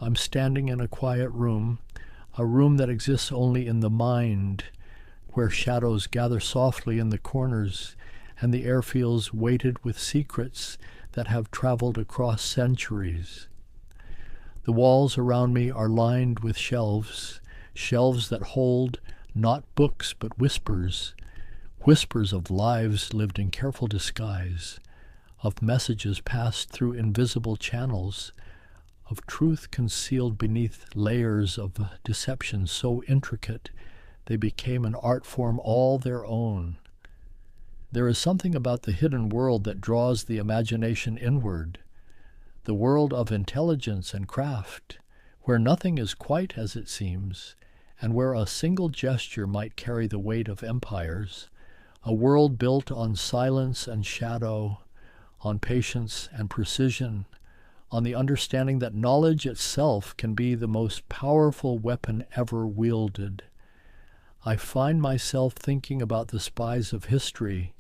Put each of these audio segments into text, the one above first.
I'm standing in a quiet room, a room that exists only in the mind, where shadows gather softly in the corners, and the air feels weighted with secrets that have traveled across centuries. The walls around me are lined with shelves, shelves that hold not books but whispers, whispers of lives lived in careful disguise, of messages passed through invisible channels, of truth concealed beneath layers of deception so intricate they became an art form all their own. There is something about the hidden world that draws the imagination inward, the world of intelligence and craft, where nothing is quite as it seems, and where a single gesture might carry the weight of empires, a world built on silence and shadow, on patience and precision, on the understanding that knowledge itself can be the most powerful weapon ever wielded. I find myself thinking about the spies of history,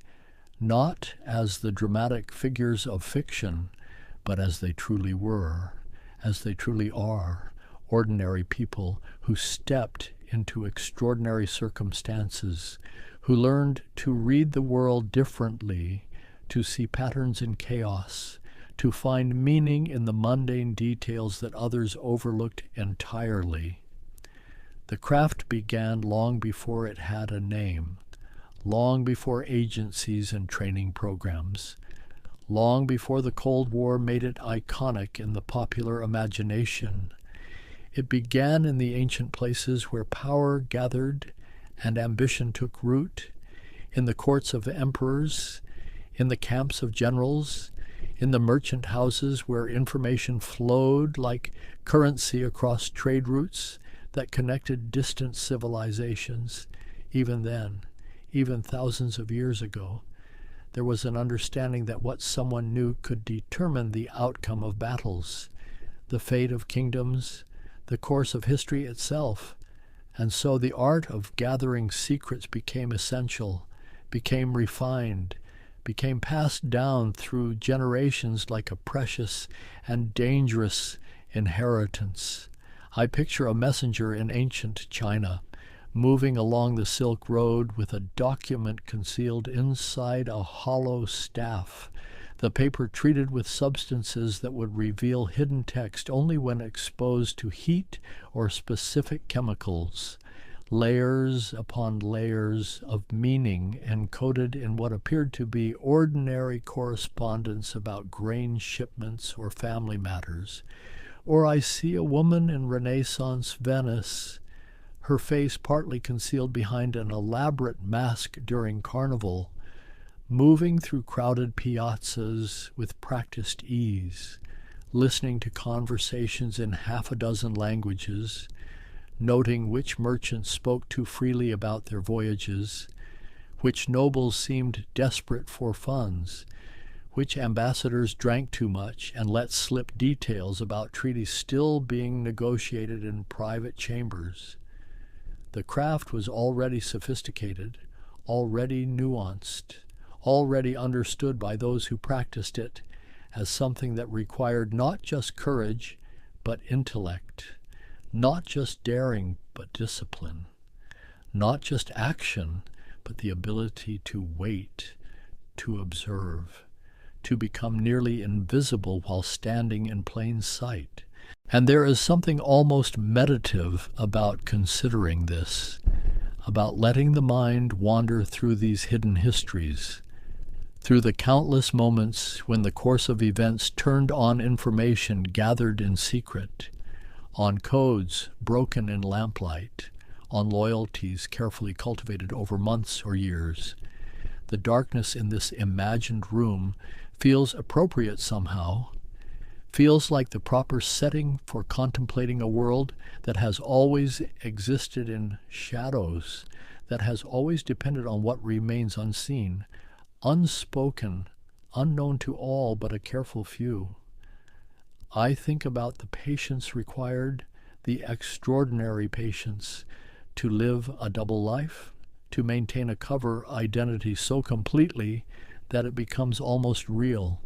not as the dramatic figures of fiction, but as they truly were, as they truly are, ordinary people who stepped into extraordinary circumstances, who learned to read the world differently, to see patterns in chaos, to find meaning in the mundane details that others overlooked entirely. The craft began long before it had a name, long before agencies and training programs, long before the Cold War made it iconic in the popular imagination. It began in the ancient places where power gathered and ambition took root, in the courts of emperors, in the camps of generals, in the merchant houses where information flowed like currency across trade routes that connected distant civilizations. Even then, even thousands of years ago, there was an understanding that what someone knew could determine the outcome of battles, the fate of kingdoms, the course of history itself. And so the art of gathering secrets became essential, became refined, became passed down through generations like a precious and dangerous inheritance. I picture a messenger in ancient China, moving along the Silk Road with a document concealed inside a hollow staff, the paper treated with substances that would reveal hidden text only when exposed to heat or specific chemicals, layers upon layers of meaning encoded in what appeared to be ordinary correspondence about grain shipments or family matters. Or I see a woman in Renaissance Venice, her face partly concealed behind an elaborate mask during Carnival, moving through crowded piazzas with practiced ease, listening to conversations in half a dozen languages, noting which merchants spoke too freely about their voyages, which nobles seemed desperate for funds, which ambassadors drank too much and let slip details about treaties still being negotiated in private chambers. The craft was already sophisticated, already nuanced, already understood by those who practiced it as something that required not just courage, but intellect, not just daring, but discipline, not just action, but the ability to wait, to observe, to become nearly invisible while standing in plain sight. And there is something almost meditative about considering this, about letting the mind wander through these hidden histories, through the countless moments when the course of events turned on information gathered in secret, on codes broken in lamplight, on loyalties carefully cultivated over months or years. The darkness in this imagined room feels appropriate somehow, feels like the proper setting for contemplating a world that has always existed in shadows, that has always depended on what remains unseen, unspoken, unknown to all but a careful few. I think about the patience required, the extraordinary patience to live a double life, to maintain a cover identity so completely that it becomes almost real,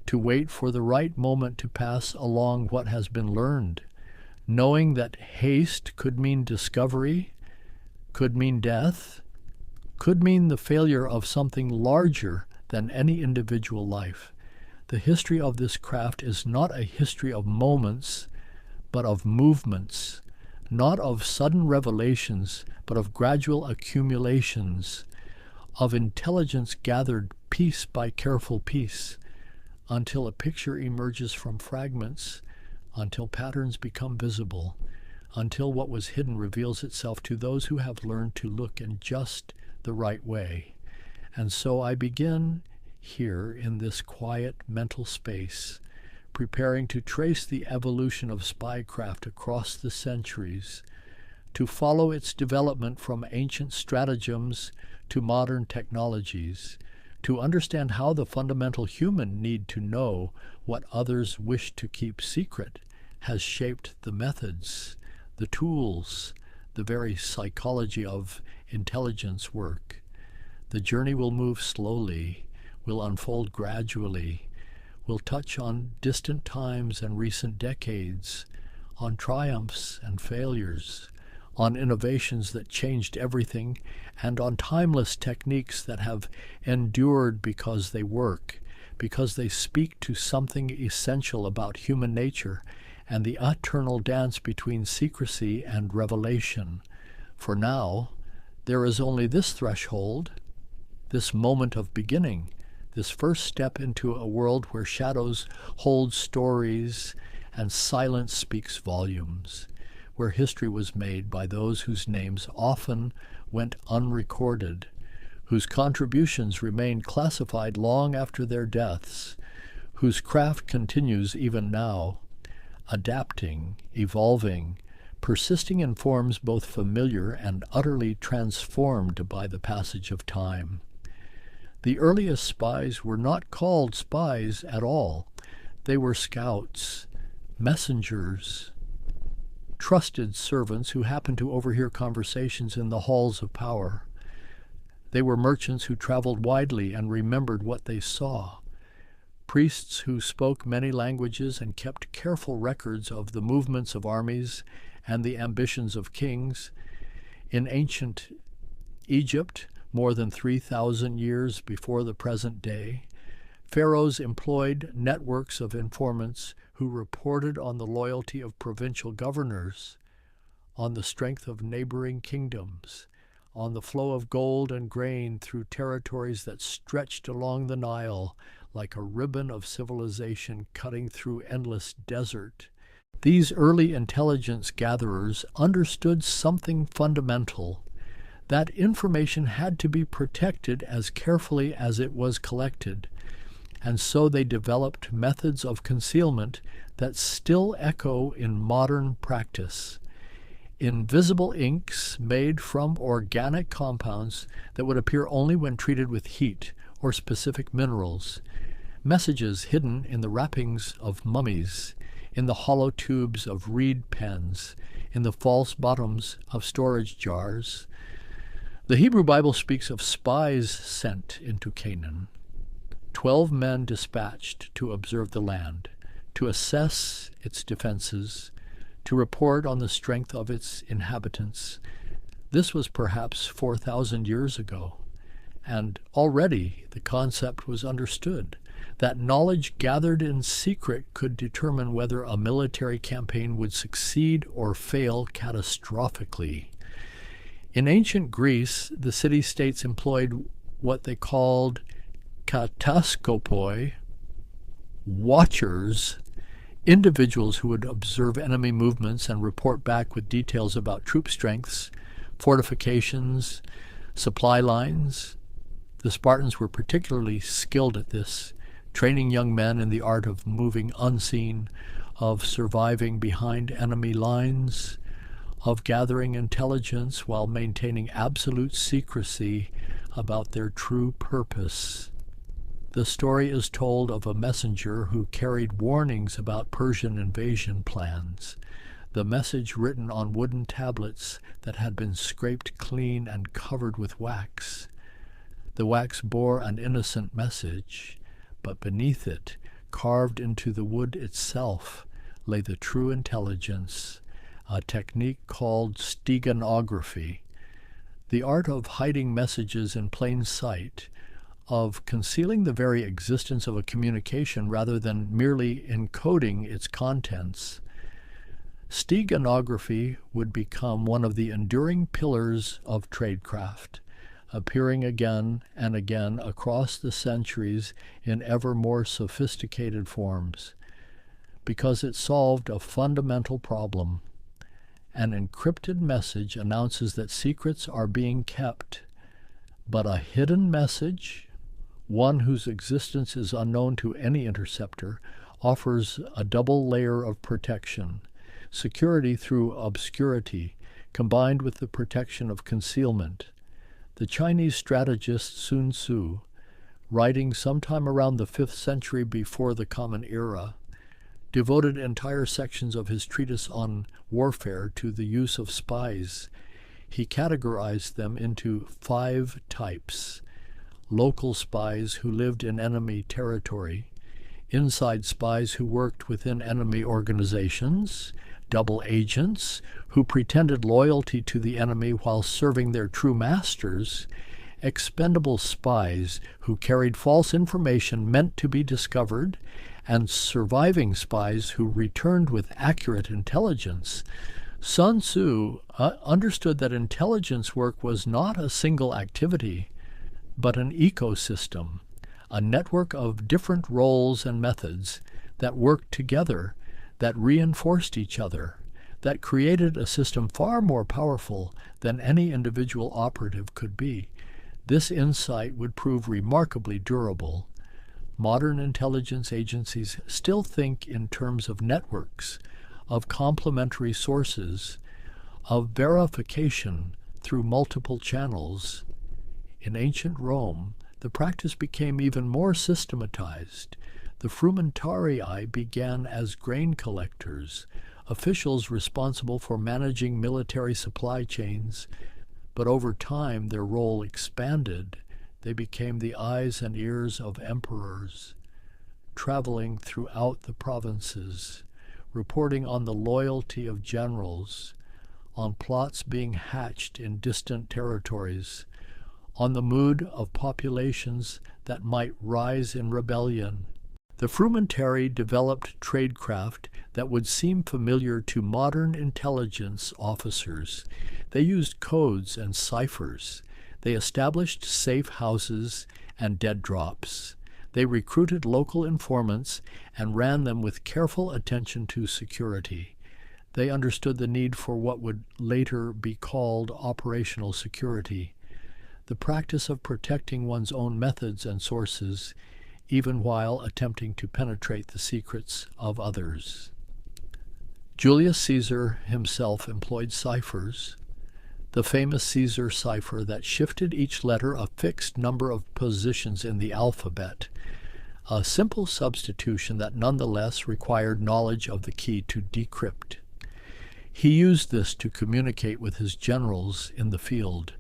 to wait for the right moment to pass along what has been learned, knowing that haste could mean discovery, could mean death, could mean the failure of something larger than any individual life. The history of this craft is not a history of moments, but of movements, not of sudden revelations, but of gradual accumulations, of intelligence gathered piece by careful piece, until a picture emerges from fragments, until patterns become visible, until what was hidden reveals itself to those who have learned to look in just the right way. And so I begin here in this quiet mental space, preparing to trace the evolution of spycraft across the centuries, to follow its development from ancient stratagems to modern technologies, to understand how the fundamental human need to know what others wish to keep secret has shaped the methods, the tools, the very psychology of intelligence work. The journey will move slowly, will unfold gradually, will touch on distant times and recent decades, on triumphs and failures, on innovations that changed everything, and on timeless techniques that have endured because they work, because they speak to something essential about human nature and the eternal dance between secrecy and revelation. For now, there is only this threshold, this moment of beginning, this first step into a world where shadows hold stories and silence speaks volumes, where history was made by those whose names often went unrecorded, whose contributions remained classified long after their deaths, whose craft continues even now, adapting, evolving, persisting in forms both familiar and utterly transformed by the passage of time. The earliest spies were not called spies at all. They were scouts, messengers, trusted servants who happened to overhear conversations in the halls of power. They were merchants who traveled widely and remembered what they saw, priests who spoke many languages and kept careful records of the movements of armies and the ambitions of kings. In ancient Egypt, more than 3,000 years before the present day, pharaohs employed networks of informants who reported on the loyalty of provincial governors, on the strength of neighboring kingdoms, on the flow of gold and grain through territories that stretched along the Nile like a ribbon of civilization cutting through endless desert. These early intelligence gatherers understood something fundamental. That information had to be protected as carefully as it was collected, and so they developed methods of concealment that still echo in modern practice. Invisible inks made from organic compounds that would appear only when treated with heat or specific minerals. Messages hidden in the wrappings of mummies, in the hollow tubes of reed pens, in the false bottoms of storage jars. The Hebrew Bible speaks of spies sent into Canaan, 12 men dispatched to observe the land, to assess its defenses, to report on the strength of its inhabitants. This was perhaps 4,000 years ago, and already the concept was understood that knowledge gathered in secret could determine whether a military campaign would succeed or fail catastrophically. In ancient Greece, the city-states employed what they called kataskopoi, watchers, individuals who would observe enemy movements and report back with details about troop strengths, fortifications, supply lines. The Spartans were particularly skilled at this, training young men in the art of moving unseen, of surviving behind enemy lines, of gathering intelligence while maintaining absolute secrecy about their true purpose. The story is told of a messenger who carried warnings about Persian invasion plans, the message written on wooden tablets that had been scraped clean and covered with wax. The wax bore an innocent message, but beneath it, carved into the wood itself, lay the true intelligence, a technique called steganography, the art of hiding messages in plain sight, of concealing the very existence of a communication rather than merely encoding its contents. Steganography would become one of the enduring pillars of tradecraft, appearing again and again across the centuries in ever more sophisticated forms, because it solved a fundamental problem. An encrypted message announces that secrets are being kept, but a hidden message, one whose existence is unknown to any interceptor, offers a double layer of protection: security through obscurity, combined with the protection of concealment. The Chinese strategist Sun Tzu, writing sometime around the 5th century before the Common Era, devoted entire sections of his treatise on warfare to the use of spies. He categorized them into 5 types: local spies who lived in enemy territory, inside spies who worked within enemy organizations, double agents who pretended loyalty to the enemy while serving their true masters, expendable spies who carried false information meant to be discovered, and surviving spies who returned with accurate intelligence. Sun Tzu understood that intelligence work was not a single activity, but an ecosystem, a network of different roles and methods that worked together, that reinforced each other, that created a system far more powerful than any individual operative could be. This insight would prove remarkably durable. Modern intelligence agencies still think in terms of networks, of complementary sources, of verification through multiple channels. In ancient Rome, the practice became even more systematized. The frumentarii began as grain collectors, officials responsible for managing military supply chains, but over time their role expanded. They became the eyes and ears of emperors, traveling throughout the provinces, reporting on the loyalty of generals, on plots being hatched in distant territories, on the mood of populations that might rise in rebellion. The frumentary developed tradecraft that would seem familiar to modern intelligence officers. They used codes and ciphers. They established safe houses and dead drops. They recruited local informants and ran them with careful attention to security. They understood the need for what would later be called operational security, the practice of protecting one's own methods and sources, even while attempting to penetrate the secrets of others. Julius Caesar himself employed ciphers, the famous Caesar cipher that shifted each letter a fixed number of positions in the alphabet, a simple substitution that nonetheless required knowledge of the key to decrypt. He used this to communicate with his generals in the field,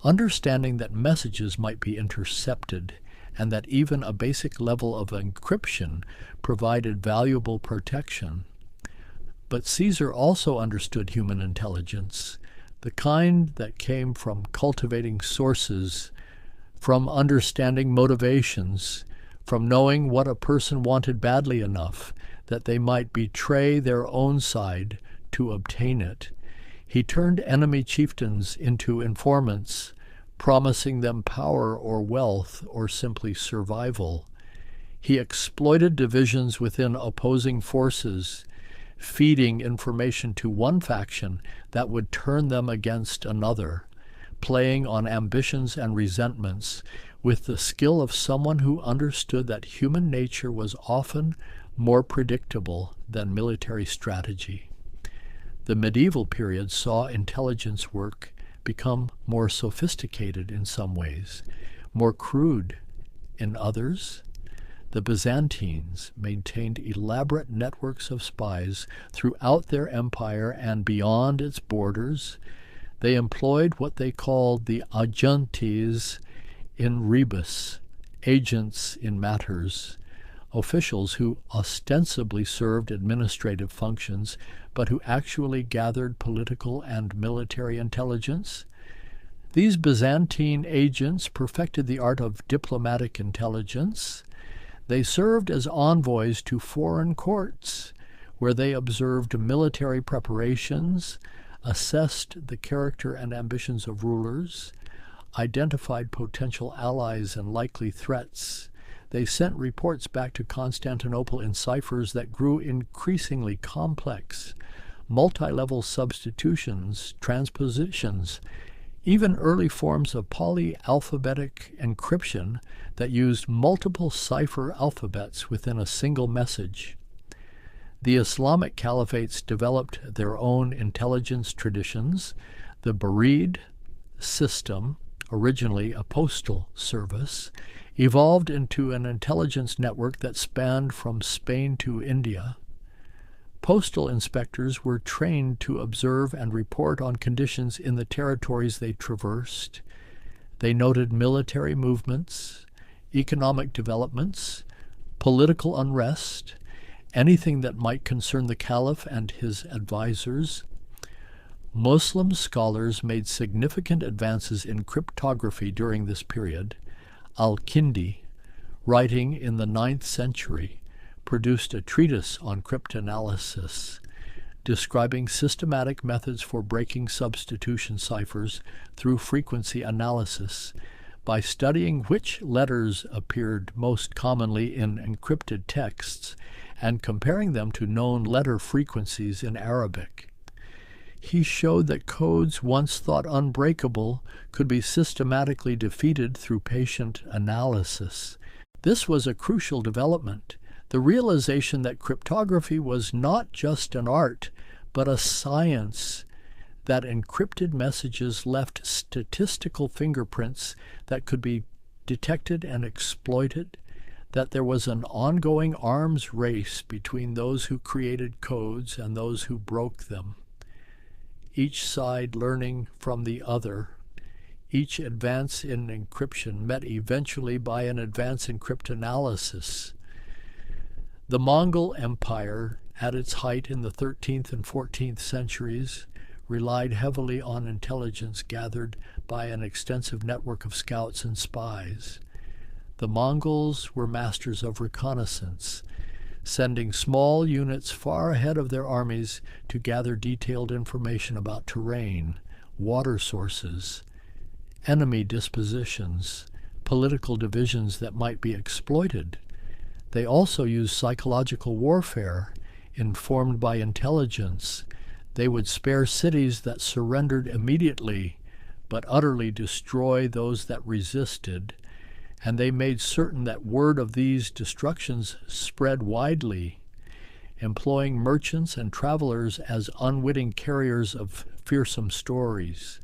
understanding that messages might be intercepted and that even a basic level of encryption provided valuable protection. But Caesar also understood human intelligence, the kind that came from cultivating sources, from understanding motivations, from knowing what a person wanted badly enough that they might betray their own side to obtain it. He turned enemy chieftains into informants, promising them power or wealth or simply survival. He exploited divisions within opposing forces, feeding information to one faction that would turn them against another, playing on ambitions and resentments with the skill of someone who understood that human nature was often more predictable than military strategy. The medieval period saw intelligence work become more sophisticated in some ways, more crude in others. The Byzantines maintained elaborate networks of spies throughout their empire and beyond its borders. They employed what they called the agentes in rebus, agents in matters, officials who ostensibly served administrative functions, but who actually gathered political and military intelligence. These Byzantine agents perfected the art of diplomatic intelligence. They served as envoys to foreign courts, where they observed military preparations, assessed the character and ambitions of rulers, identified potential allies and likely threats. They sent reports back to Constantinople in ciphers that grew increasingly complex, multi-level substitutions, transpositions, even early forms of polyalphabetic encryption that used multiple cipher alphabets within a single message. The Islamic caliphates developed their own intelligence traditions. The Barid system, originally a postal service, evolved into an intelligence network that spanned from Spain to India. Postal inspectors were trained to observe and report on conditions in the territories they traversed. They noted military movements, economic developments, political unrest, anything that might concern the caliph and his advisors. Muslim scholars made significant advances in cryptography during this period. Al-Kindi, writing in the 9th century, produced a treatise on cryptanalysis, describing systematic methods for breaking substitution ciphers through frequency analysis by studying which letters appeared most commonly in encrypted texts and comparing them to known letter frequencies in Arabic. He showed that codes once thought unbreakable could be systematically defeated through patient analysis. This was a crucial development, the realization that cryptography was not just an art, but a science, that encrypted messages left statistical fingerprints that could be detected and exploited, that there was an ongoing arms race between those who created codes and those who broke them, each side learning from the other. Each advance in encryption met eventually by an advance in cryptanalysis. The Mongol Empire, at its height in the 13th and 14th centuries, relied heavily on intelligence gathered by an extensive network of scouts and spies. The Mongols were masters of reconnaissance, sending small units far ahead of their armies to gather detailed information about terrain, water sources, enemy dispositions, political divisions that might be exploited. They also used psychological warfare, informed by intelligence. They would spare cities that surrendered immediately, but utterly destroy those that resisted, and they made certain that word of these destructions spread widely, employing merchants and travelers as unwitting carriers of fearsome stories,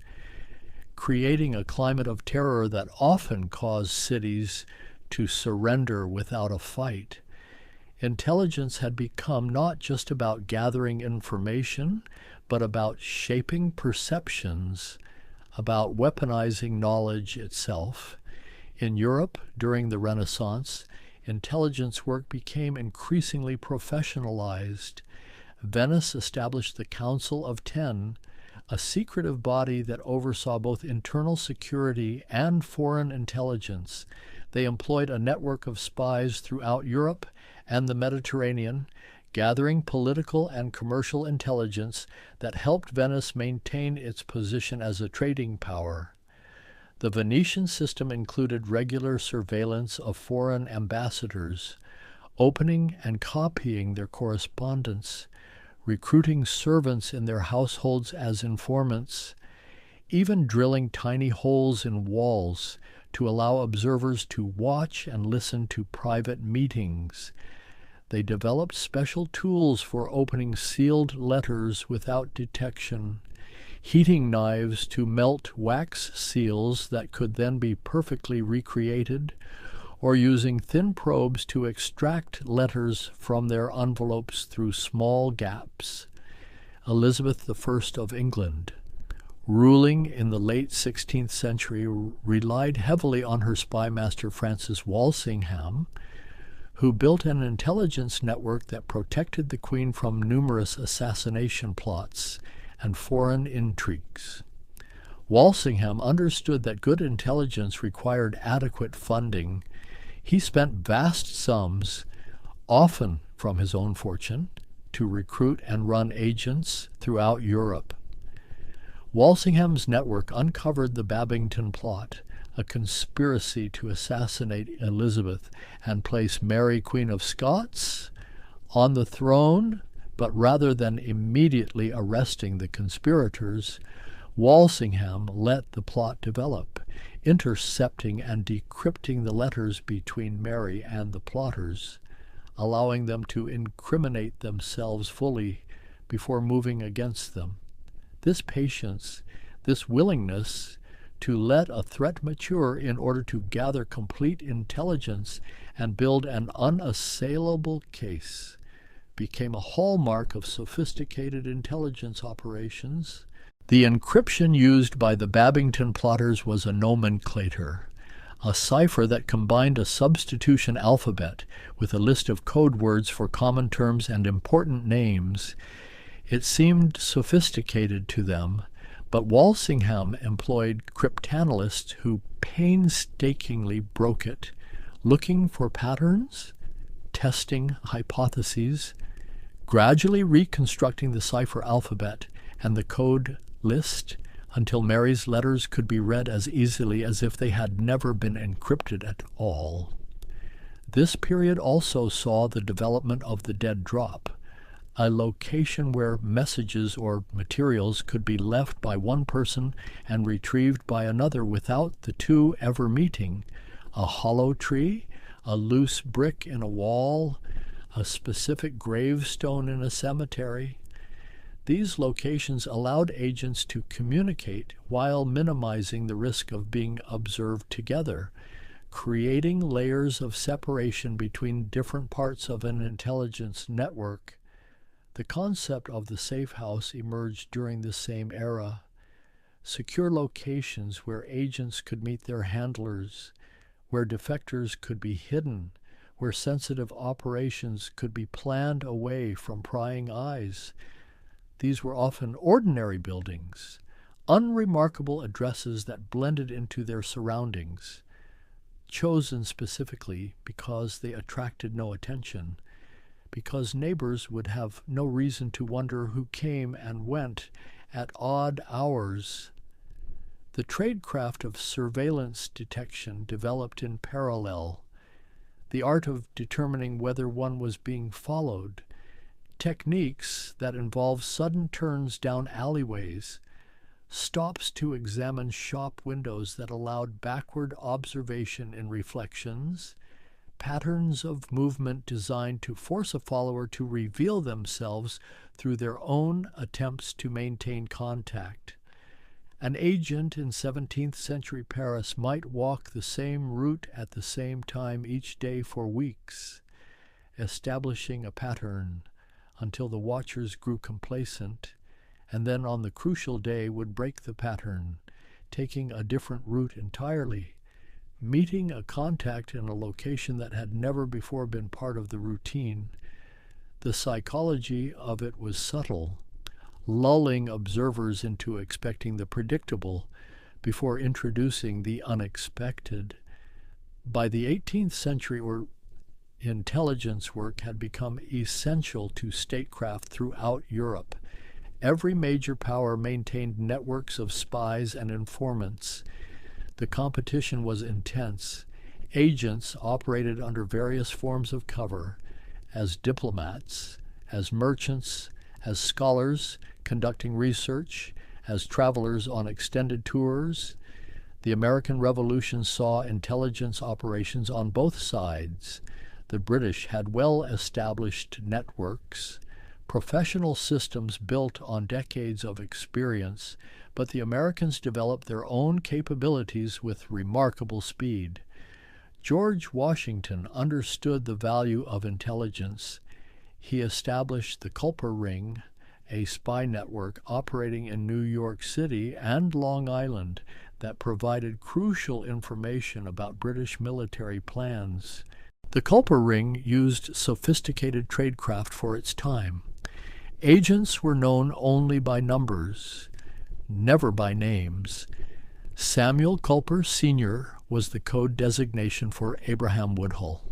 creating a climate of terror that often caused cities to surrender without a fight. Intelligence had become not just about gathering information, but about shaping perceptions, about weaponizing knowledge itself. In Europe, during the Renaissance, intelligence work became increasingly professionalized. Venice established the Council of Ten, a secretive body that oversaw both internal security and foreign intelligence. They employed a network of spies throughout Europe and the Mediterranean, gathering political and commercial intelligence that helped Venice maintain its position as a trading power. The Venetian system included regular surveillance of foreign ambassadors, opening and copying their correspondence, recruiting servants in their households as informants, even drilling tiny holes in walls to allow observers to watch and listen to private meetings. They developed special tools for opening sealed letters without detection, heating knives to melt wax seals that could then be perfectly recreated, or using thin probes to extract letters from their envelopes through small gaps. Elizabeth I of England, ruling in the late 16th century, relied heavily on her spy master Francis Walsingham, who built an intelligence network that protected the Queen from numerous assassination plots and foreign intrigues. Walsingham understood that good intelligence required adequate funding. He spent vast sums, often from his own fortune, to recruit and run agents throughout Europe. Walsingham's network uncovered the Babington Plot, a conspiracy to assassinate Elizabeth and place Mary, Queen of Scots, on the throne, but rather than immediately arresting the conspirators, Walsingham let the plot develop, intercepting and decrypting the letters between Mary and the plotters, allowing them to incriminate themselves fully before moving against them. This patience, this willingness to let a threat mature in order to gather complete intelligence and build an unassailable case, became a hallmark of sophisticated intelligence operations. The encryption used by the Babington plotters was a nomenclator, a cipher that combined a substitution alphabet with a list of code words for common terms and important names. It seemed sophisticated to them, but Walsingham employed cryptanalysts who painstakingly broke it, looking for patterns, testing hypotheses, gradually reconstructing the cipher alphabet and the code list until Mary's letters could be read as easily as if they had never been encrypted at all. This period also saw the development of the dead drop, a location where messages or materials could be left by one person and retrieved by another without the two ever meeting. A hollow tree, a loose brick in a wall, a specific gravestone in a cemetery. These locations allowed agents to communicate while minimizing the risk of being observed together, creating layers of separation between different parts of an intelligence network. The concept of the safe house emerged during this same era. Secure locations where agents could meet their handlers, where defectors could be hidden, where sensitive operations could be planned away from prying eyes. These were often ordinary buildings, unremarkable addresses that blended into their surroundings, chosen specifically because they attracted no attention, because neighbors would have no reason to wonder who came and went at odd hours. The tradecraft of surveillance detection developed in parallel, the art of determining whether one was being followed, techniques that involve sudden turns down alleyways, stops to examine shop windows that allowed backward observation in reflections, patterns of movement designed to force a follower to reveal themselves through their own attempts to maintain contact. An agent in 17th century Paris might walk the same route at the same time each day for weeks, establishing a pattern until the watchers grew complacent, and then on the crucial day would break the pattern, taking a different route entirely, meeting a contact in a location that had never before been part of the routine. The psychology of it was subtle, lulling observers into expecting the predictable before introducing the unexpected. By the 18th century, intelligence work had become essential to statecraft throughout Europe. Every major power maintained networks of spies and informants. The competition was intense. Agents operated under various forms of cover, as diplomats, as merchants, as scholars conducting research, as travelers on extended tours. The American Revolution saw intelligence operations on both sides. The British had well-established networks, professional systems built on decades of experience, but the Americans developed their own capabilities with remarkable speed. George Washington understood the value of intelligence. He established the Culper Ring, a spy network operating in New York City and Long Island that provided crucial information about British military plans. The Culper ring used sophisticated tradecraft for its time. Agents were known only by numbers, never by names. Samuel Culper Sr. was the code designation for Abraham Woodhull.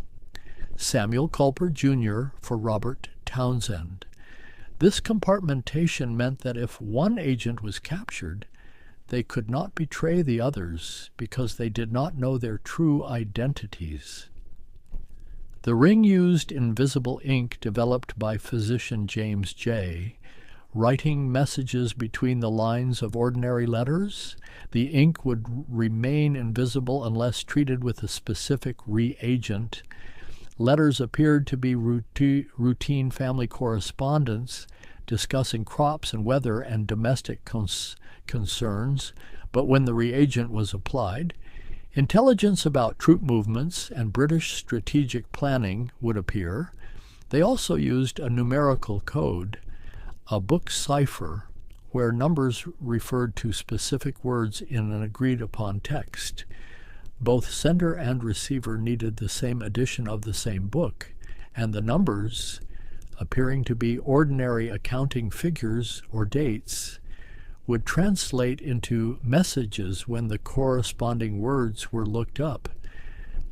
Samuel Culper Jr. for Robert Townsend. This compartmentation meant that if one agent was captured, they could not betray the others because they did not know their true identities. The ring used invisible ink developed by physician James J., writing messages between the lines of ordinary letters. The ink would remain invisible unless treated with a specific reagent. Letters appeared to be routine family correspondence discussing crops and weather and domestic concerns, but when the reagent was applied, intelligence about troop movements and British strategic planning would appear. They also used a numerical code, a book cipher, where numbers referred to specific words in an agreed-upon text. Both sender and receiver needed the same edition of the same book, and the numbers, appearing to be ordinary accounting figures or dates, would translate into messages when the corresponding words were looked up.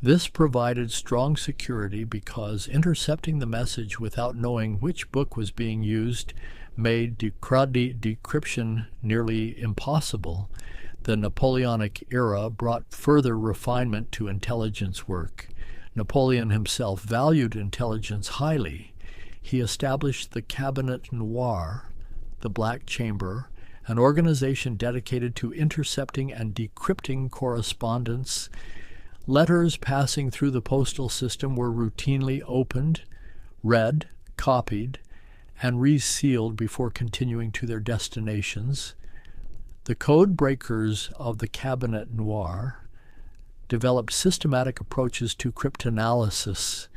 This provided strong security because intercepting the message without knowing which book was being used made decryption nearly impossible. The Napoleonic era brought further refinement to intelligence work. Napoleon himself valued intelligence highly. He established the Cabinet Noir, the Black Chamber, an organization dedicated to intercepting and decrypting correspondence. Letters passing through the postal system were routinely opened, read, copied, and resealed before continuing to their destinations. The code breakers of the Cabinet Noir developed systematic approaches to cryptanalysis.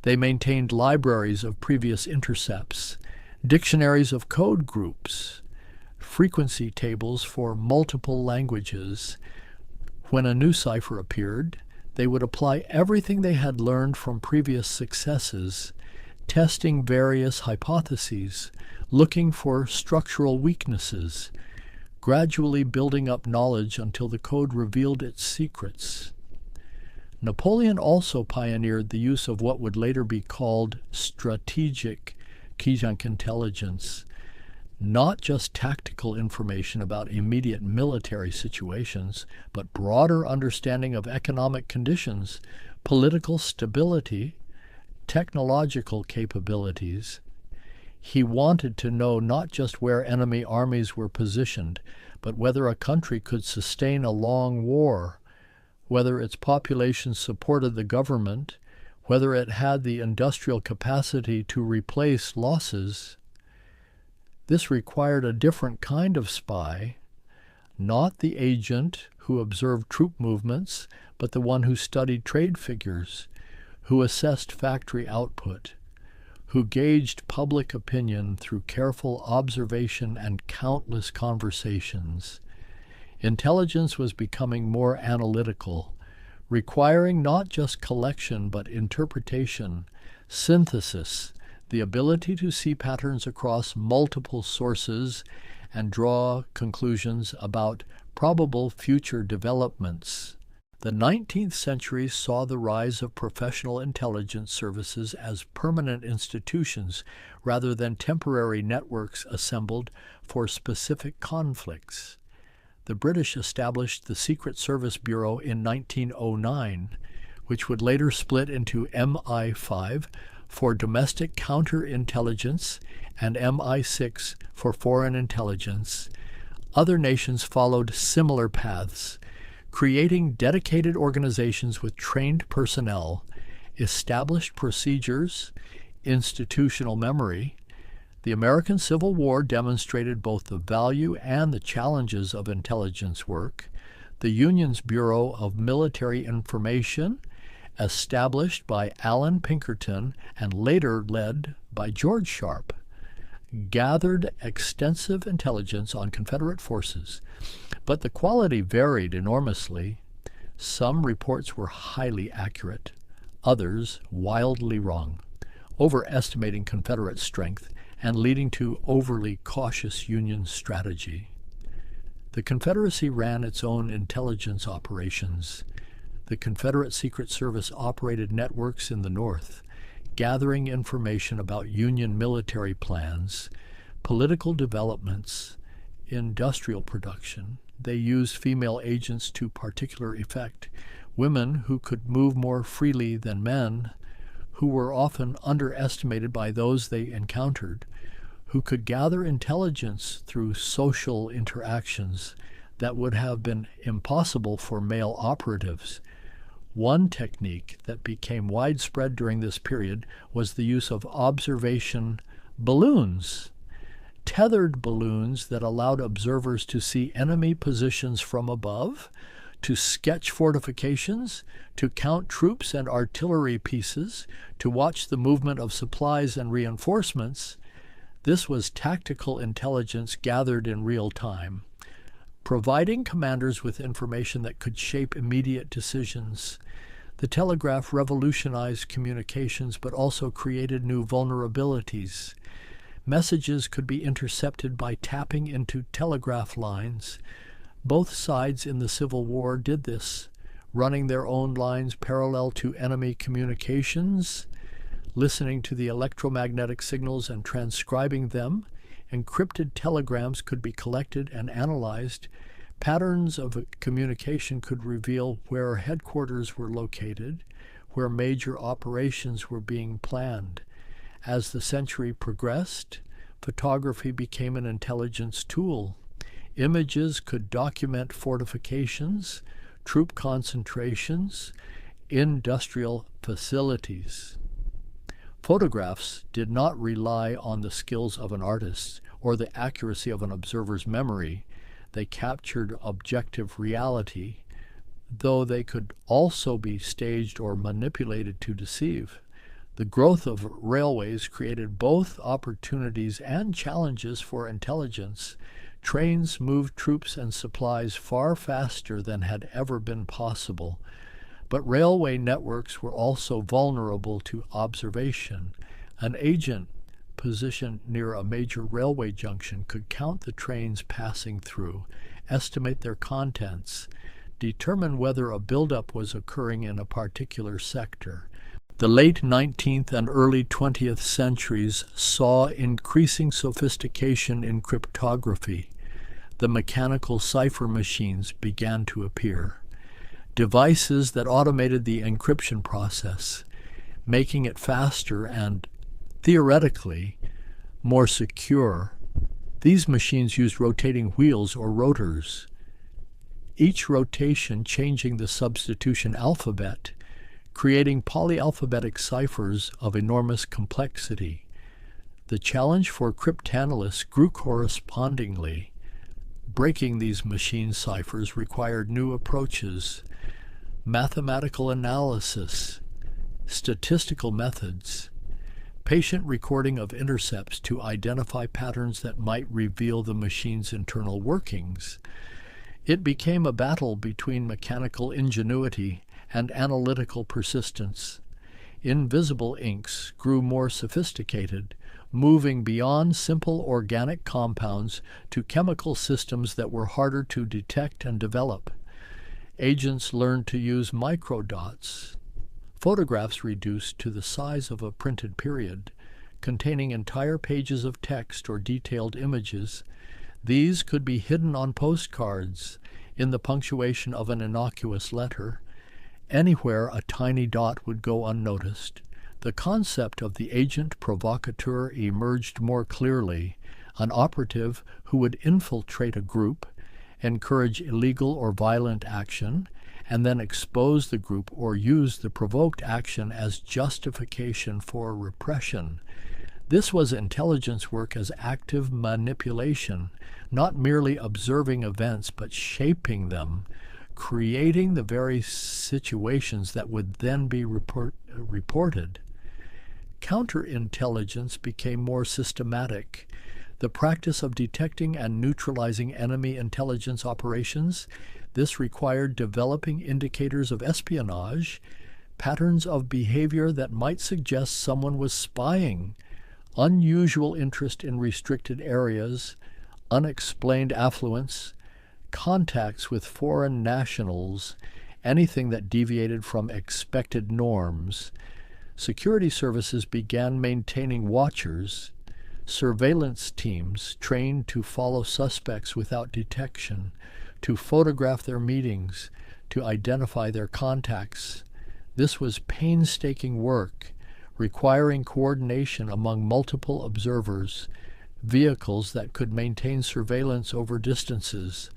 They maintained libraries of previous intercepts, dictionaries of code groups, frequency tables for multiple languages. When a new cipher appeared, they would apply everything they had learned from previous successes, testing various hypotheses, looking for structural weaknesses, gradually building up knowledge until the code revealed its secrets. Napoleon also pioneered the use of what would later be called strategic intelligence, not just tactical information about immediate military situations, but broader understanding of economic conditions, political stability, technological capabilities. He wanted to know not just where enemy armies were positioned, but whether a country could sustain a long war, whether its population supported the government, whether it had the industrial capacity to replace losses. This required a different kind of spy, not the agent who observed troop movements, but the one who studied trade figures, who assessed factory output, who gauged public opinion through careful observation and countless conversations. Intelligence was becoming more analytical, requiring not just collection but interpretation, synthesis, the ability to see patterns across multiple sources and draw conclusions about probable future developments. The 19th century saw the rise of professional intelligence services as permanent institutions rather than temporary networks assembled for specific conflicts. The British established the Secret Service Bureau in 1909, which would later split into MI5 for domestic counterintelligence and MI6 for foreign intelligence. Other nations followed similar paths, creating dedicated organizations with trained personnel, established procedures, institutional memory. The American Civil War demonstrated both the value and the challenges of intelligence work. The Union's Bureau of Military Information, established by Allan Pinkerton and later led by George Sharp, gathered extensive intelligence on Confederate forces, but the quality varied enormously. Some reports were highly accurate, others wildly wrong, overestimating Confederate strength and leading to overly cautious Union strategy. The Confederacy ran its own intelligence operations. The Confederate Secret Service operated networks in the North, gathering information about Union military plans, political developments, industrial production. They used female agents to particular effect, women who could move more freely than men, who were often underestimated by those they encountered, who could gather intelligence through social interactions that would have been impossible for male operatives. One technique that became widespread during this period was the use of observation balloons, tethered balloons that allowed observers to see enemy positions from above, to sketch fortifications, to count troops and artillery pieces, to watch the movement of supplies and reinforcements. This was tactical intelligence gathered in real time, providing commanders with information that could shape immediate decisions. The telegraph revolutionized communications but also created new vulnerabilities. Messages could be intercepted by tapping into telegraph lines. Both sides in the Civil War did this, running their own lines parallel to enemy communications, listening to the electromagnetic signals and transcribing them. Encrypted telegrams could be collected and analyzed. Patterns of communication could reveal where headquarters were located, where major operations were being planned. As the century progressed, photography became an intelligence tool. Images could document fortifications, troop concentrations, industrial facilities. Photographs did not rely on the skills of an artist or the accuracy of an observer's memory. They captured objective reality, though they could also be staged or manipulated to deceive. The growth of railways created both opportunities and challenges for intelligence. Trains moved troops and supplies far faster than had ever been possible. But railway networks were also vulnerable to observation. An agent positioned near a major railway junction could count the trains passing through, estimate their contents, determine whether a buildup was occurring in a particular sector. The late 19th and early 20th centuries saw increasing sophistication in cryptography. The mechanical cipher machines began to appear, devices that automated the encryption process, making it faster and, theoretically, more secure. These machines used rotating wheels or rotors, each rotation changing the substitution alphabet, creating polyalphabetic ciphers of enormous complexity. The challenge for cryptanalysts grew correspondingly. Breaking these machine ciphers required new approaches, mathematical analysis, statistical methods, patient recording of intercepts to identify patterns that might reveal the machine's internal workings. It became a battle between mechanical ingenuity and analytical persistence. Invisible inks grew more sophisticated, moving beyond simple organic compounds to chemical systems that were harder to detect and develop. Agents learned to use microdots, photographs reduced to the size of a printed period, containing entire pages of text or detailed images. These could be hidden on postcards, in the punctuation of an innocuous letter. Anywhere a tiny dot would go unnoticed. The concept of the agent provocateur emerged more clearly, an operative who would infiltrate a group, encourage illegal or violent action, and then expose the group or use the provoked action as justification for repression. This was intelligence work as active manipulation, not merely observing events but shaping them, creating the very situations that would then be reported. Counterintelligence became more systematic. The practice of detecting and neutralizing enemy intelligence operations, this required developing indicators of espionage, patterns of behavior that might suggest someone was spying, unusual interest in restricted areas, unexplained affluence, contacts with foreign nationals, anything that deviated from expected norms. Security services began maintaining watchers, surveillance teams trained to follow suspects without detection, to photograph their meetings, to identify their contacts. This was painstaking work, requiring coordination among multiple observers, vehicles that could maintain surveillance over distances,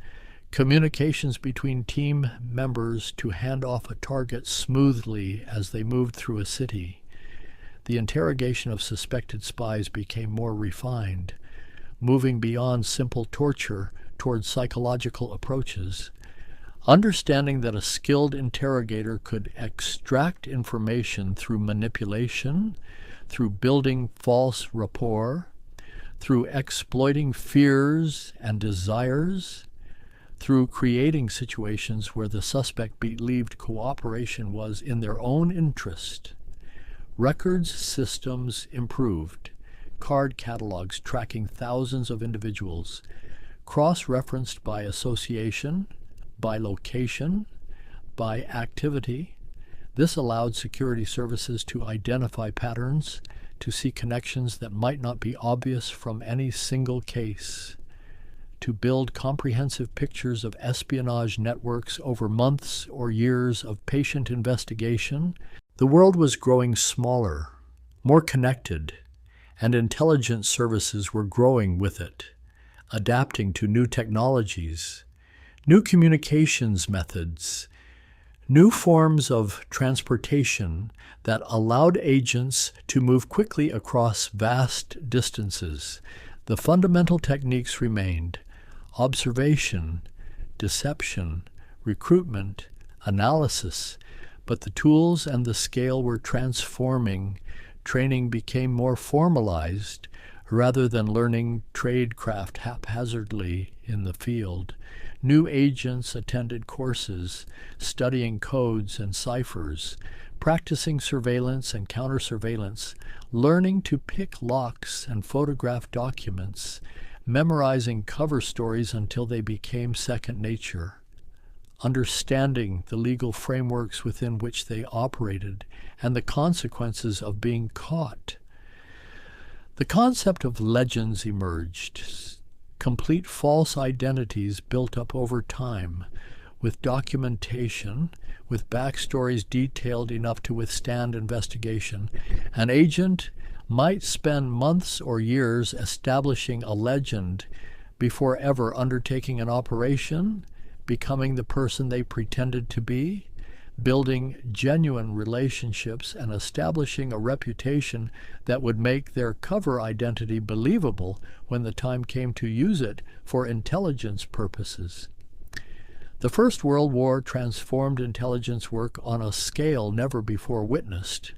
communications between team members to hand off a target smoothly as they moved through a city. The interrogation of suspected spies became more refined, moving beyond simple torture toward psychological approaches. Understanding that a skilled interrogator could extract information through manipulation, through building false rapport, through exploiting fears and desires, through creating situations where the suspect believed cooperation was in their own interest. Records systems improved, card catalogs tracking thousands of individuals, cross-referenced by association, by location, by activity. This allowed security services to identify patterns, to see connections that might not be obvious from any single case, to build comprehensive pictures of espionage networks over months or years of patient investigation. The world was growing smaller, more connected, and intelligence services were growing with it, adapting to new technologies, new communications methods, new forms of transportation that allowed agents to move quickly across vast distances. The fundamental techniques remained: observation, deception, recruitment, analysis, but the tools and the scale were transforming. Training became more formalized rather than learning tradecraft haphazardly in the field. New agents attended courses, studying codes and ciphers, practicing surveillance and counter-surveillance, learning to pick locks and photograph documents, memorizing cover stories until they became second nature, understanding the legal frameworks within which they operated and the consequences of being caught. The concept of legends emerged, complete false identities built up over time, with documentation, with backstories detailed enough to withstand investigation. An agent might spend months or years establishing a legend before ever undertaking an operation, becoming the person they pretended to be, building genuine relationships and establishing a reputation that would make their cover identity believable when the time came to use it for intelligence purposes. The First World War transformed intelligence work on a scale never before witnessed.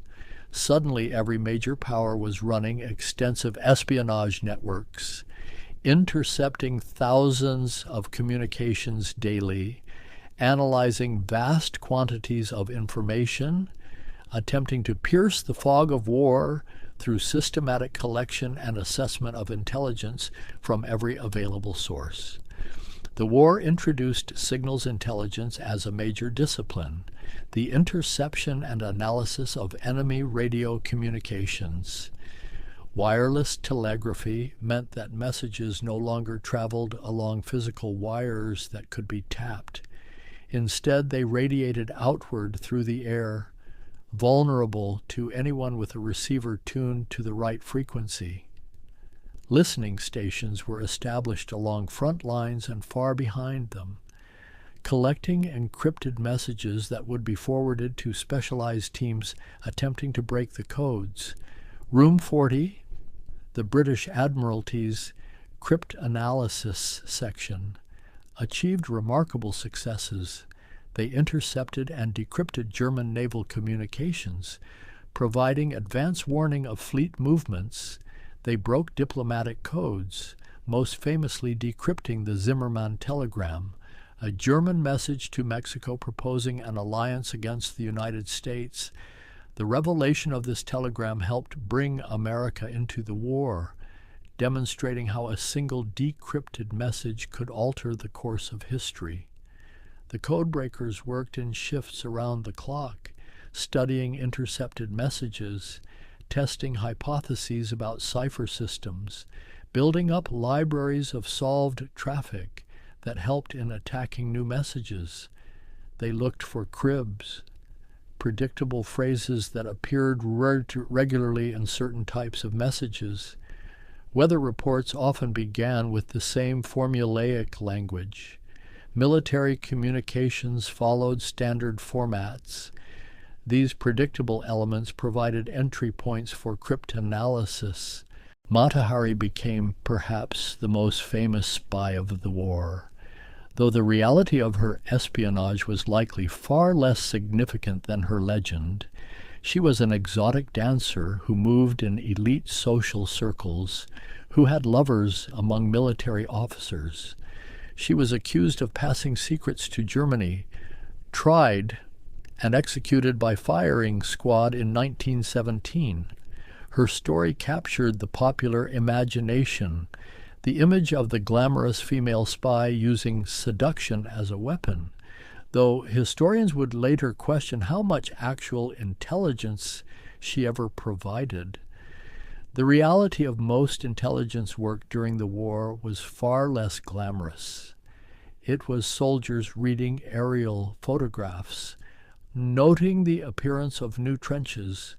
Suddenly, every major power was running extensive espionage networks, intercepting thousands of communications daily, analyzing vast quantities of information, attempting to pierce the fog of war through systematic collection and assessment of intelligence from every available source. The war introduced signals intelligence as a major discipline, the interception and analysis of enemy radio communications. Wireless telegraphy meant that messages no longer traveled along physical wires that could be tapped. Instead, they radiated outward through the air, vulnerable to anyone with a receiver tuned to the right frequency. Listening stations were established along front lines and far behind them, collecting encrypted messages that would be forwarded to specialized teams attempting to break the codes. Room 40, the British Admiralty's cryptanalysis section, achieved remarkable successes. They intercepted and decrypted German naval communications, providing advance warning of fleet movements. They broke diplomatic codes, most famously decrypting the Zimmermann telegram, a German message to Mexico proposing an alliance against the United States. The revelation of this telegram helped bring America into the war, demonstrating how a single decrypted message could alter the course of history. The codebreakers worked in shifts around the clock, studying intercepted messages, testing hypotheses about cipher systems, building up libraries of solved traffic that helped in attacking new messages. They looked for cribs, predictable phrases that appeared regularly in certain types of messages. Weather reports often began with the same formulaic language. Military communications followed standard formats. These predictable elements provided entry points for cryptanalysis. Mata Hari became perhaps the most famous spy of the war, though the reality of her espionage was likely far less significant than her legend. She was an exotic dancer who moved in elite social circles, who had lovers among military officers. She was accused of passing secrets to Germany, tried and executed by firing squad in 1917. Her story captured the popular imagination, the image of the glamorous female spy using seduction as a weapon, though historians would later question how much actual intelligence she ever provided. The reality of most intelligence work during the war was far less glamorous. It was soldiers reading aerial photographs, noting the appearance of new trenches,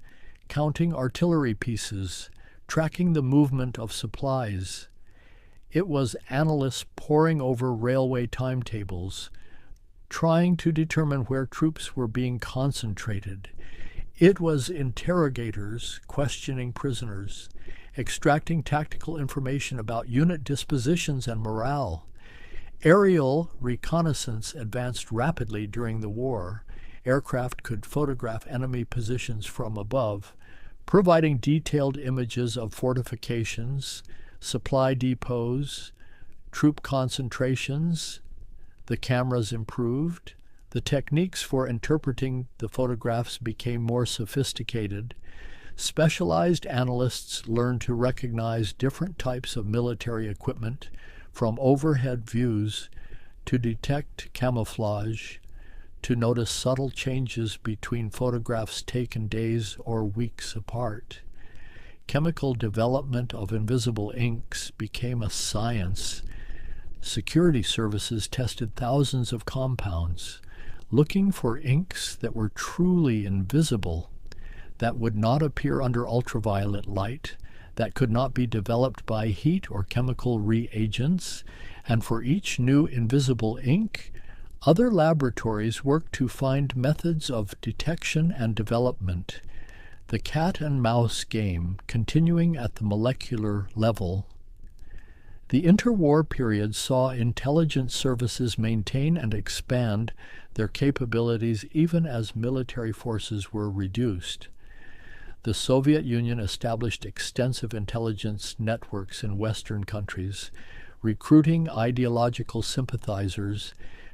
counting artillery pieces, tracking the movement of supplies. It was analysts poring over railway timetables, trying to determine where troops were being concentrated. It was interrogators questioning prisoners, extracting tactical information about unit dispositions and morale. Aerial reconnaissance advanced rapidly during the war. Aircraft could photograph enemy positions from above, providing detailed images of fortifications, supply depots, troop concentrations. The cameras improved. The techniques for interpreting the photographs became more sophisticated. Specialized analysts learned to recognize different types of military equipment, from overhead views to detect camouflage, to notice subtle changes between photographs taken days or weeks apart. Chemical development of invisible inks became a science. Security services tested thousands of compounds, looking for inks that were truly invisible, that would not appear under ultraviolet light, that could not be developed by heat or chemical reagents, and for each new invisible ink, other laboratories worked to find methods of detection and development. The cat and mouse game continuing at the molecular level. The interwar period saw intelligence services maintain and expand their capabilities even as military forces were reduced. The Soviet Union established extensive intelligence networks in Western countries, recruiting ideological sympathizers,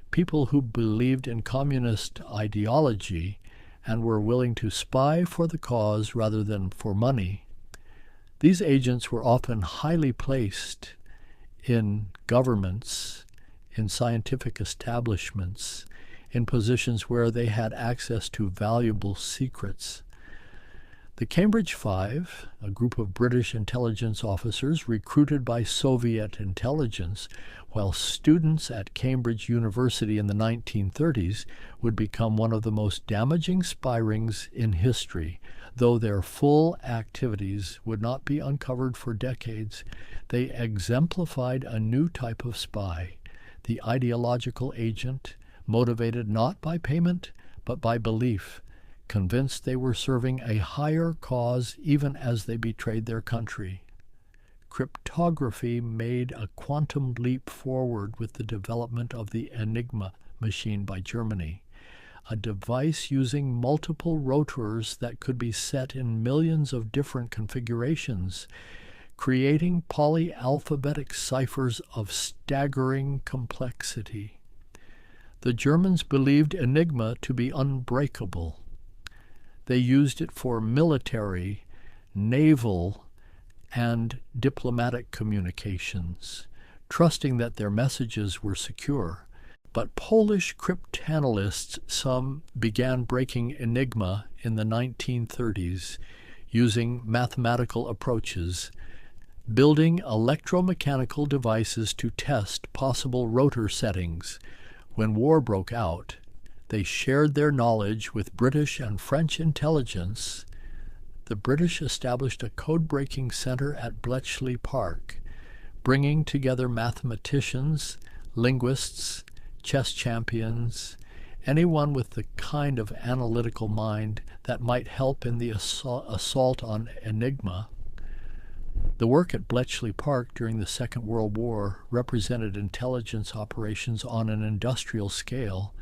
people who believed in communist ideology and were willing to spy for the cause rather than for money. These agents were often highly placed in governments, in scientific establishments, in positions where they had access to valuable secrets. The Cambridge Five, a group of British intelligence officers recruited by Soviet intelligence, while students at Cambridge University in the 1930s would become one of the most damaging spy rings in history. Though their full activities would not be uncovered for decades, they exemplified a new type of spy, the ideological agent, motivated not by payment but by belief, convinced they were serving a higher cause even as they betrayed their country. Cryptography made a quantum leap forward with the development of the Enigma machine by Germany, a device using multiple rotors that could be set in millions of different configurations, creating polyalphabetic ciphers of staggering complexity. The Germans believed Enigma to be unbreakable. They used it for military, naval, and diplomatic communications, trusting that their messages were secure. But Polish cryptanalysts, some began breaking Enigma in the 1930s using mathematical approaches, building electromechanical devices to test possible rotor settings. When war broke out, they shared their knowledge with British and French intelligence. The British established a code-breaking center at Bletchley Park, bringing together mathematicians, linguists, chess champions, anyone with the kind of analytical mind that might help in the assault on Enigma. The work at Bletchley Park during the Second World War represented intelligence operations on an industrial scale.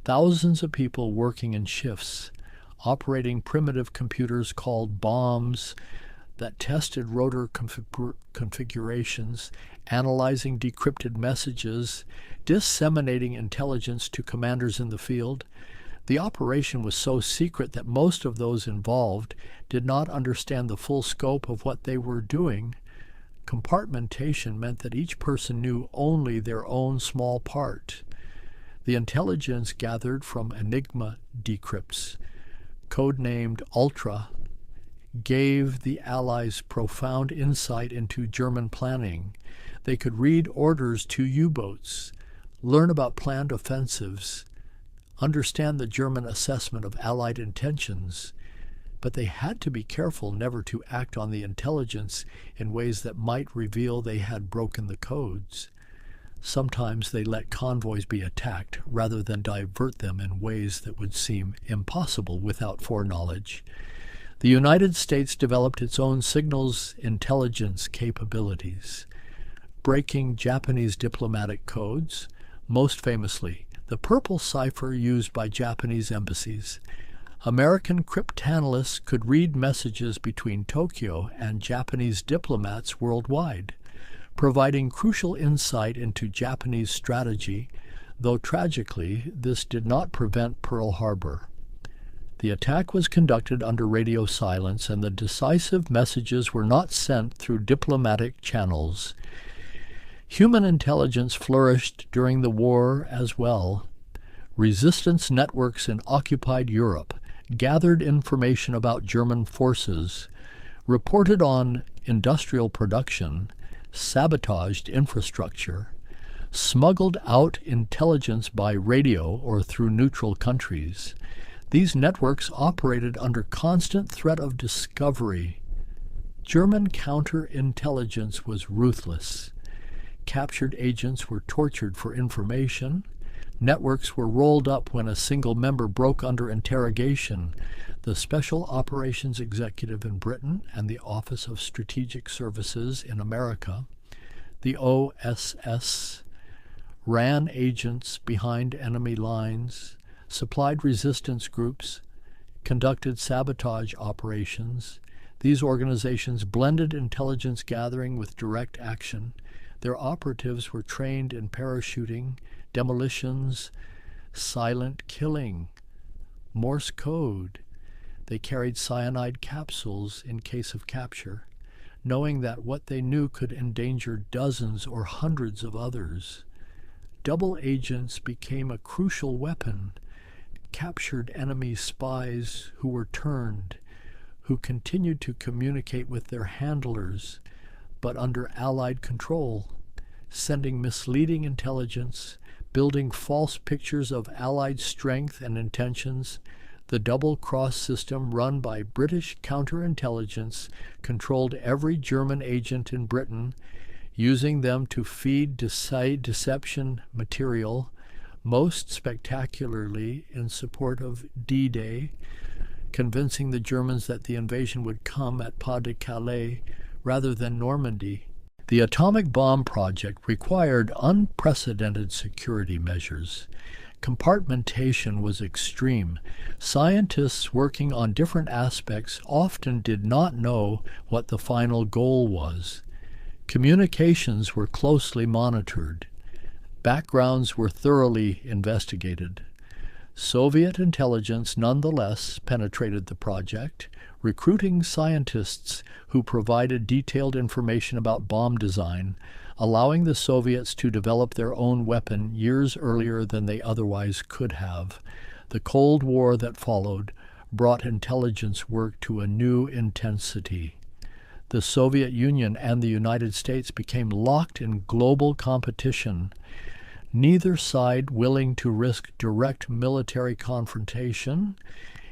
Thousands of people working in shifts, operating primitive computers called bombs that tested rotor configurations, analyzing decrypted messages, disseminating intelligence to commanders in the field. The operation was so secret that most of those involved did not understand the full scope of what they were doing. Compartmentation meant that each person knew only their own small part. The intelligence gathered from Enigma decrypts, codenamed Ultra, gave the Allies profound insight into German planning. They could read orders to U-boats, learn about planned offensives, understand the German assessment of Allied intentions, but they had to be careful never to act on the intelligence in ways that might reveal they had broken the codes. Sometimes they let convoys be attacked rather than divert them in ways that would seem impossible without foreknowledge. The United States developed its own signals intelligence capabilities, breaking Japanese diplomatic codes, most famously the purple cipher used by Japanese embassies. American cryptanalysts could read messages between Tokyo and Japanese diplomats worldwide, providing crucial insight into Japanese strategy, though tragically this did not prevent Pearl Harbor. The attack was conducted under radio silence, and the decisive messages were not sent through diplomatic channels. Human intelligence flourished during the war as well. Resistance networks in occupied Europe gathered information about German forces, reported on industrial production, sabotaged infrastructure, smuggled out intelligence by radio or through neutral countries. These networks operated under constant threat of discovery. German counterintelligence was ruthless. Captured agents were tortured for information. Networks were rolled up when a single member broke under interrogation. The Special Operations Executive in Britain and the Office of Strategic Services in America, the OSS, ran agents behind enemy lines, supplied resistance groups, conducted sabotage operations. These organizations blended intelligence gathering with direct action. Their operatives were trained in parachuting, demolitions, silent killing, Morse code. They carried cyanide capsules in case of capture, knowing that what they knew could endanger dozens or hundreds of others. Double agents became a crucial weapon, captured enemy spies who were turned, who continued to communicate with their handlers, but under Allied control, sending misleading intelligence, building false pictures of Allied strength and intentions. The double-cross system run by British counterintelligence controlled every German agent in Britain, using them to feed deception material, most spectacularly in support of D-Day, convincing the Germans that the invasion would come at Pas-de-Calais rather than Normandy. The atomic bomb project required unprecedented security measures. Compartmentation was extreme. Scientists working on different aspects often did not know what the final goal was. Communications were closely monitored. Backgrounds were thoroughly investigated. Soviet intelligence nonetheless penetrated the project, recruiting scientists who provided detailed information about bomb design, allowing the Soviets to develop their own weapon years earlier than they otherwise could have. The Cold War that followed brought intelligence work to a new intensity. The Soviet Union and the United States became locked in global competition, neither side willing to risk direct military confrontation.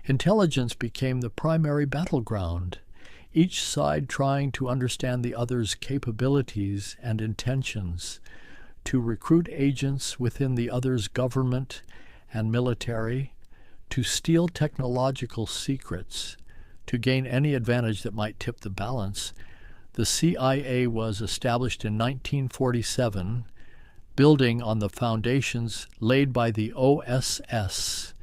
Intelligence became the primary battleground, each side trying to understand the other's capabilities and intentions, to recruit agents within the other's government and military, to steal technological secrets, to gain any advantage that might tip the balance. The CIA was established in 1947, building on the foundations laid by the OSS,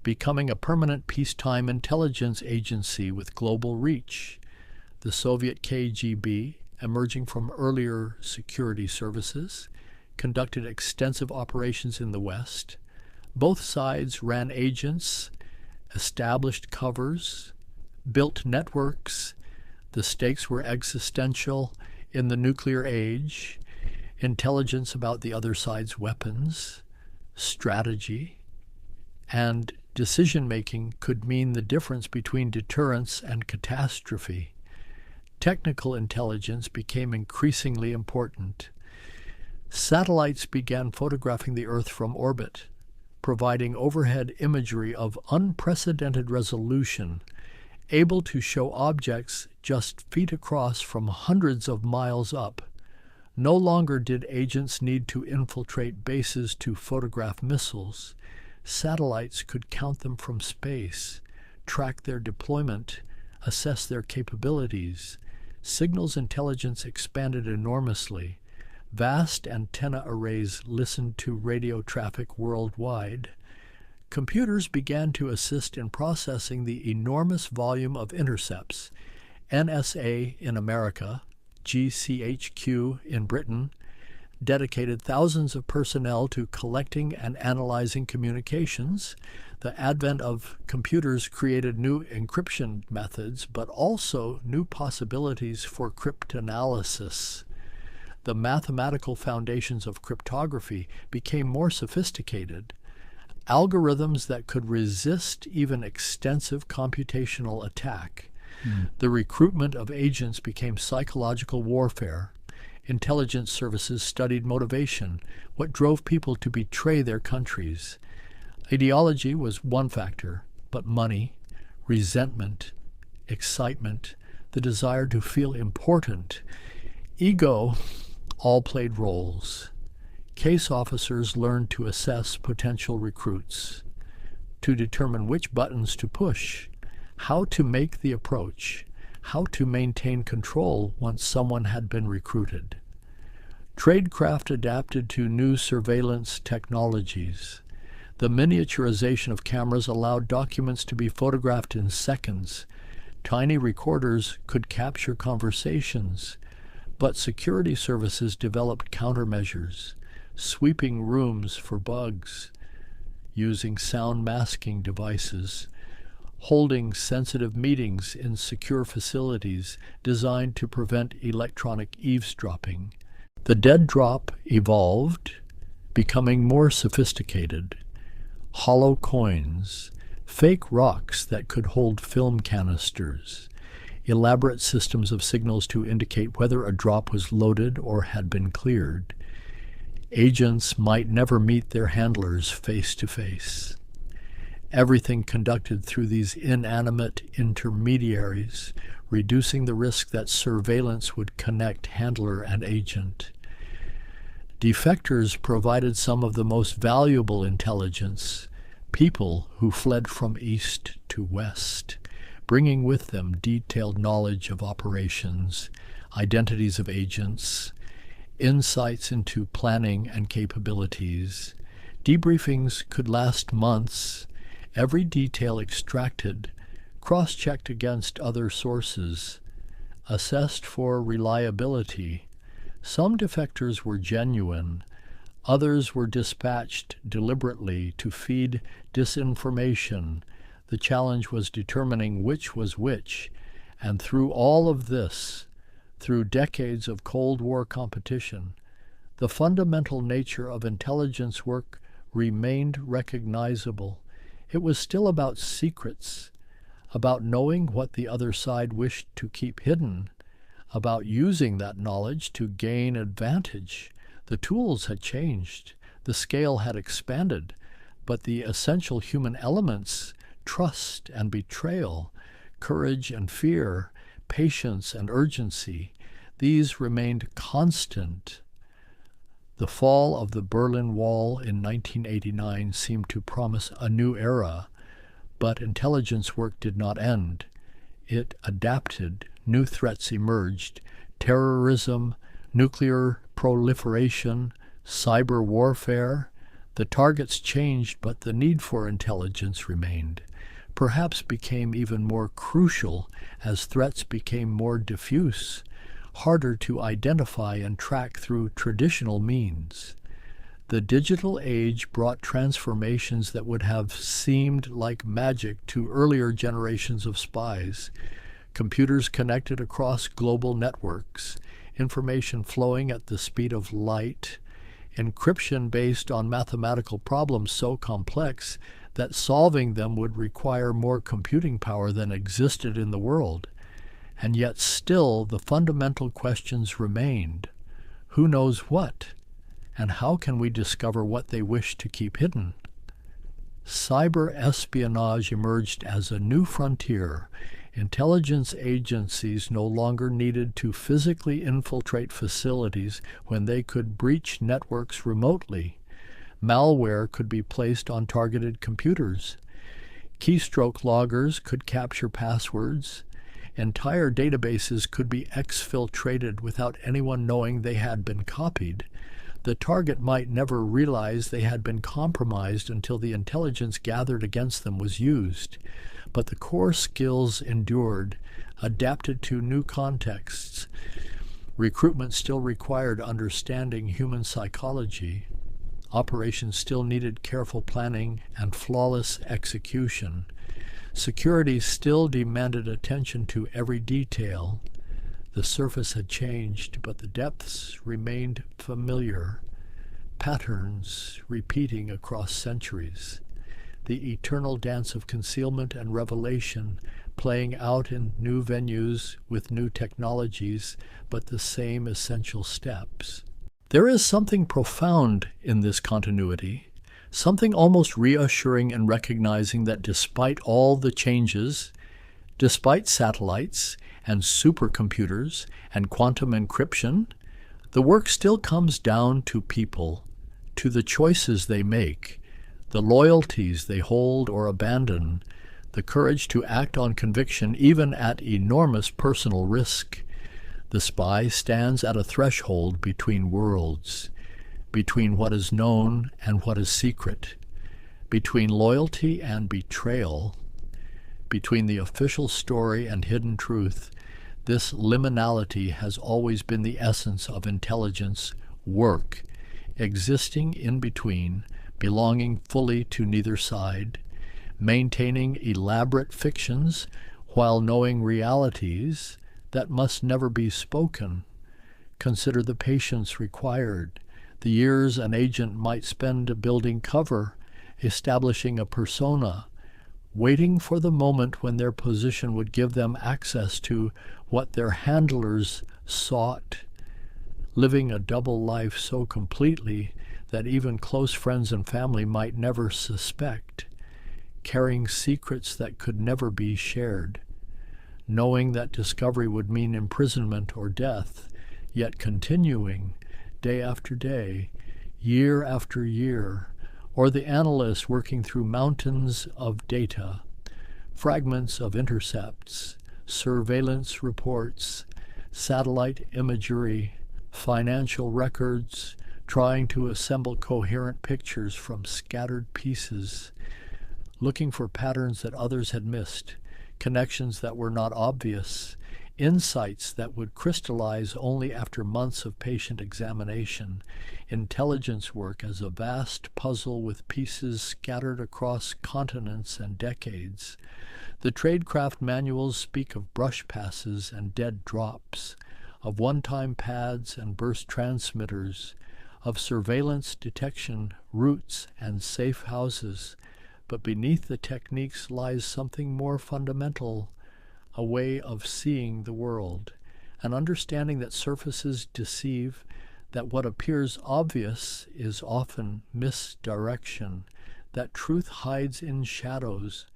becoming a permanent peacetime intelligence agency with global reach. The Soviet KGB, emerging from earlier security services, conducted extensive operations in the West. Both sides ran agents, established covers, built networks. The stakes were existential in the nuclear age. Intelligence about the other side's weapons, strategy, and decision-making could mean the difference between deterrence and catastrophe. Technical intelligence became increasingly important. Satellites began photographing the Earth from orbit, providing overhead imagery of unprecedented resolution, able to show objects just feet across from hundreds of miles up. No longer did agents need to infiltrate bases to photograph missiles. Satellites could count them from space, track their deployment, assess their capabilities. Signals intelligence expanded enormously. Vast antenna arrays listened to radio traffic worldwide. Computers began to assist in processing the enormous volume of intercepts. NSA in America, GCHQ in Britain, dedicated thousands of personnel to collecting and analyzing communications. The advent of computers created new encryption methods, but also new possibilities for cryptanalysis. The mathematical foundations of cryptography became more sophisticated. Algorithms that could resist even extensive computational attack. The recruitment of agents became psychological warfare. Intelligence services studied motivation, what drove people to betray their countries. Ideology was one factor, but money, resentment, excitement, the desire to feel important, ego, all played roles. Case officers learned to assess potential recruits, to determine which buttons to push, how to make the approach, how to maintain control once someone had been recruited. Tradecraft adapted to new surveillance technologies. The miniaturization of cameras allowed documents to be photographed in seconds. Tiny recorders could capture conversations, but security services developed countermeasures, sweeping rooms for bugs, using sound masking devices, holding sensitive meetings in secure facilities designed to prevent electronic eavesdropping. The dead drop evolved, becoming more sophisticated. Hollow coins, fake rocks that could hold film canisters, elaborate systems of signals to indicate whether a drop was loaded or had been cleared. Agents might never meet their handlers face to face. Everything conducted through these inanimate intermediaries, reducing the risk that surveillance would connect handler and agent. Defectors provided some of the most valuable intelligence, people who fled from east to west, bringing with them detailed knowledge of operations, identities of agents, insights into planning and capabilities. Debriefings could last months, every detail extracted, cross-checked against other sources, assessed for reliability. Some defectors were genuine, Others were dispatched deliberately to feed disinformation. The challenge was determining which was which, and through all of this, through decades of Cold War competition, the fundamental nature of intelligence work remained recognizable. It was still about secrets, about knowing what the other side wished to keep hidden, about using that knowledge to gain advantage. The tools had changed, the scale had expanded, but the essential human elements, trust and betrayal, courage and fear, patience and urgency, these remained constant. The fall of the Berlin Wall in 1989 seemed to promise a new era, but intelligence work did not end. It adapted. New threats emerged: terrorism, nuclear proliferation, cyber warfare. The targets changed, but the need for intelligence remained. Perhaps became even more crucial as threats became more diffuse, harder to identify and track through traditional means. The digital age brought transformations that would have seemed like magic to earlier generations of spies. Computers connected across global networks, information flowing at the speed of light, encryption based on mathematical problems so complex that solving them would require more computing power than existed in the world. And yet still the fundamental questions remained. Who knows what? And how can we discover what they wish to keep hidden? Cyber espionage emerged as a new frontier. Intelligence agencies no longer needed to physically infiltrate facilities when they could breach networks remotely. Malware could be placed on targeted computers. Keystroke loggers could capture passwords. Entire databases could be exfiltrated without anyone knowing they had been copied. The target might never realize they had been compromised until the intelligence gathered against them was used. But the core skills endured, adapted to new contexts. Recruitment still required understanding human psychology. Operations still needed careful planning and flawless execution. Security still demanded attention to every detail. The surface had changed, but the depths remained familiar, patterns repeating across centuries. The eternal dance of concealment and revelation playing out in new venues with new technologies, but the same essential steps. There is something profound in this continuity, something almost reassuring in recognizing that despite all the changes, despite satellites and supercomputers and quantum encryption, the work still comes down to people, to the choices they make, the loyalties they hold or abandon, the courage to act on conviction even at enormous personal risk. The spy stands at a threshold between worlds, between what is known and what is secret, between loyalty and betrayal, between the official story and hidden truth. This liminality has always been the essence of intelligence work, existing in between, belonging fully to neither side, maintaining elaborate fictions while knowing realities that must never be spoken. Consider the patience required, the years an agent might spend building cover, establishing a persona, waiting for the moment when their position would give them access to what their handlers sought, living a double life so completely that even close friends and family might never suspect, carrying secrets that could never be shared, knowing that discovery would mean imprisonment or death, yet continuing day after day, year after year, or the analyst working through mountains of data, fragments of intercepts, surveillance reports, satellite imagery, financial records, trying to assemble coherent pictures from scattered pieces, looking for patterns that others had missed, connections that were not obvious, insights that would crystallize only after months of patient examination, intelligence work as a vast puzzle with pieces scattered across continents and decades. The tradecraft manuals speak of brush passes and dead drops, of one-time pads and burst transmitters, of surveillance detection routes and safe houses. But beneath the techniques lies something more fundamental, a way of seeing the world, an understanding that surfaces deceive, that what appears obvious is often misdirection, that truth hides in shadows,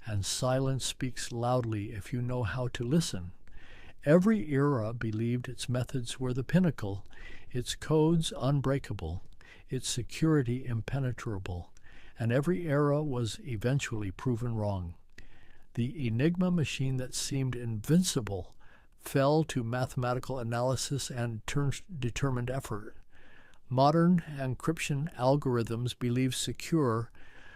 and silence speaks loudly if you know how to listen. Every era believed its methods were the pinnacle, its codes unbreakable, its security impenetrable, and every era was eventually proven wrong. The enigma machine that seemed invincible fell to mathematical analysis and determined effort. Modern encryption algorithms believed secure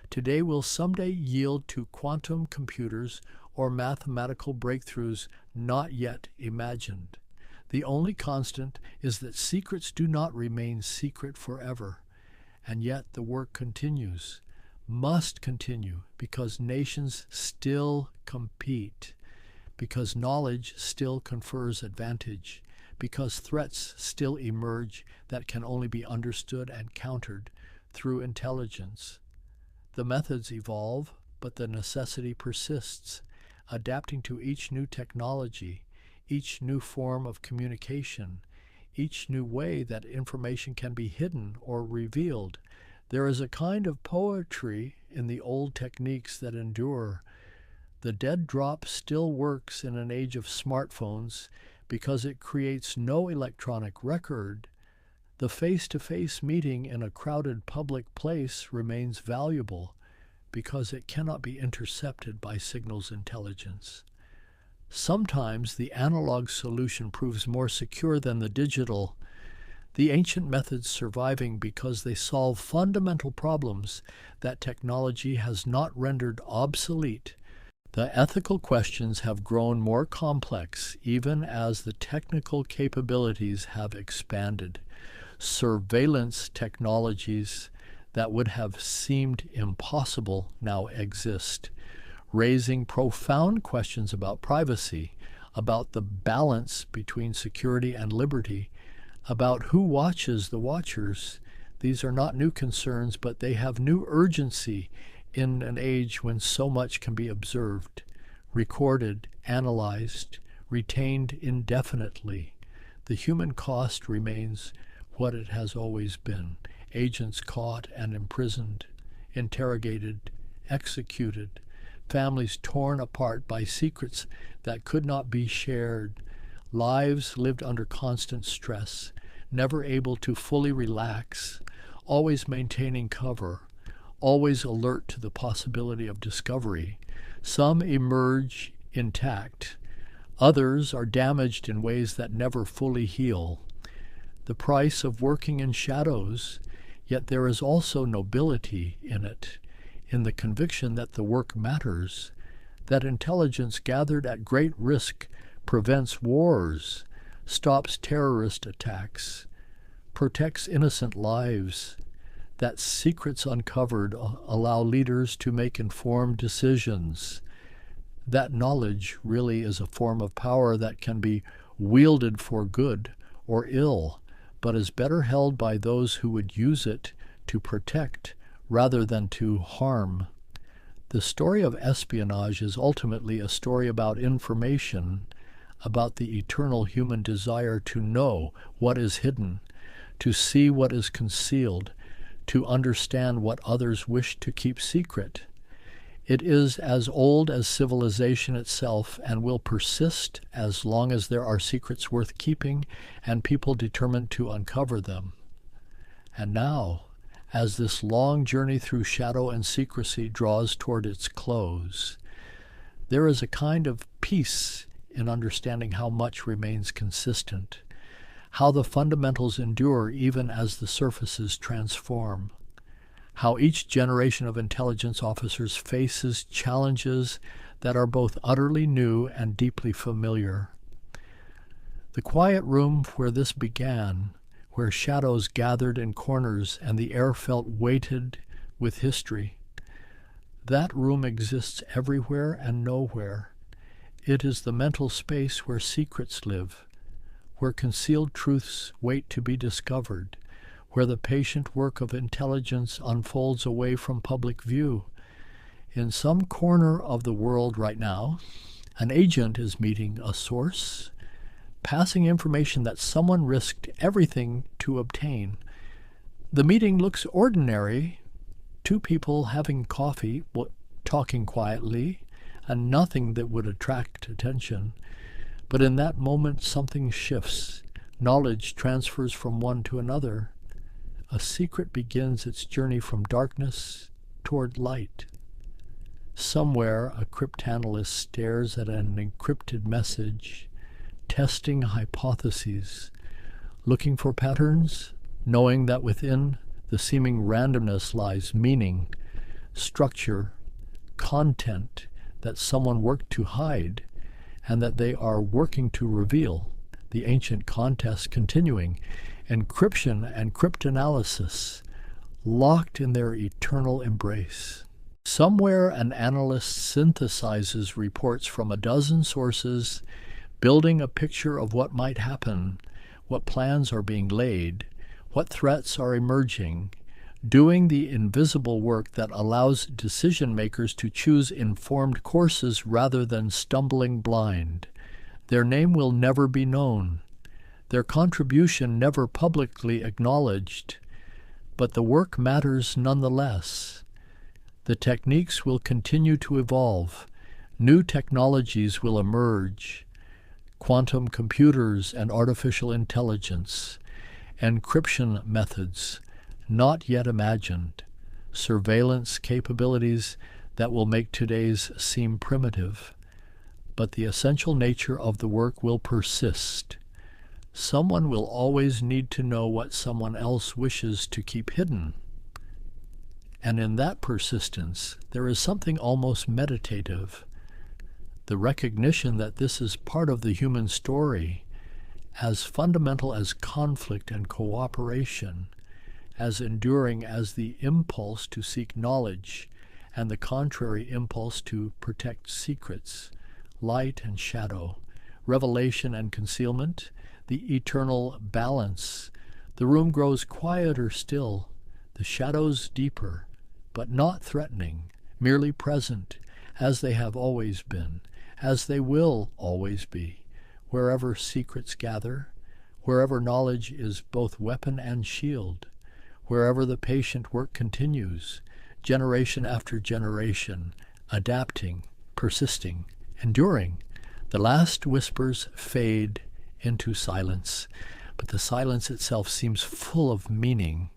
today will someday yield to quantum computers or mathematical breakthroughs not yet imagined. The only constant is that secrets do not remain secret forever, and yet the work continues, must continue, because nations still compete, because knowledge still confers advantage, because threats still emerge that can only be understood and countered through intelligence. The methods evolve, but the necessity persists, adapting to each new technology, each new form of communication, each new way that information can be hidden or revealed. There is a kind of poetry in the old techniques that endure. The dead drop still works in an age of smartphones because it creates no electronic record. The face-to-face meeting in a crowded public place remains valuable because it cannot be intercepted by signals intelligence. Sometimes the analog solution proves more secure than the digital, the ancient methods surviving because they solve fundamental problems that technology has not rendered obsolete. The ethical questions have grown more complex even as the technical capabilities have expanded. Surveillance technologies that would have seemed impossible now exist, raising profound questions about privacy, about the balance between security and liberty, about who watches the watchers. These are not new concerns, but they have new urgency in an age when so much can be observed, recorded, analyzed, retained indefinitely. The human cost remains what it has always been. Agents caught and imprisoned, interrogated, executed, families torn apart by secrets that could not be shared, lives lived under constant stress, never able to fully relax, always maintaining cover, always alert to the possibility of discovery. Some emerge intact, others are damaged in ways that never fully heal. The price of working in shadows, yet there is also nobility in it, in the conviction that the work matters, that intelligence gathered at great risk prevents wars, stops terrorist attacks, protects innocent lives, that secrets uncovered allow leaders to make informed decisions. That knowledge really is a form of power that can be wielded for good or ill, but is better held by those who would use it to protect rather than to harm. The story of espionage is ultimately a story about information, about the eternal human desire to know what is hidden, to see what is concealed, to understand what others wish to keep secret. It is as old as civilization itself and will persist as long as there are secrets worth keeping and people determined to uncover them. And now, as this long journey through shadow and secrecy draws toward its close, there is a kind of peace in understanding how much remains consistent, how the fundamentals endure even as the surfaces transform, how each generation of intelligence officers faces challenges that are both utterly new and deeply familiar. The quiet room where this began, where shadows gathered in corners and the air felt weighted with history, that room exists everywhere and nowhere. It is the mental space where secrets live, where concealed truths wait to be discovered, where the patient work of intelligence unfolds away from public view. In some corner of the world right now, an agent is meeting a source, passing information that someone risked everything to obtain. The meeting looks ordinary, two people having coffee, talking quietly, and nothing that would attract attention. But in that moment, something shifts. Knowledge transfers from one to another. A secret begins its journey from darkness toward light. Somewhere, a cryptanalyst stares at an encrypted message, testing hypotheses, looking for patterns, knowing that within the seeming randomness lies meaning, structure, content that someone worked to hide, and that they are working to reveal. The ancient contest continuing, encryption and cryptanalysis locked in their eternal embrace. Somewhere an analyst synthesizes reports from a dozen sources, building a picture of what might happen, what plans are being laid, what threats are emerging, doing the invisible work that allows decision makers to choose informed courses rather than stumbling blind. Their name will never be known, their contribution never publicly acknowledged, but the work matters nonetheless. The techniques will continue to evolve. New technologies will emerge. Quantum computers and artificial intelligence, encryption methods not yet imagined, surveillance capabilities that will make today's seem primitive. But the essential nature of the work will persist. Someone will always need to know what someone else wishes to keep hidden. And in that persistence, there is something almost meditative. The recognition that this is part of the human story, as fundamental as conflict and cooperation, as enduring as the impulse to seek knowledge and the contrary impulse to protect secrets, light and shadow, revelation and concealment, the eternal balance. The room grows quieter still, the shadows deeper, but not threatening, merely present, as they have always been, as they will always be, wherever secrets gather, wherever knowledge is both weapon and shield, wherever the patient work continues, generation after generation, adapting, persisting, enduring. The last whispers fade into silence, but the silence itself seems full of meaning,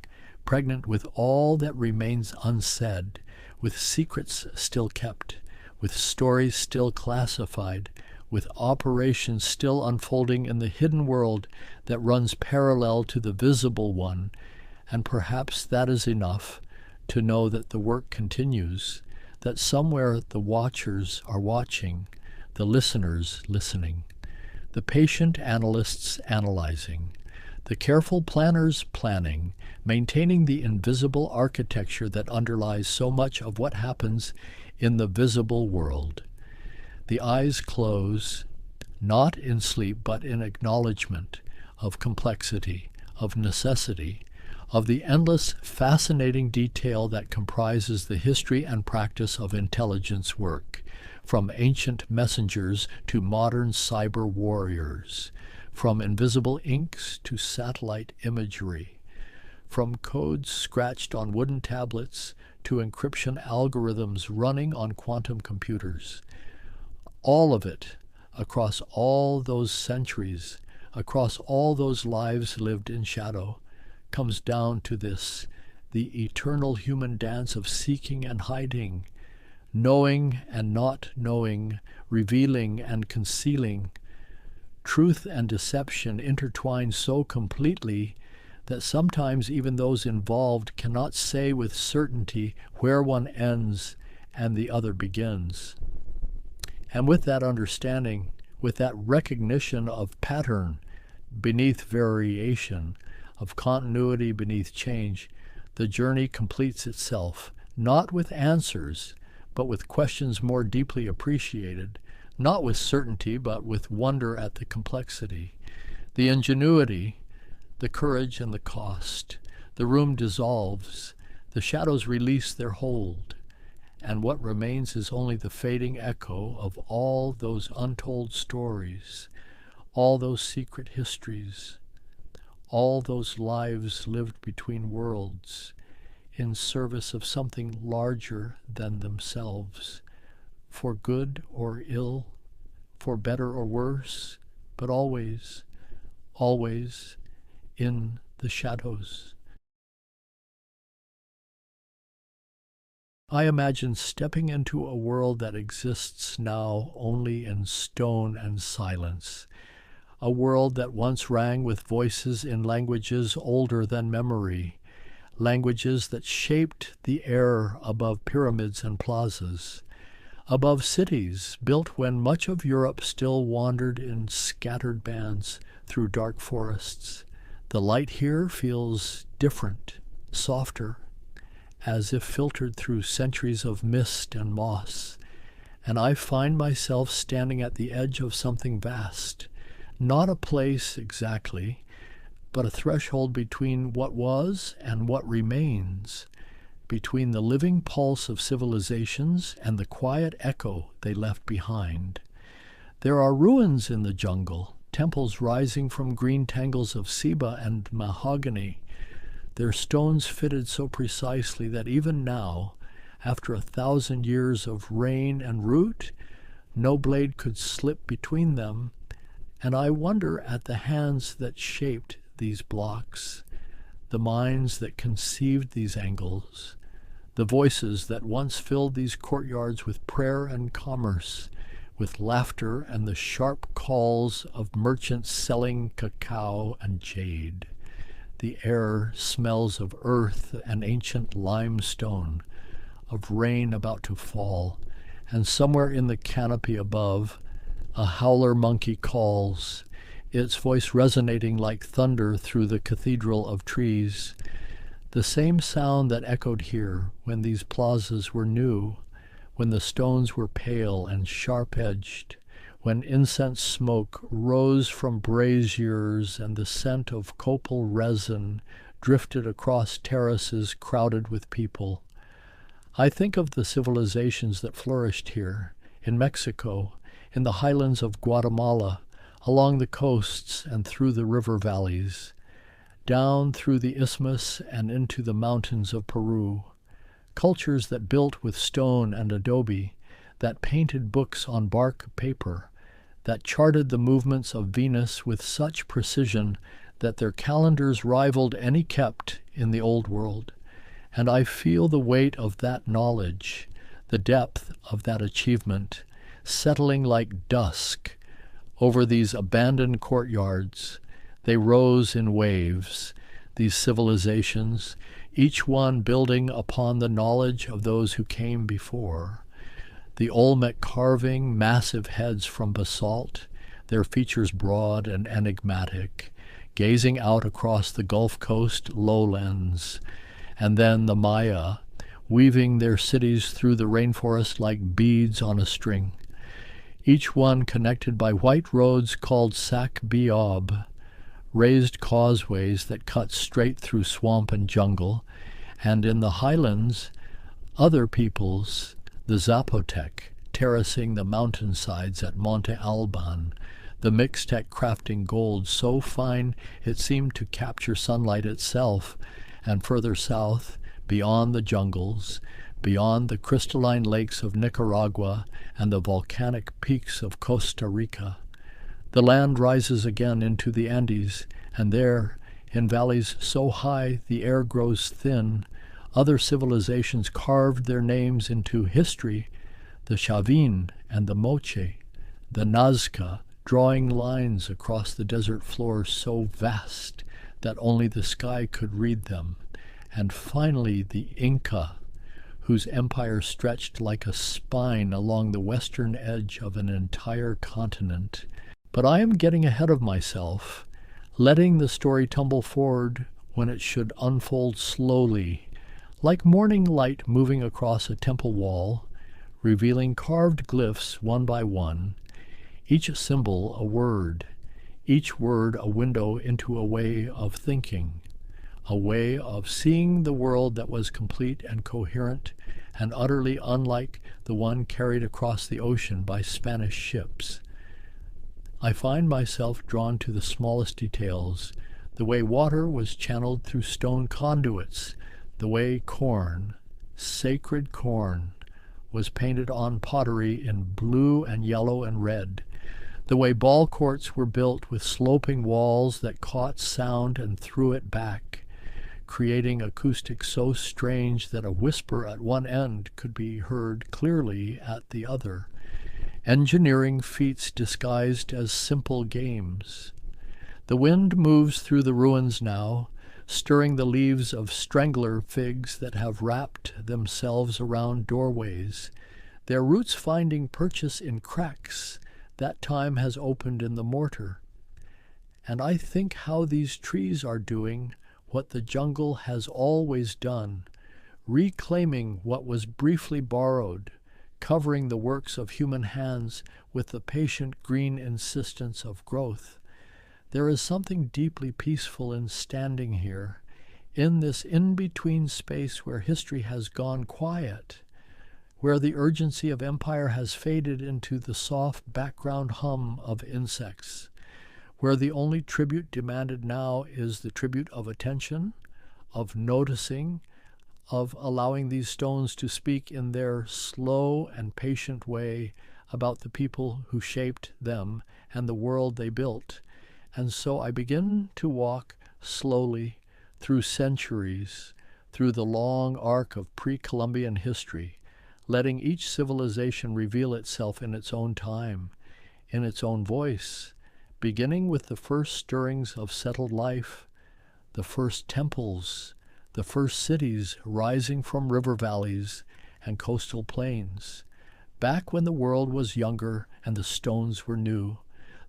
pregnant with all that remains unsaid, with secrets still kept, with stories still classified, with operations still unfolding in the hidden world that runs parallel to the visible one. And perhaps that is enough to know that the work continues, that somewhere the watchers are watching, the listeners listening, the patient analysts analyzing, the careful planners planning, maintaining the invisible architecture that underlies so much of what happens in the visible world. The eyes close, not in sleep, but in acknowledgement of complexity, of necessity, of the endless, fascinating detail that comprises the history and practice of intelligence work, from ancient messengers to modern cyber warriors, from invisible inks to satellite imagery, from codes scratched on wooden tablets to encryption algorithms running on quantum computers. All of it, across all those centuries, across all those lives lived in shadow, comes down to this, the eternal human dance of seeking and hiding, knowing and not knowing, revealing and concealing. Truth and deception intertwine so completely that sometimes even those involved cannot say with certainty where one ends and the other begins. And with that understanding, with that recognition of pattern beneath variation, of continuity beneath change, the journey completes itself, not with answers, but with questions more deeply appreciated, not with certainty, but with wonder at the complexity, the ingenuity, the courage and the cost. The room dissolves, the shadows release their hold, and what remains is only the fading echo of all those untold stories, all those secret histories, all those lives lived between worlds, in service of something larger than themselves, for good or ill, for better or worse, but always, always in the shadows. I imagine stepping into a world that exists now only in stone and silence, a world that once rang with voices in languages older than memory, languages that shaped the air above pyramids and plazas, above cities built when much of Europe still wandered in scattered bands through dark forests. The light here feels different, softer, as if filtered through centuries of mist and moss, and I find myself standing at the edge of something vast, not a place exactly, but a threshold between what was and what remains, between the living pulse of civilizations and the quiet echo they left behind. There are ruins in the jungle, temples rising from green tangles of ceiba and mahogany, their stones fitted so precisely that even now, after 1,000 years of rain and root, no blade could slip between them, and I wonder at the hands that shaped these blocks, the minds that conceived these angles, the voices that once filled these courtyards with prayer and commerce, with laughter and the sharp calls of merchants selling cacao and jade. The air smells of earth and ancient limestone, of rain about to fall, and somewhere in the canopy above, a howler monkey calls, its voice resonating like thunder through the cathedral of trees, the same sound that echoed here when these plazas were new, when the stones were pale and sharp-edged, when incense smoke rose from braziers and the scent of copal resin drifted across terraces crowded with people. I think of the civilizations that flourished here, in Mexico, in the highlands of Guatemala, along the coasts and through the river valleys, down through the isthmus and into the mountains of Peru, cultures that built with stone and adobe, that painted books on bark paper, that charted the movements of Venus with such precision that their calendars rivaled any kept in the Old World. And I feel the weight of that knowledge, the depth of that achievement, settling like dusk over these abandoned courtyards. They rose in waves, these civilizations, each one building upon the knowledge of those who came before. The Olmec carving massive heads from basalt, their features broad and enigmatic, gazing out across the Gulf Coast lowlands, and then the Maya, weaving their cities through the rainforest like beads on a string, each one connected by white roads called sac biob, raised causeways that cut straight through swamp and jungle, and in the highlands, other peoples, the Zapotec, terracing the mountainsides at Monte Alban, the Mixtec crafting gold so fine it seemed to capture sunlight itself, and further south, beyond the jungles, beyond the crystalline lakes of Nicaragua and the volcanic peaks of Costa Rica. The land rises again into the Andes, and there, in valleys so high the air grows thin, other civilizations carved their names into history, the Chavin and the Moche, the Nazca, drawing lines across the desert floor so vast that only the sky could read them, and finally the Inca, whose empire stretched like a spine along the western edge of an entire continent. But I am getting ahead of myself. letting the story tumble forward when it should unfold slowly, like morning light moving across a temple wall, revealing carved glyphs one by one, each symbol a word, each word a window into a way of thinking, a way of seeing the world that was complete and coherent and utterly unlike the one carried across the ocean by Spanish ships. I find myself drawn to the smallest details, the way water was channeled through stone conduits, the way corn, sacred corn, was painted on pottery in blue and yellow and red, the way ball courts were built with sloping walls that caught sound and threw it back, creating acoustics so strange that a whisper at one end could be heard clearly at the other, engineering feats disguised as simple games. The wind moves through the ruins now, stirring the leaves of strangler figs that have wrapped themselves around doorways, their roots finding purchase in cracks that time has opened in the mortar. And I think how these trees are doing what the jungle has always done, reclaiming what was briefly borrowed, covering the works of human hands with the patient green insistence of growth. There is something deeply peaceful in standing here, in this in-between space where history has gone quiet, where the urgency of empire has faded into the soft background hum of insects, where the only tribute demanded now is the tribute of attention, of noticing, of allowing these stones to speak in their slow and patient way about the people who shaped them and the world they built. And so I begin to walk slowly through centuries, through the long arc of pre-Columbian history, letting each civilization reveal itself in its own time, in its own voice, beginning with the first stirrings of settled life, the first temples, the first cities rising from river valleys and coastal plains. Back when the world was younger and the stones were new,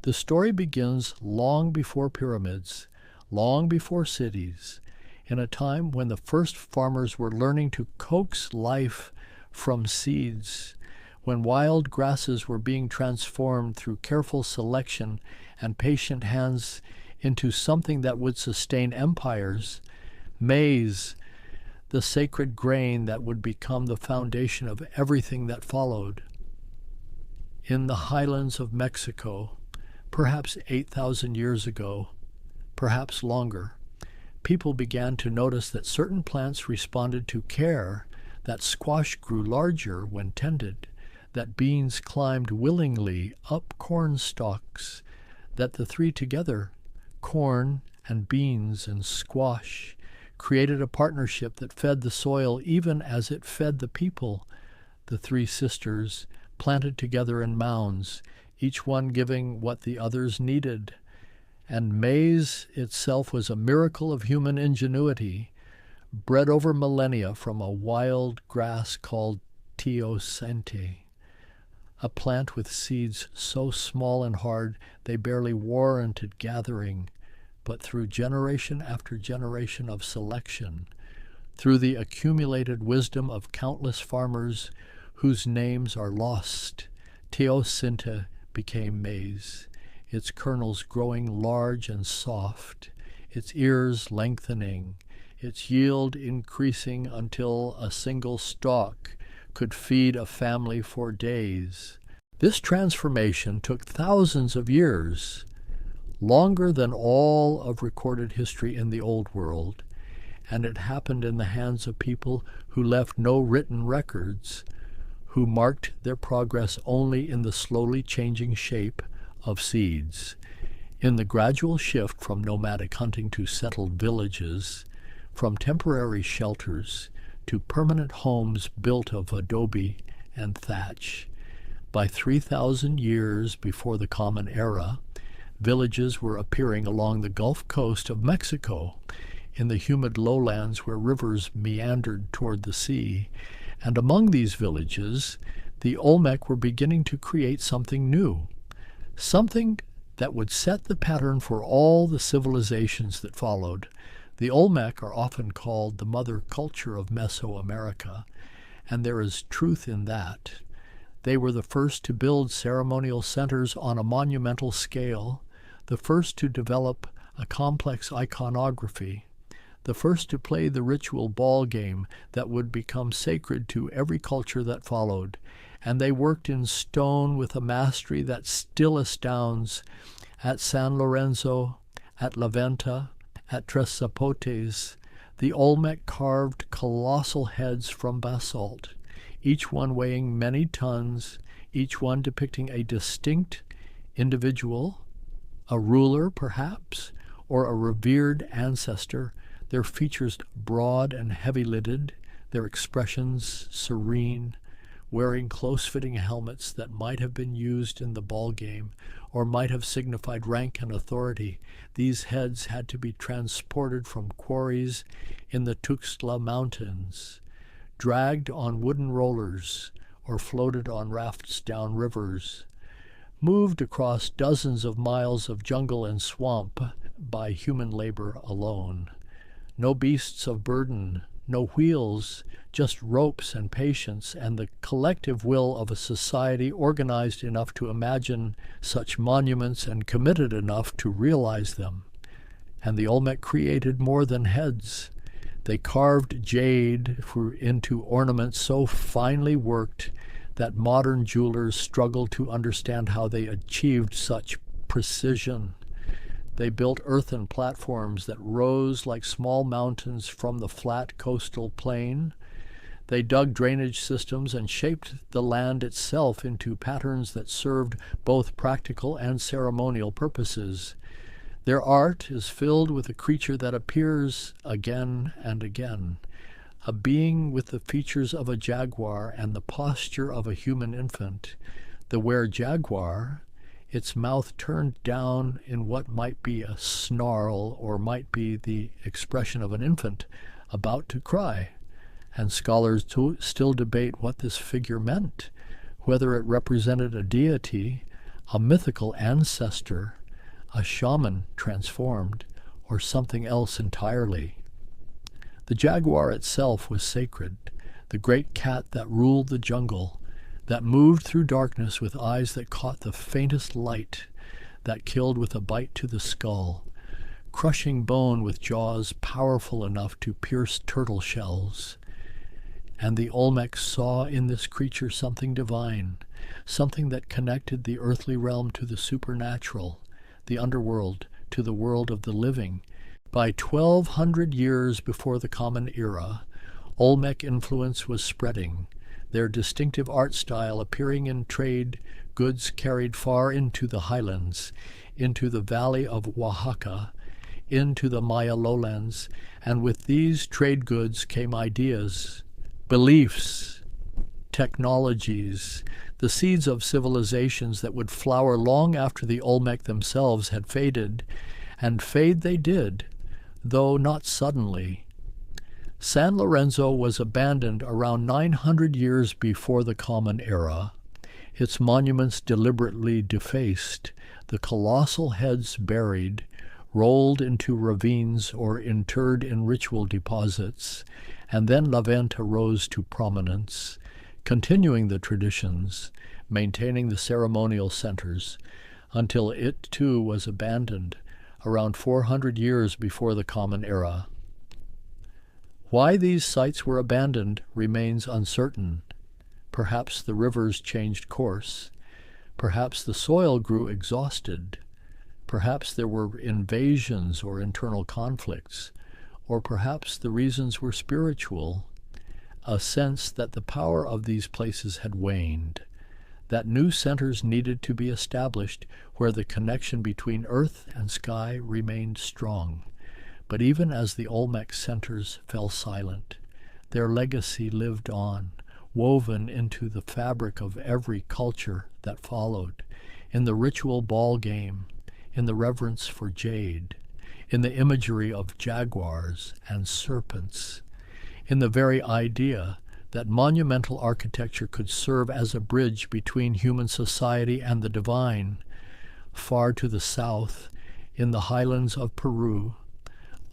the story begins long before pyramids, long before cities, in a time when the first farmers were learning to coax life from seeds, when wild grasses were being transformed through careful selection and patient hands into something that would sustain empires, maize, the sacred grain that would become the foundation of everything that followed. In the highlands of Mexico, perhaps 8,000 years ago, perhaps longer, people began to notice that certain plants responded to care, that squash grew larger when tended, that beans climbed willingly up corn stalks, that the three together, corn and beans and squash, created a partnership that fed the soil even as it fed the people, the three sisters, planted together in mounds, each one giving what the others needed. And maize itself was a miracle of human ingenuity, bred over millennia from a wild grass called teosinte, a plant with seeds so small and hard they barely warranted gathering, but through generation after generation of selection, through the accumulated wisdom of countless farmers whose names are lost, teosinte became maize, its kernels growing large and soft, its ears lengthening, its yield increasing until a single stalk could feed a family for days. This transformation took thousands of years, longer than all of recorded history in the Old World, and it happened in the hands of people who left no written records, who marked their progress only in the slowly changing shape of seeds, in the gradual shift from nomadic hunting to settled villages, from temporary shelters to permanent homes built of adobe and thatch. By 3,000 years before the Common Era, villages were appearing along the Gulf Coast of Mexico, in the humid lowlands where rivers meandered toward the sea, and among these villages, the Olmec were beginning to create something new, something that would set the pattern for all the civilizations that followed. The Olmec are often called the mother culture of Mesoamerica, and there is truth in that. They were the first to build ceremonial centers on a monumental scale, the first to develop a complex iconography, the first to play the ritual ball game that would become sacred to every culture that followed, and they worked in stone with a mastery that still astounds. At San Lorenzo, at La Venta, at Tres Zapotes, the Olmec carved colossal heads from basalt, each one weighing many tons, each one depicting a distinct individual, a ruler perhaps, or a revered ancestor, their features broad and heavy-lidded, their expressions serene, wearing close-fitting helmets that might have been used in the ball game or might have signified rank and authority. These heads had to be transported from quarries in the Tuxtla Mountains, dragged on wooden rollers or floated on rafts down rivers, moved across dozens of miles of jungle and swamp by human labor alone. No beasts of burden, no wheels, just ropes and patience and the collective will of a society organized enough to imagine such monuments and committed enough to realize them. And the Olmec created more than heads. They carved jade into ornaments so finely worked that modern jewelers struggle to understand how they achieved such precision. They built earthen platforms that rose like small mountains from the flat coastal plain. They dug drainage systems and shaped the land itself into patterns that served both practical and ceremonial purposes. Their art is filled with a creature that appears again and again, a being with the features of a jaguar and the posture of a human infant. The were-jaguar, its mouth turned down in what might be a snarl or might be the expression of an infant about to cry. And scholars still debate what this figure meant, whether it represented a deity, a mythical ancestor, a shaman transformed, or something else entirely. The jaguar itself was sacred, the great cat that ruled the jungle, that moved through darkness with eyes that caught the faintest light, that killed with a bite to the skull, crushing bone with jaws powerful enough to pierce turtle shells. And the Olmec saw in this creature something divine, something that connected the earthly realm to the supernatural, the underworld to the world of the living. By 1,200 years before the Common Era, Olmec influence was spreading, their distinctive art style appearing in trade goods carried far into the highlands, into the valley of Oaxaca, into the Maya lowlands, and with these trade goods came ideas, beliefs, technologies, the seeds of civilizations that would flower long after the Olmec themselves had faded, and fade they did, though not suddenly. San Lorenzo was abandoned around 900 years before the Common Era, its monuments deliberately defaced, the colossal heads buried, rolled into ravines or interred in ritual deposits, and then La Venta rose to prominence, continuing the traditions, maintaining the ceremonial centers, until it too was abandoned around 400 years before the Common Era. Why these sites were abandoned remains uncertain. Perhaps the rivers changed course. Perhaps the soil grew exhausted. Perhaps there were invasions or internal conflicts. Or perhaps the reasons were spiritual, a sense that the power of these places had waned, that new centers needed to be established where the connection between earth and sky remained strong. But even as the Olmec centers fell silent, their legacy lived on, woven into the fabric of every culture that followed, in the ritual ball game, in the reverence for jade, in the imagery of jaguars and serpents, in the very idea that monumental architecture could serve as a bridge between human society and the divine. far to the south, in the highlands of Peru.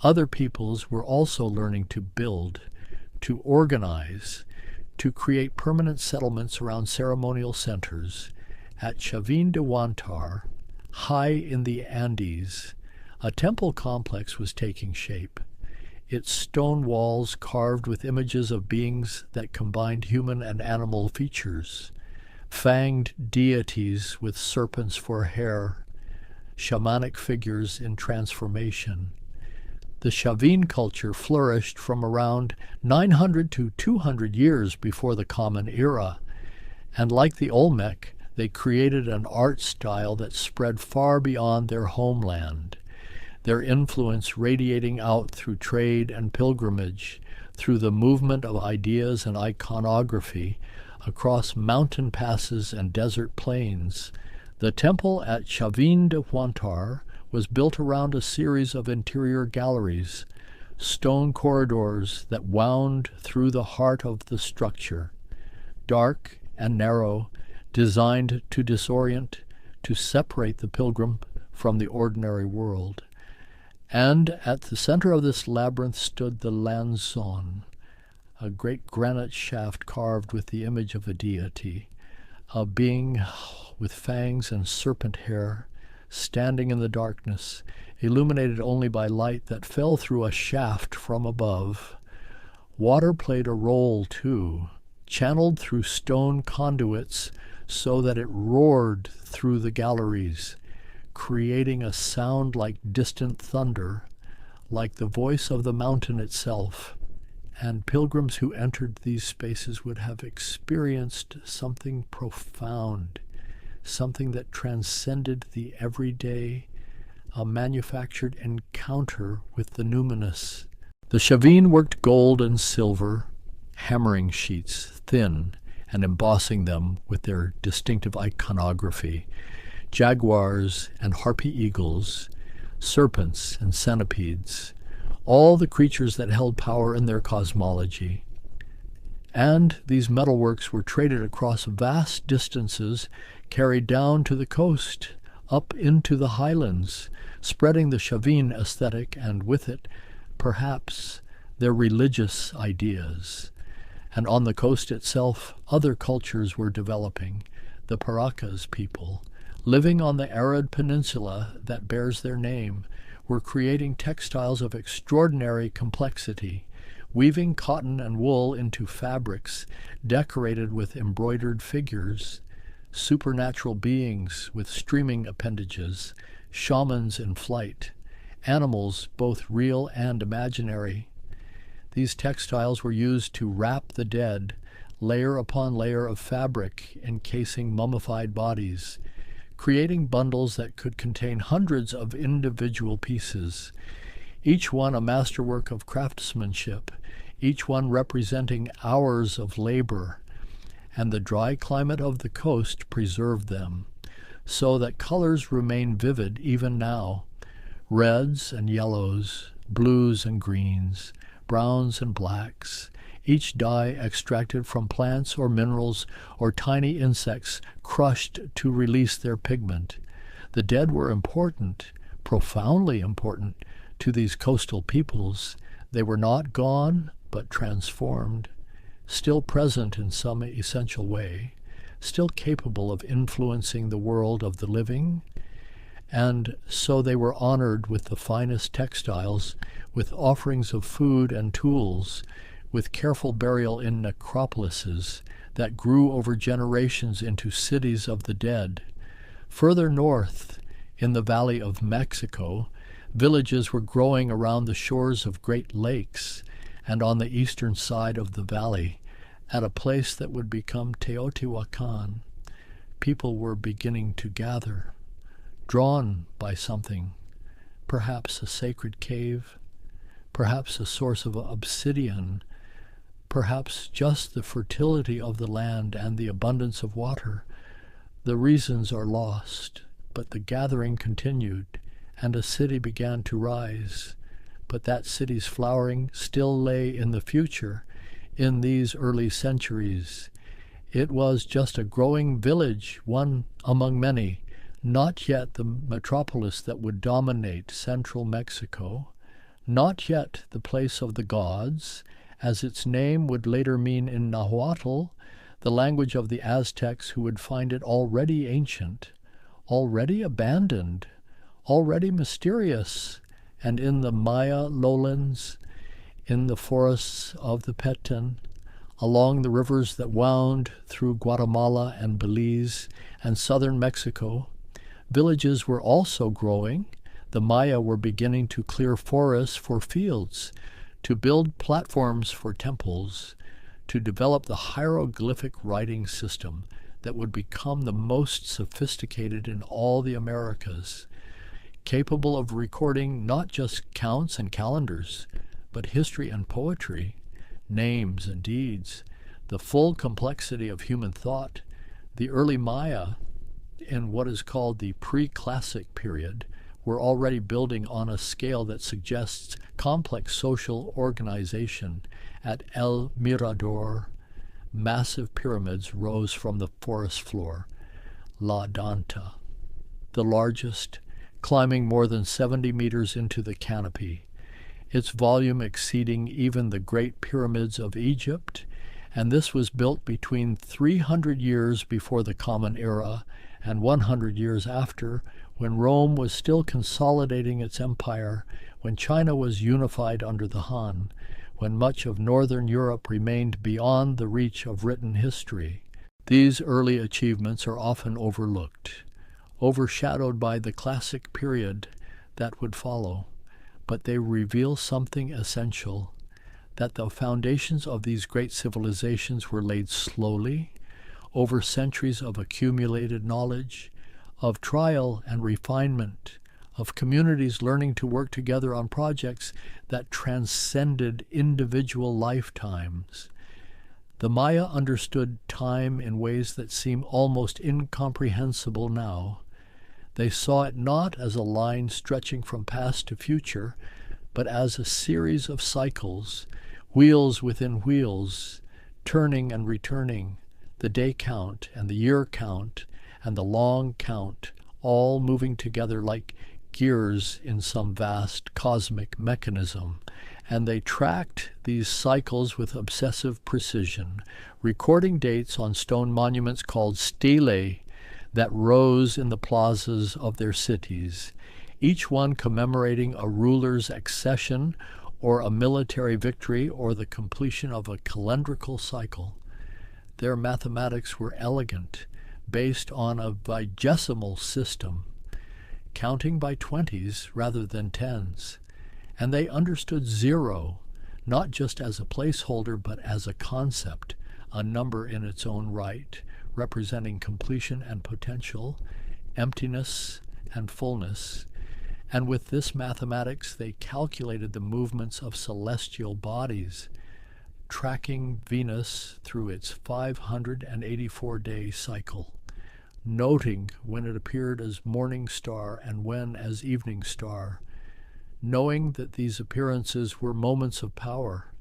Other peoples were also learning to build, to organize, to create permanent settlements around ceremonial centers. At Chavin de Huantar, high in the Andes, a temple complex was taking shape, its stone walls carved with images of beings that combined human and animal features, fanged deities with serpents for hair, shamanic figures in transformation. The Chavin culture flourished from around 900 to 200 years before the Common Era, and like the Olmec, they created an art style that spread far beyond their homeland, their influence radiating out through trade and pilgrimage, through the movement of ideas and iconography across mountain passes and desert plains. The temple at Chavin de Huantar was built around a series of interior galleries, stone corridors that wound through the heart of the structure, dark and narrow, designed to disorient, to separate the pilgrim from the ordinary world. And at the center of this labyrinth stood the lanzon, a great granite shaft carved with the image of a deity, a being with fangs and serpent hair, standing in the darkness, illuminated only by light that fell through a shaft from above. Water played a role, too, channeled through stone conduits so that it roared through the galleries, creating a sound like distant thunder, like the voice of the mountain itself. And pilgrims who entered these spaces would have experienced something profound, something that transcended the everyday, a manufactured encounter with the numinous. The Chavin worked gold and silver, hammering sheets thin and embossing them with their distinctive iconography, jaguars and harpy eagles, serpents and centipedes, all the creatures that held power in their cosmology. And these metalworks were traded across vast distances, carried down to the coast, up into the highlands, spreading the Chavin aesthetic and with it, perhaps, their religious ideas. And on the coast itself, other cultures were developing. The Paracas people, living on the arid peninsula that bears their name, were creating textiles of extraordinary complexity, weaving cotton and wool into fabrics decorated with embroidered figures, supernatural beings with streaming appendages, shamans in flight, animals both real and imaginary. These textiles were used to wrap the dead, layer upon layer of fabric encasing mummified bodies, creating bundles that could contain hundreds of individual pieces, each one a masterwork of craftsmanship, each one representing hours of labor, and the dry climate of the coast preserved them, so that colors remain vivid even now, reds and yellows, blues and greens, browns and blacks, each dye extracted from plants or minerals or tiny insects crushed to release their pigment. The dead were important, profoundly important, to these coastal peoples. They were not gone, but transformed, still present in some essential way, still capable of influencing the world of the living, and so they were honored with the finest textiles, with offerings of food and tools, with careful burial in necropolises that grew over generations into cities of the dead. Further north, in the Valley of Mexico, villages were growing around the shores of great lakes, and on the eastern side of the valley, at a place that would become Teotihuacan, people were beginning to gather, drawn by something, perhaps a sacred cave, perhaps a source of obsidian, perhaps just the fertility of the land and the abundance of water. The reasons are lost, but the gathering continued, and a city began to rise. But that city's flowering still lay in the future, in these early centuries. It was just a growing village, one among many, Not yet the metropolis that would dominate central Mexico, not yet the place of the gods, as its name would later mean in Nahuatl, the language of the Aztecs, who would find it already ancient, already abandoned, already mysterious, and in the Maya lowlands, in the forests of the Petén, along the rivers that wound through Guatemala and Belize and southern Mexico, villages were also growing. The Maya were beginning to clear forests for fields, to build platforms for temples, to develop the hieroglyphic writing system that would become the most sophisticated in all the Americas, capable of recording not just counts and calendars, but history and poetry, names and deeds, the full complexity of human thought. The early Maya, in what is called the pre-classic period, were already building on a scale that suggests complex social organization. At El Mirador, massive pyramids rose from the forest floor, La Danta, the largest, climbing more than 70 meters into the canopy, its volume exceeding even the great pyramids of Egypt, and this was built between 300 years before the Common Era and 100 years after, when Rome was still consolidating its empire, when China was unified under the Han, when much of northern Europe remained beyond the reach of written history. These early achievements are often overlooked, overshadowed by the classic period that would follow, but they reveal something essential, that the foundations of these great civilizations were laid slowly, over centuries of accumulated knowledge, of trial and refinement, of communities learning to work together on projects that transcended individual lifetimes. The Maya understood time in ways that seem almost incomprehensible now. They saw it not as a line stretching from past to future, but as a series of cycles, wheels within wheels, turning and returning, the day count and the year count and the long count, all moving together like gears in some vast cosmic mechanism. And they tracked these cycles with obsessive precision, recording dates on stone monuments called stelae that rose in the plazas of their cities, each one commemorating a ruler's accession or a military victory or the completion of a calendrical cycle. Their mathematics were elegant, based on a vigesimal system, counting by 20s rather than 10s, and they understood zero, not just as a placeholder, but as a concept, a number in its own right, representing completion and potential, emptiness and fullness. And with this mathematics, they calculated the movements of celestial bodies, tracking Venus through its 584-day cycle, noting when it appeared as morning star and when as evening star, knowing that these appearances were moments of power,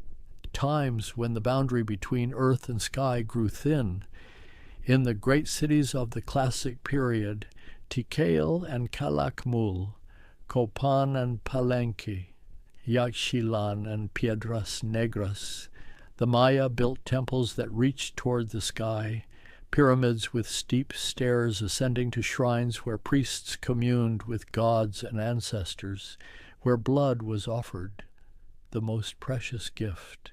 times when the boundary between earth and sky grew thin. In the great cities of the classic period, Tikal and Calakmul, Copan and Palenque, Yaxchilan and Piedras Negras, the Maya built temples that reached toward the sky, pyramids with steep stairs ascending to shrines where priests communed with gods and ancestors, where blood was offered, the most precious gift,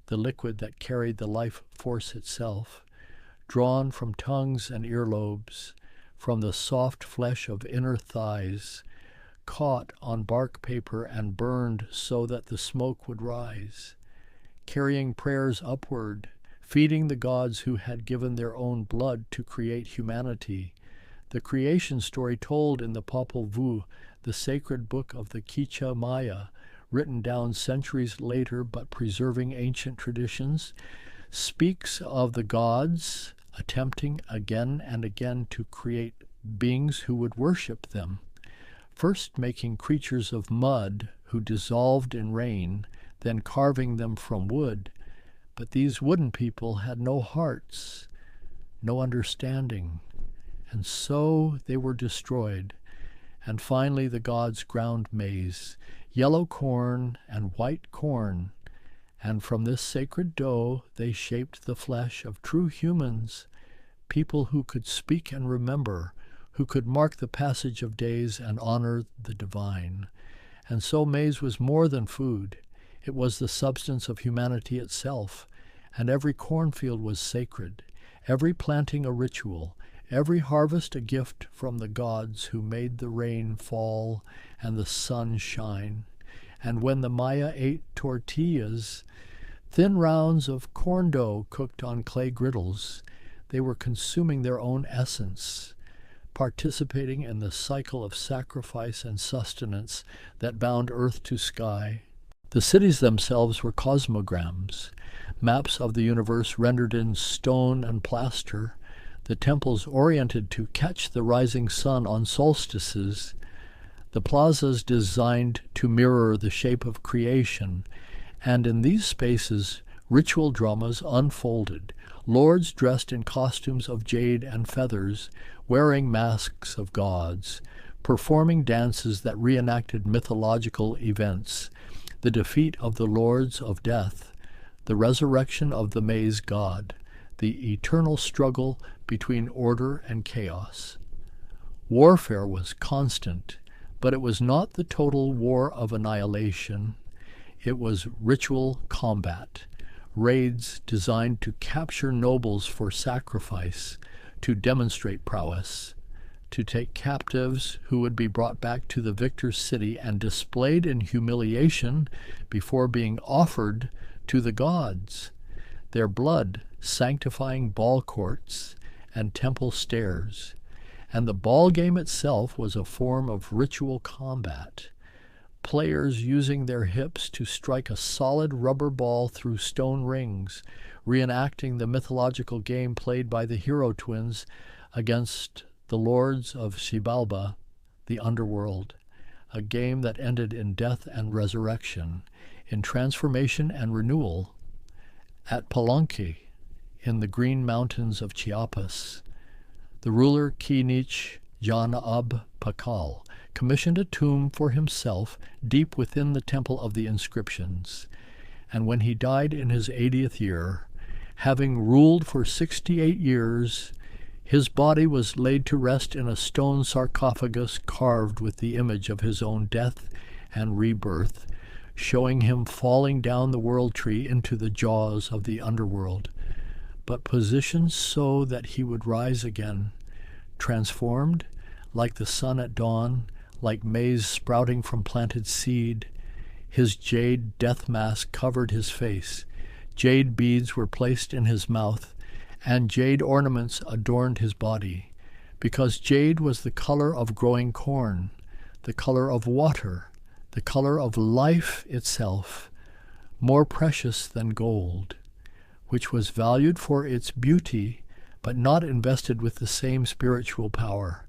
the liquid that carried the life force itself, drawn from tongues and earlobes, from the soft flesh of inner thighs, caught on bark paper and burned so that the smoke would rise, carrying prayers upward, feeding the gods who had given their own blood to create humanity. The creation story told in the Popol Vuh, the sacred book of the Quiché Maya, written down centuries later but preserving ancient traditions, speaks of the gods attempting again and again to create beings who would worship them, first making creatures of mud who dissolved in rain, then carving them from wood. But these wooden people had no hearts, no understanding, and so they were destroyed. And finally the gods ground maize, yellow corn and white corn, and from this sacred dough they shaped the flesh of true humans, people who could speak and remember, who could mark the passage of days and honor the divine. And so maize was more than food. It was the substance of humanity itself, and every cornfield was sacred, every planting a ritual, every harvest a gift from the gods who made the rain fall and the sun shine. And when the Maya ate tortillas, thin rounds of corn dough cooked on clay griddles, they were consuming their own essence, participating in the cycle of sacrifice and sustenance that bound earth to sky. The cities themselves were cosmograms, maps of the universe rendered in stone and plaster, the temples oriented to catch the rising sun on solstices, the plazas designed to mirror the shape of creation, and in these spaces ritual dramas unfolded, lords dressed in costumes of jade and feathers, wearing masks of gods, performing dances that reenacted mythological events, the defeat of the lords of death, the resurrection of the maize god, the eternal struggle between order and chaos. Warfare was constant, but it was not the total war of annihilation. It was ritual combat, raids designed to capture nobles for sacrifice, to demonstrate prowess, to take captives who would be brought back to the victor's city and displayed in humiliation before being offered to the gods, their blood sanctifying ball courts and temple stairs. And the ball game itself was a form of ritual combat, players using their hips to strike a solid rubber ball through stone rings, reenacting the mythological game played by the hero twins against the lords of Xibalba, the underworld, a game that ended in death and resurrection, in transformation and renewal. At Palenque, in the green mountains of Chiapas, the ruler Kinich Janab Pakal commissioned a tomb for himself deep within the temple of the inscriptions. And when he died in his 80th year, having ruled for 68 years, his body was laid to rest in a stone sarcophagus carved with the image of his own death and rebirth, showing him falling down the world tree into the jaws of the underworld, but positioned so that he would rise again, transformed like the sun at dawn, like maize sprouting from planted seed. His jade death mask covered his face, jade beads were placed in his mouth, and jade ornaments adorned his body, because jade was the color of growing corn, the color of water, the color of life itself, more precious than gold, which was valued for its beauty, but not invested with the same spiritual power.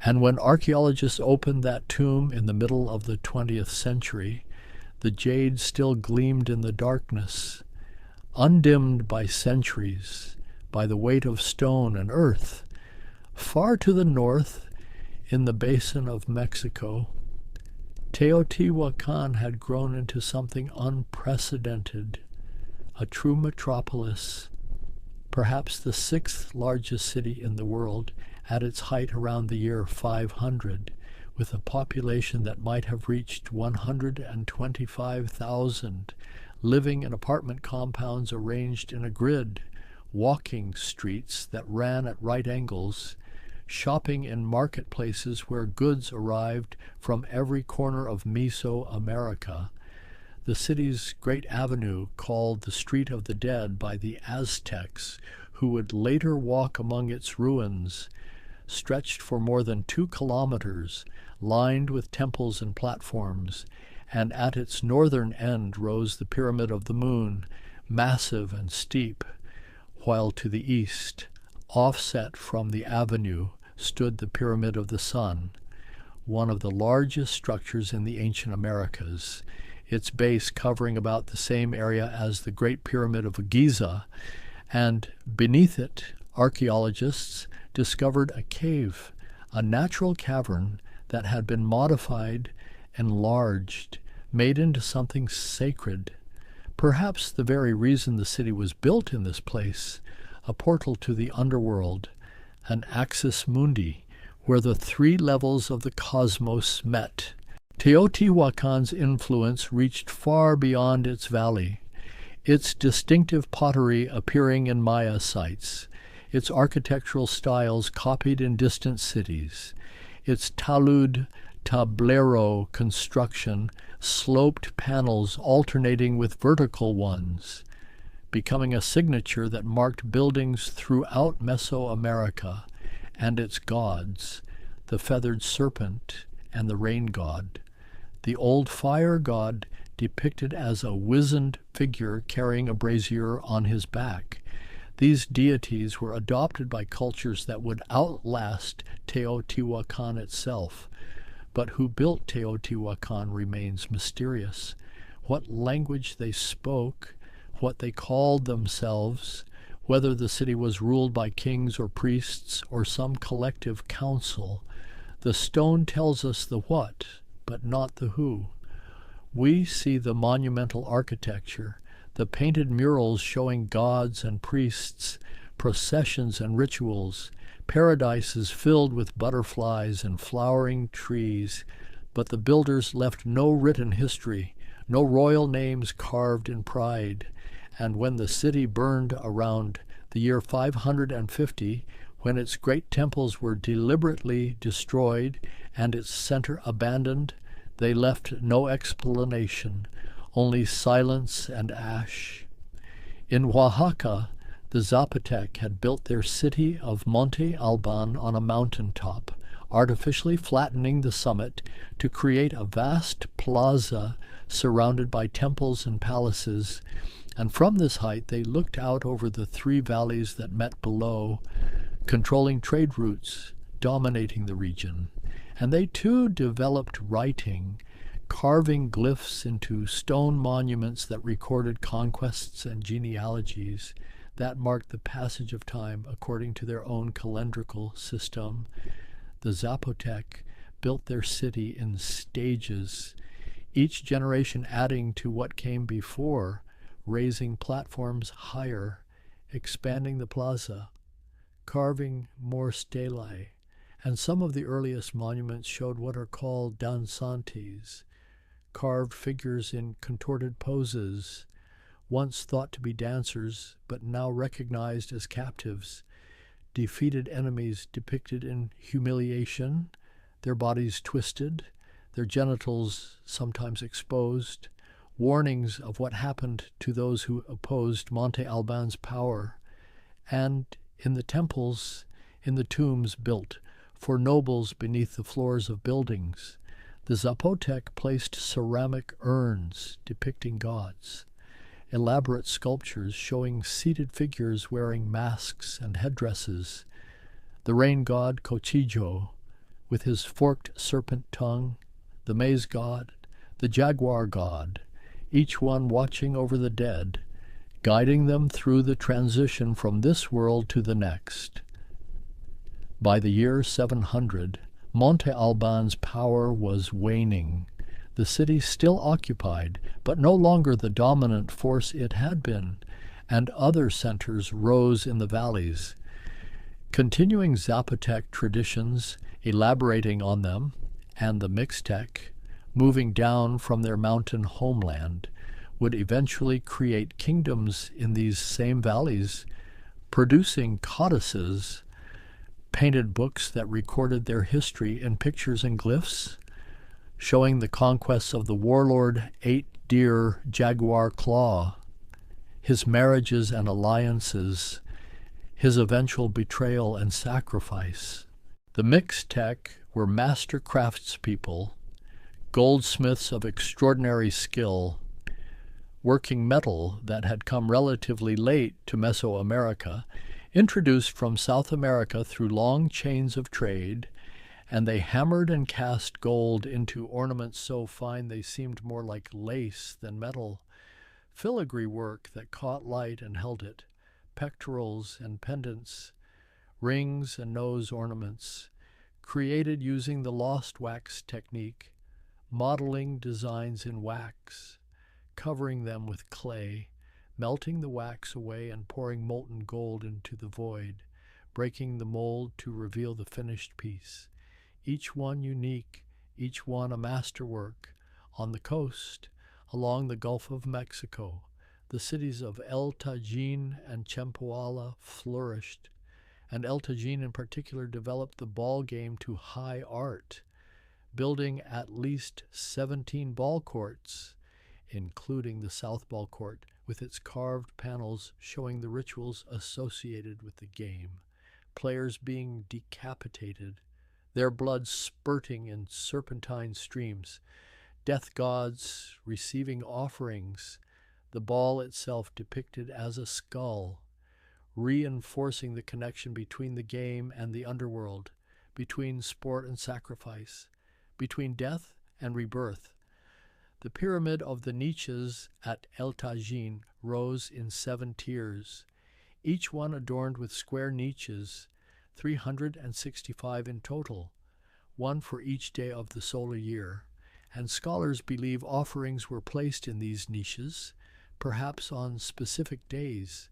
And when archaeologists opened that tomb in the middle of the 20th century, the jade still gleamed in the darkness, undimmed by centuries, by the weight of stone and earth. Far to the north, in the basin of Mexico, Teotihuacan had grown into something unprecedented, a true metropolis, perhaps the 6th largest city in the world at its height around the year 500, with a population that might have reached 125,000, living in apartment compounds arranged in a grid, walking streets that ran at right angles, shopping in marketplaces where goods arrived from every corner of Mesoamerica, the city's great avenue called the Street of the Dead by the Aztecs, who would later walk among its ruins, stretched for more than 2 kilometers, lined with temples and platforms, and at its northern end rose the Pyramid of the Moon, massive and steep, while to the east, offset from the avenue, stood the Pyramid of the Sun, one of the largest structures in the ancient Americas, its base covering about the same area as the Great Pyramid of Giza, and beneath it, archaeologists discovered a cave, a natural cavern that had been modified, enlarged, made into something sacred. Perhaps the very reason the city was built in this place, a portal to the underworld, an axis mundi, where the three levels of the cosmos met. Teotihuacan's influence reached far beyond its valley, its distinctive pottery appearing in Maya sites, its architectural styles copied in distant cities, its talud tablero construction, sloped panels alternating with vertical ones, becoming a signature that marked buildings throughout Mesoamerica, and its gods, the feathered serpent and the rain god. The old fire god depicted as a wizened figure carrying a brazier on his back. These deities were adopted by cultures that would outlast Teotihuacan itself, but who built Teotihuacan remains mysterious. What language they spoke, what they called themselves, whether the city was ruled by kings or priests or some collective council, the stone tells us the what, but not the who. We see the monumental architecture, the painted murals showing gods and priests, processions and rituals, paradises filled with butterflies and flowering trees, but the builders left no written history, no royal names carved in pride. And when the city burned around the year 550, when its great temples were deliberately destroyed and its center abandoned, they left no explanation, only silence and ash. In Oaxaca, the Zapotec had built their city of Monte Alban on a mountaintop, artificially flattening the summit to create a vast plaza surrounded by temples and palaces, and from this height they looked out over the three valleys that met below, controlling trade routes, dominating the region. And they too developed writing, carving glyphs into stone monuments that recorded conquests and genealogies that marked the passage of time according to their own calendrical system. The Zapotec built their city in stages, each generation adding to what came before, raising platforms higher, expanding the plaza, carving more stelae, and some of the earliest monuments showed what are called dansantes, carved figures in contorted poses, once thought to be dancers but now recognized as captives, defeated enemies depicted in humiliation, their bodies twisted, their genitals sometimes exposed, warnings of what happened to those who opposed Monte Alban's power, and in the temples, in the tombs built for nobles beneath the floors of buildings, the Zapotec placed ceramic urns depicting gods, elaborate sculptures showing seated figures wearing masks and headdresses, the rain god Cochillo with his forked serpent tongue, the maize god, the jaguar god, each one watching over the dead, guiding them through the transition from this world to the next. By the year 700, Monte Alban's power was waning. The city still occupied, but no longer the dominant force it had been, and other centers rose in the valleys. Continuing Zapotec traditions, elaborating on them, and the Mixtec, moving down from their mountain homeland, would eventually create kingdoms in these same valleys, producing codices, painted books that recorded their history in pictures and glyphs, showing the conquests of the warlord Eight-Deer Jaguar Claw, his marriages and alliances, his eventual betrayal and sacrifice. The Mixtec were master craftspeople, goldsmiths of extraordinary skill, working metal that had come relatively late to Mesoamerica, introduced from South America through long chains of trade, and they hammered and cast gold into ornaments so fine they seemed more like lace than metal, filigree work that caught light and held it, pectorals and pendants, rings and nose ornaments, created using the lost wax technique, modeling designs in wax, covering them with clay, melting the wax away and pouring molten gold into the void, breaking the mold to reveal the finished piece, each one unique, each one a masterwork. On the coast, along the Gulf of Mexico, the cities of El Tajín and Chempoala flourished, and El Tajín in particular developed the ball game to high art, building at least 17 ball courts, including the South Ball Court, with its carved panels showing the rituals associated with the game, players being decapitated, their blood spurting in serpentine streams, death gods receiving offerings, the ball itself depicted as a skull, reinforcing the connection between the game and the underworld, between sport and sacrifice, between death and rebirth. The pyramid of the niches at El Tajín rose in 7 tiers, each one adorned with square niches, 365 in total, one for each day of the solar year, and scholars believe offerings were placed in these niches, perhaps on specific days,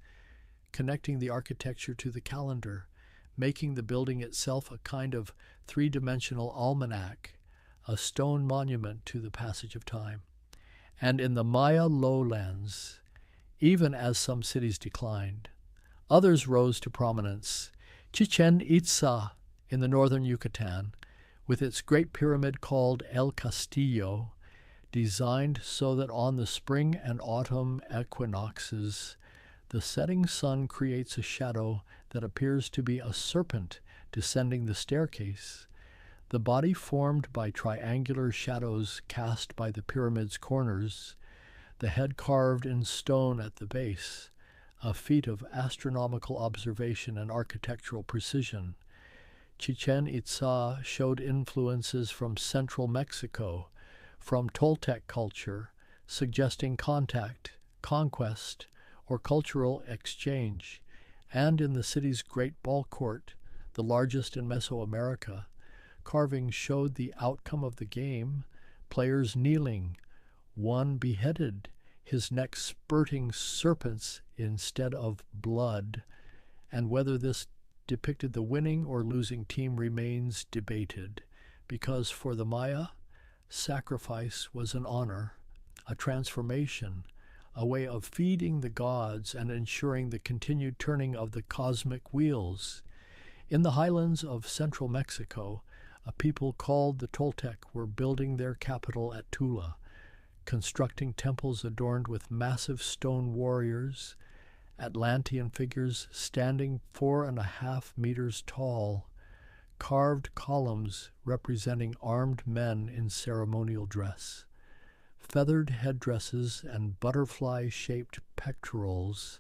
connecting the architecture to the calendar, making the building itself a kind of 3-dimensional almanac, a stone monument to the passage of time. And in the Maya lowlands, even as some cities declined, others rose to prominence. Chichen Itza in the northern Yucatan, with its great pyramid called El Castillo, designed so that on the spring and autumn equinoxes, the setting sun creates a shadow that appears to be a serpent descending the staircase, the body formed by triangular shadows cast by the pyramid's corners, the head carved in stone at the base, a feat of astronomical observation and architectural precision. Chichen Itza showed influences from central Mexico, from Toltec culture, suggesting contact, conquest, or cultural exchange, and in the city's great ball court, the largest in Mesoamerica, carvings showed the outcome of the game, players kneeling, one beheaded, his neck spurting serpents instead of blood, and whether this depicted the winning or losing team remains debated, because for the Maya, sacrifice was an honor, a transformation, a way of feeding the gods and ensuring the continued turning of the cosmic wheels. In the highlands of central Mexico, a people called the Toltec were building their capital at Tula, constructing temples adorned with massive stone warriors, Atlantean figures standing 4.5 meters tall, carved columns representing armed men in ceremonial dress, feathered headdresses and butterfly-shaped pectorals,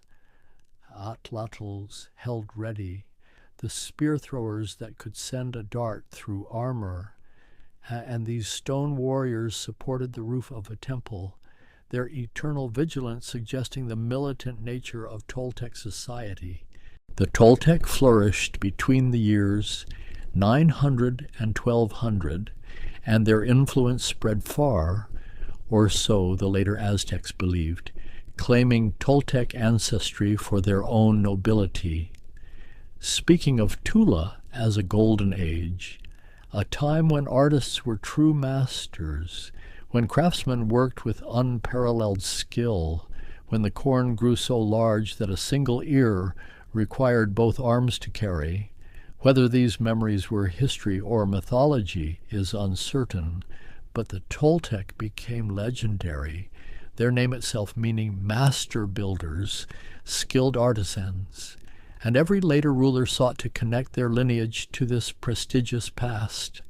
atlatls held ready, the spear throwers that could send a dart through armor, and these stone warriors supported the roof of a temple, their eternal vigilance suggesting the militant nature of Toltec society. The Toltec flourished between the years 900 and 1200, and their influence spread far, or so the later Aztecs believed, claiming Toltec ancestry for their own nobility. Speaking of Tula as a golden age, a time when artists were true masters, when craftsmen worked with unparalleled skill, when the corn grew so large that a single ear required both arms to carry. Whether these memories were history or mythology is uncertain, but the Toltec became legendary, their name itself meaning master builders, skilled artisans, and every later ruler sought to connect their lineage to this prestigious past.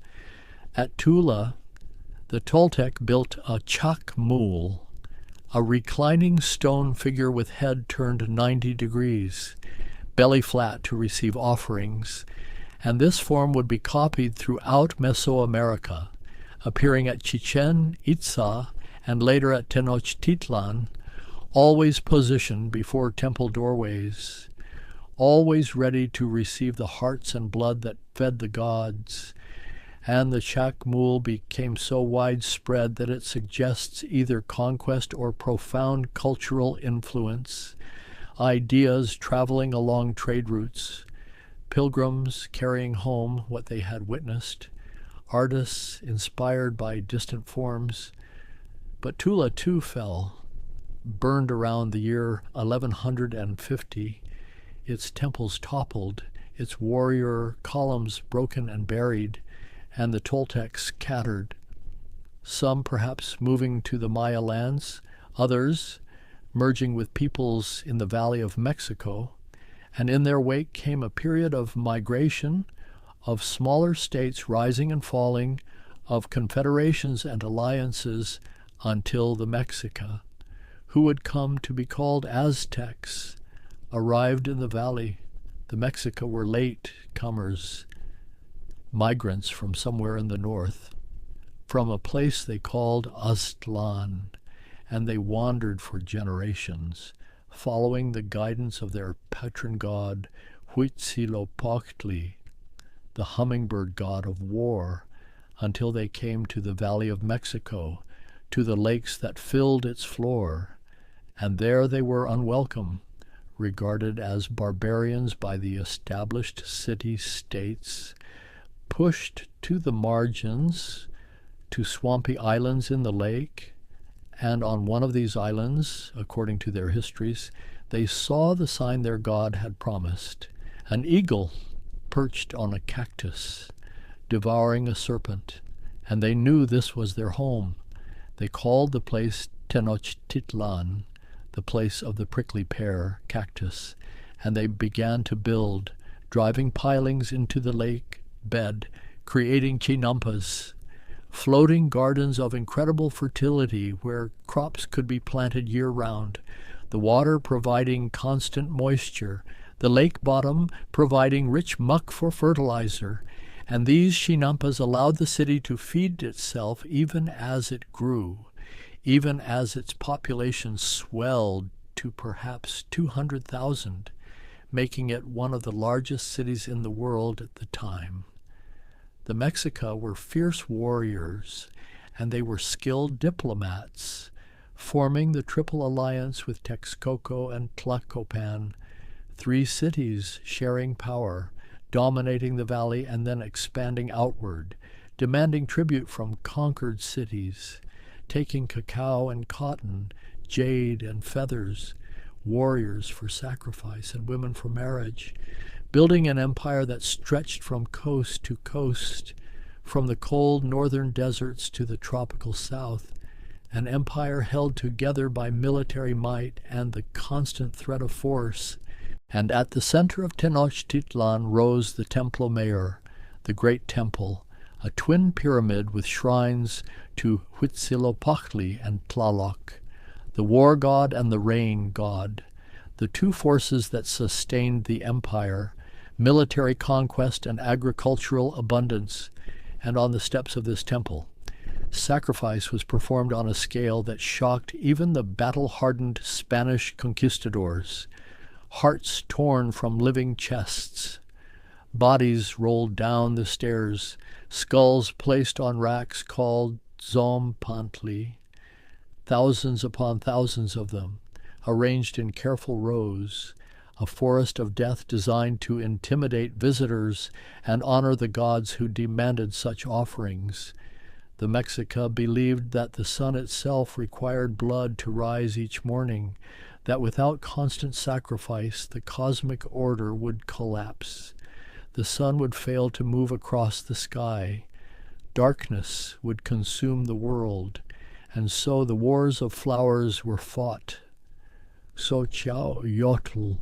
At Tula, the Toltec built a chacmul, a reclining stone figure with head turned 90 degrees, belly flat to receive offerings, and this form would be copied throughout Mesoamerica, appearing at Chichen Itza and later at Tenochtitlan, always positioned before temple doorways. always ready to receive the hearts and blood that fed the gods. And the Chakmul became so widespread that it suggests either conquest or profound cultural influence, ideas traveling along trade routes, pilgrims carrying home what they had witnessed, artists inspired by distant forms. But Tula too fell, burned around the year 1150, its temples toppled, its warrior columns broken and buried, and the Toltecs scattered, some perhaps moving to the Maya lands, others merging with peoples in the Valley of Mexico, and in their wake came a period of migration, of smaller states rising and falling, of confederations and alliances until the Mexica, who would come to be called Aztecs, arrived in the valley. The Mexica were late comers, migrants from somewhere in the north, from a place they called Aztlan, and they wandered for generations, following the guidance of their patron god, Huitzilopochtli, the hummingbird god of war, until they came to the Valley of Mexico, to the lakes that filled its floor, and there they were unwelcome, regarded as barbarians by the established city-states, pushed to the margins, to swampy islands in the lake, and on one of these islands, according to their histories, they saw the sign their god had promised, an eagle perched on a cactus, devouring a serpent, and they knew this was their home. They called the place Tenochtitlan, the place of the prickly pear, cactus, and they began to build, driving pilings into the lake bed, creating chinampas, floating gardens of incredible fertility where crops could be planted year-round, the water providing constant moisture, the lake bottom providing rich muck for fertilizer, and these chinampas allowed the city to feed itself even as it grew, even as its population swelled to perhaps 200,000, making it one of the largest cities in the world at the time. The Mexica were fierce warriors, and they were skilled diplomats, forming the Triple Alliance with Texcoco and Tlacopan, 3 cities sharing power, dominating the valley and then expanding outward, demanding tribute from conquered cities, taking cacao and cotton, jade and feathers, warriors for sacrifice and women for marriage, building an empire that stretched from coast to coast, from the cold northern deserts to the tropical south, an empire held together by military might and the constant threat of force. And at the center of Tenochtitlan rose the Templo Mayor, the great temple, a twin pyramid with shrines to Huitzilopochtli and Tlaloc, the war god and the rain god, the 2 forces that sustained the empire, military conquest and agricultural abundance. And on the steps of this temple, sacrifice was performed on a scale that shocked even the battle-hardened Spanish conquistadors. Hearts torn from living chests, bodies rolled down the stairs, skulls placed on racks called zompantli, thousands upon thousands of them, arranged in careful rows, a forest of death designed to intimidate visitors and honor the gods who demanded such offerings. The Mexica believed that the sun itself required blood to rise each morning, that without constant sacrifice the cosmic order would collapse. The sun would fail to move across the sky. Darkness would consume the world, and so the wars of flowers were fought. Xochitlotl,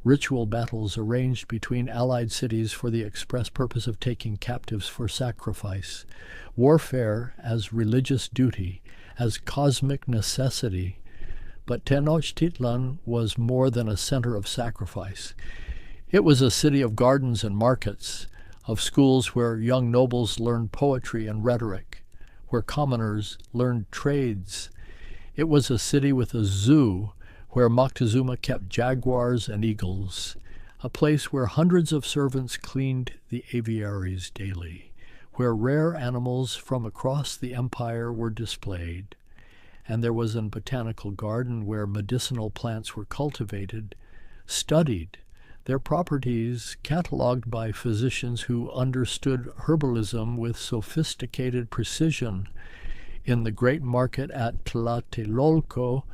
ritual battles arranged between allied cities for the express purpose of taking captives for sacrifice. Warfare as religious duty, as cosmic necessity. But Tenochtitlan was more than a center of sacrifice. It was a city of gardens and markets, of schools where young nobles learned poetry and rhetoric, where commoners learned trades. It was a city with a zoo where Moctezuma kept jaguars and eagles, a place where hundreds of servants cleaned the aviaries daily, where rare animals from across the empire were displayed, and there was a botanical garden where medicinal plants were cultivated, studied, their properties catalogued by physicians who understood herbalism with sophisticated precision. In the great market at Tlatelolco,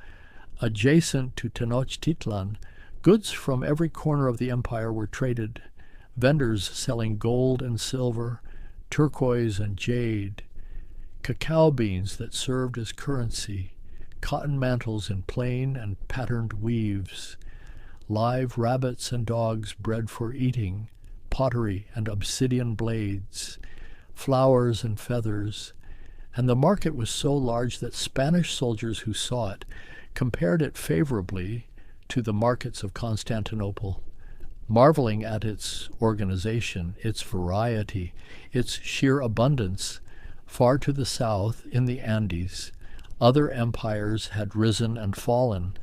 adjacent to Tenochtitlan, goods from every corner of the empire were traded, vendors selling gold and silver, turquoise and jade, cacao beans that served as currency, cotton mantles in plain and patterned weaves, live rabbits and dogs bred for eating, pottery and obsidian blades, flowers and feathers, and the market was so large that Spanish soldiers who saw it compared it favorably to the markets of Constantinople, marveling at its organization, its variety, its sheer abundance. Far to the south, in the Andes, other empires had risen and fallen.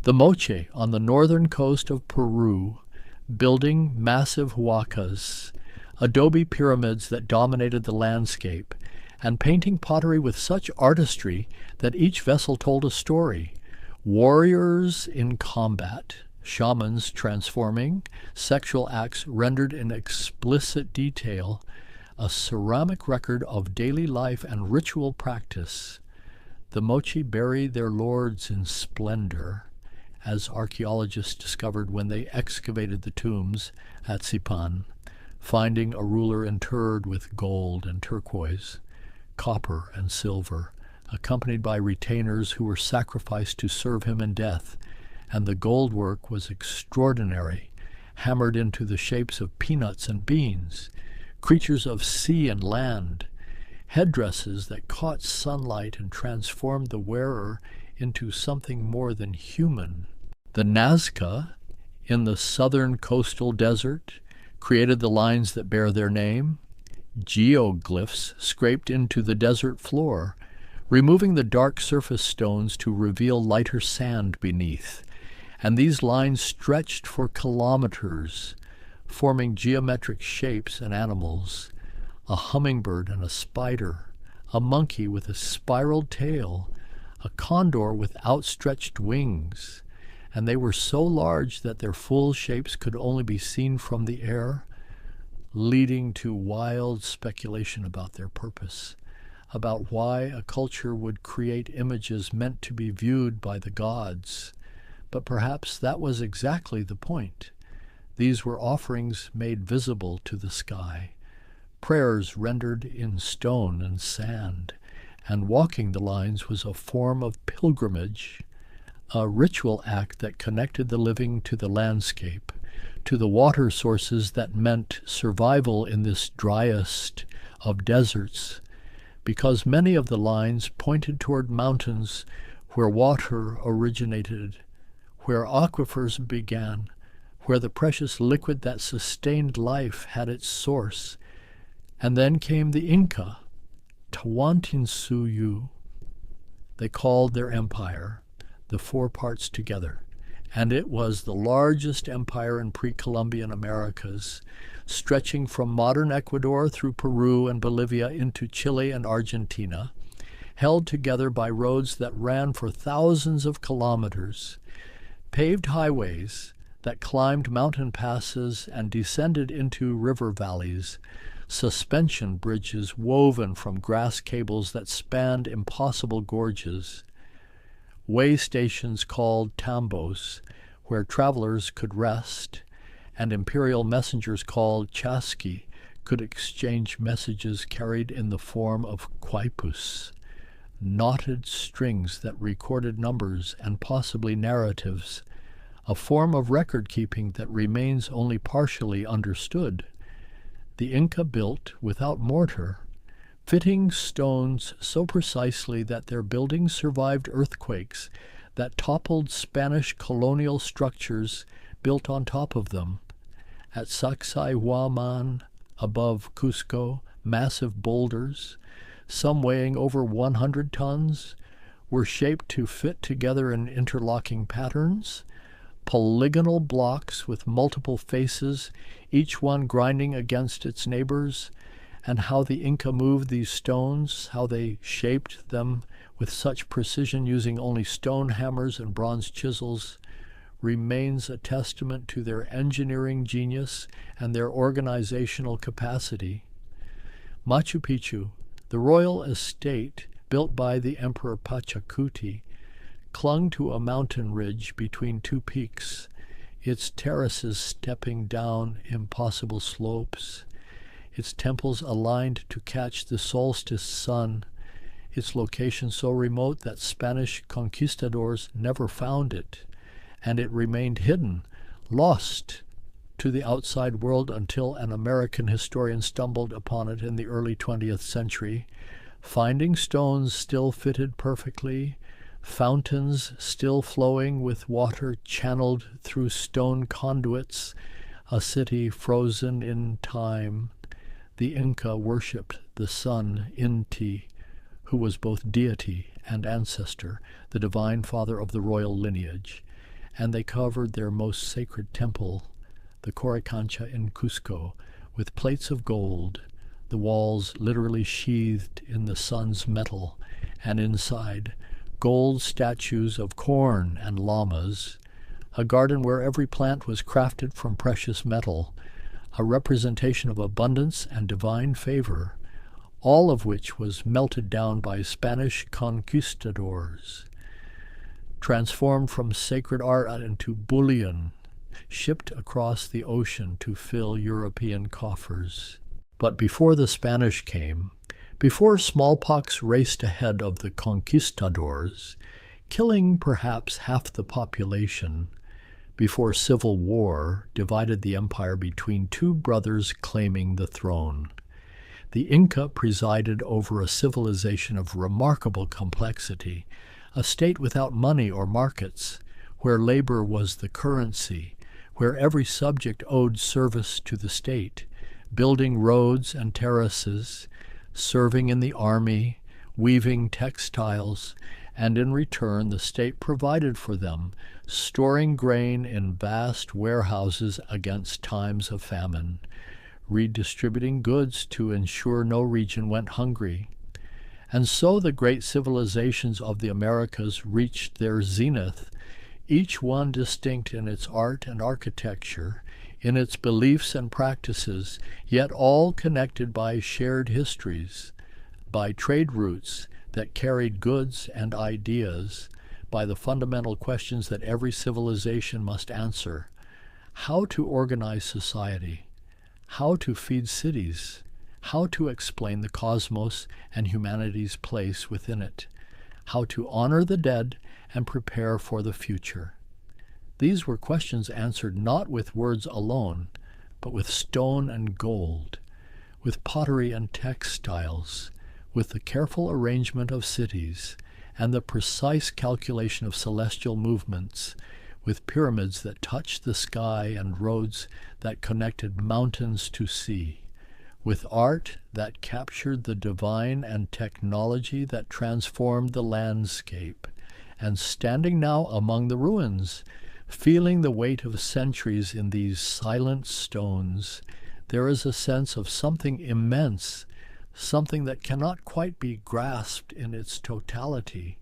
The Moche on the northern coast of Peru, building massive huacas, adobe pyramids that dominated the landscape, and painting pottery with such artistry that each vessel told a story. Warriors in combat, shamans transforming, sexual acts rendered in explicit detail, a ceramic record of daily life and ritual practice. The Mochi bury their lords in splendor, as archaeologists discovered when they excavated the tombs at Sipan, finding a ruler interred with gold and turquoise, copper and silver, accompanied by retainers who were sacrificed to serve him in death, and the gold work was extraordinary, hammered into the shapes of peanuts and beans, creatures of sea and land, headdresses that caught sunlight and transformed the wearer into something more than human. The Nazca, in the southern coastal desert, created the lines that bear their name, geoglyphs scraped into the desert floor, removing the dark surface stones to reveal lighter sand beneath, and these lines stretched for kilometers, forming geometric shapes and animals, a hummingbird and a spider, a monkey with a spiraled tail, a condor with outstretched wings, and they were so large that their full shapes could only be seen from the air, leading to wild speculation about their purpose, about why a culture would create images meant to be viewed by the gods. But perhaps that was exactly the point. These were offerings made visible to the sky, prayers rendered in stone and sand, and walking the lines was a form of pilgrimage, a ritual act that connected the living to the landscape, to the water sources that meant survival in this driest of deserts, because many of the lines pointed toward mountains where water originated, where aquifers began, where the precious liquid that sustained life had its source. And then came the Inca, Tawantinsuyu. They called their empire, the four parts together, and it was the largest empire in pre-Columbian Americas, stretching from modern Ecuador through Peru and Bolivia into Chile and Argentina, held together by roads that ran for thousands of kilometers, paved highways that climbed mountain passes and descended into river valleys, suspension bridges woven from grass cables that spanned impossible gorges, way stations called tambos, where travelers could rest, and imperial messengers called chasqui could exchange messages carried in the form of quipus, knotted strings that recorded numbers and possibly narratives, a form of record-keeping that remains only partially understood. The Inca built, without mortar, fitting stones so precisely that their buildings survived earthquakes that toppled Spanish colonial structures built on top of them. At Sacsayhuaman, above Cusco, massive boulders, some weighing over 100 tons, were shaped to fit together in interlocking patterns, polygonal blocks with multiple faces, each one grinding against its neighbors, and how the Inca moved these stones, how they shaped them with such precision using only stone hammers and bronze chisels, remains a testament to their engineering genius and their organizational capacity. Machu Picchu, the royal estate built by the Emperor Pachacuti, clung to a mountain ridge between two peaks, its terraces stepping down impossible slopes, its temples aligned to catch the solstice sun, its location so remote that Spanish conquistadors never found it, and it remained hidden, lost to the outside world until an American historian stumbled upon it in the early 20th century, finding stones still fitted perfectly, fountains still flowing with water channeled through stone conduits, a city frozen in time. The Inca worshipped the sun Inti, who was both deity and ancestor, the divine father of the royal lineage, and they covered their most sacred temple, the Coricancha in Cusco, with plates of gold, the walls literally sheathed in the sun's metal, and inside, gold statues of corn and llamas, a garden where every plant was crafted from precious metal, a representation of abundance and divine favor, all of which was melted down by Spanish conquistadors, transformed from sacred art into bullion, shipped across the ocean to fill European coffers. But before the Spanish came, before smallpox raced ahead of the conquistadors, killing perhaps half the population, before civil war divided the empire between two brothers claiming the throne, the Inca presided over a civilization of remarkable complexity, a state without money or markets, where labor was the currency, where every subject owed service to the state, building roads and terraces, serving in the army, weaving textiles, and in return the state provided for them, storing grain in vast warehouses against times of famine, redistributing goods to ensure no region went hungry. And so the great civilizations of the Americas reached their zenith, each one distinct in its art and architecture, in its beliefs and practices, yet all connected by shared histories, by trade routes that carried goods and ideas, by the fundamental questions that every civilization must answer: how to organize society, how to feed cities, how to explain the cosmos and humanity's place within it, how to honor the dead and prepare for the future. These were questions answered not with words alone, but with stone and gold, with pottery and textiles, with the careful arrangement of cities, and the precise calculation of celestial movements, with pyramids that touched the sky and roads that connected mountains to sea, with art that captured the divine and technology that transformed the landscape, and standing now among the ruins, feeling the weight of centuries in these silent stones, there is a sense of something immense, something that cannot quite be grasped in its totality.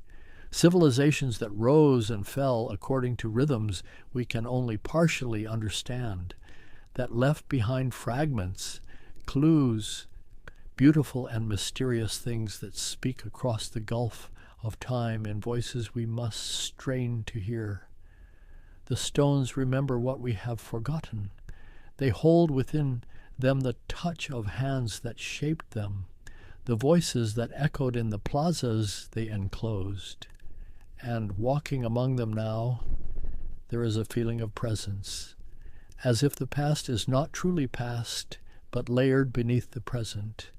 Civilizations that rose and fell according to rhythms we can only partially understand, that left behind fragments, clues, beautiful and mysterious things that speak across the gulf of time in voices we must strain to hear. The stones remember what we have forgotten. They hold within them the touch of hands that shaped them, the voices that echoed in the plazas they enclosed. And walking among them now, there is a feeling of presence, as if the past is not truly past, but layered beneath the present,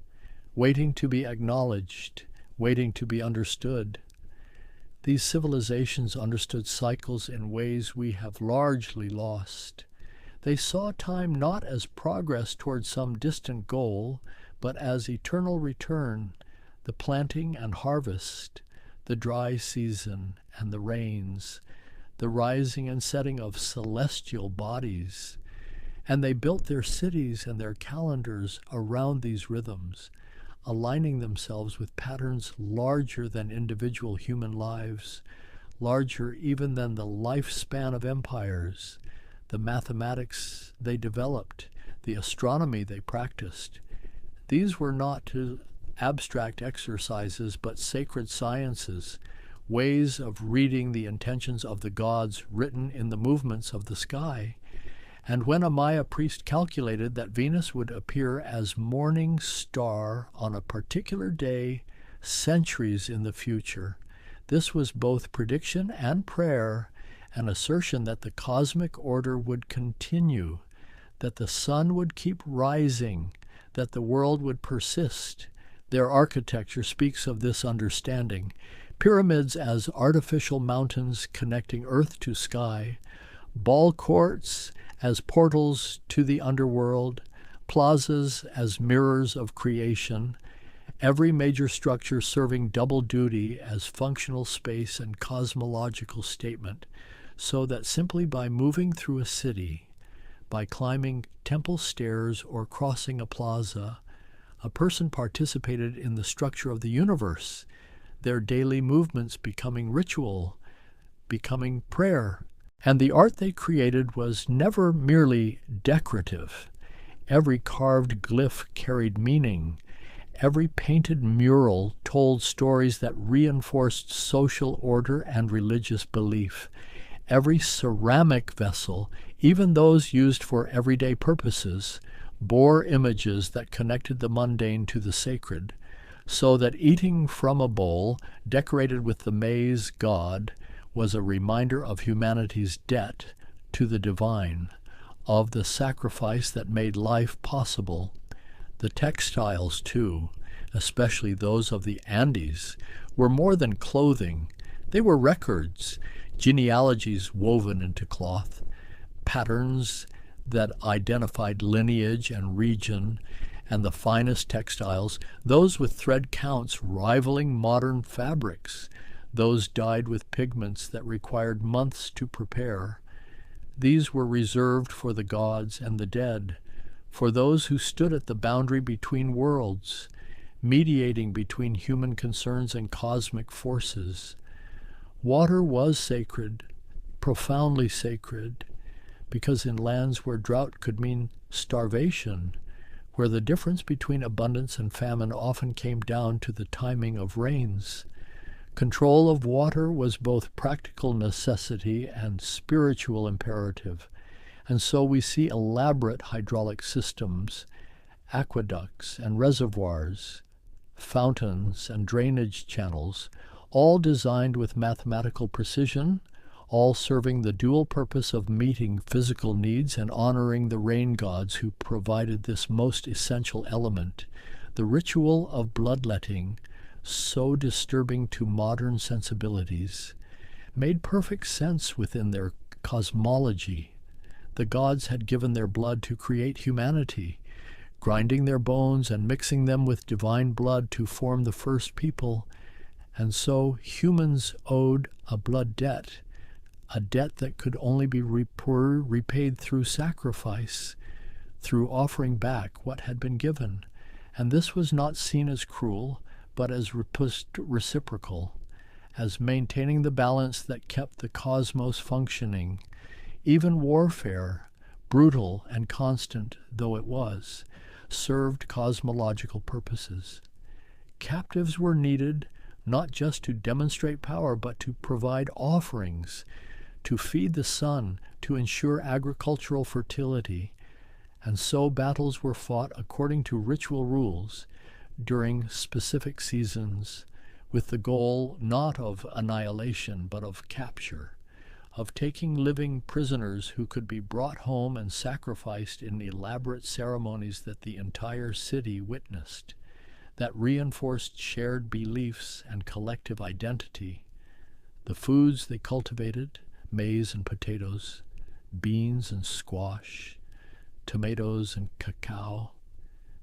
waiting to be acknowledged, waiting to be understood. These civilizations understood cycles in ways we have largely lost. They saw time not as progress toward some distant goal, but as eternal return, the planting and harvest, the dry season and the rains, the rising and setting of celestial bodies. And they built their cities and their calendars around these rhythms, aligning themselves with patterns larger than individual human lives, larger even than the lifespan of empires, the mathematics they developed, the astronomy they practiced. These were not abstract exercises, but sacred sciences, ways of reading the intentions of the gods written in the movements of the sky. And when a Maya priest calculated that Venus would appear as morning star on a particular day centuries in the future, this was both prediction and prayer, an assertion that the cosmic order would continue, that the sun would keep rising, that the world would persist. Their architecture speaks of this understanding. Pyramids as artificial mountains connecting earth to sky, ball courts as portals to the underworld, plazas as mirrors of creation, every major structure serving double duty as functional space and cosmological statement, so that simply by moving through a city, by climbing temple stairs or crossing a plaza, a person participated in the structure of the universe, their daily movements becoming ritual, becoming prayer. And the art they created was never merely decorative. Every carved glyph carried meaning. Every painted mural told stories that reinforced social order and religious belief. Every ceramic vessel, even those used for everyday purposes, bore images that connected the mundane to the sacred, so that eating from a bowl decorated with the maize god was a reminder of humanity's debt to the divine, of the sacrifice that made life possible. The textiles, too, especially those of the Andes, were more than clothing. They were records, genealogies woven into cloth, patterns that identified lineage and region, and the finest textiles, those with thread counts rivaling modern fabrics, those dyed with pigments that required months to prepare. These were reserved for the gods and the dead, for those who stood at the boundary between worlds, mediating between human concerns and cosmic forces. Water was sacred, profoundly sacred, because in lands where drought could mean starvation, where the difference between abundance and famine often came down to the timing of rains, control of water was both practical necessity and spiritual imperative, and so we see elaborate hydraulic systems, aqueducts and reservoirs, fountains and drainage channels, all designed with mathematical precision, all serving the dual purpose of meeting physical needs and honoring the rain gods who provided this most essential element. The ritual of bloodletting, so disturbing to modern sensibilities, made perfect sense within their cosmology. The gods had given their blood to create humanity, grinding their bones and mixing them with divine blood to form the first people, and so humans owed a blood debt, a debt that could only be repaid through sacrifice, through offering back what had been given. And this was not seen as cruel, but as reciprocal, as maintaining the balance that kept the cosmos functioning. Even warfare, brutal and constant though it was, served cosmological purposes. Captives were needed not just to demonstrate power, but to provide offerings, to feed the sun, to ensure agricultural fertility. And so battles were fought according to ritual rules during specific seasons, with the goal not of annihilation, but of capture, of taking living prisoners who could be brought home and sacrificed in elaborate ceremonies that the entire city witnessed, that reinforced shared beliefs and collective identity. The foods they cultivated, maize and potatoes, beans and squash, tomatoes and cacao,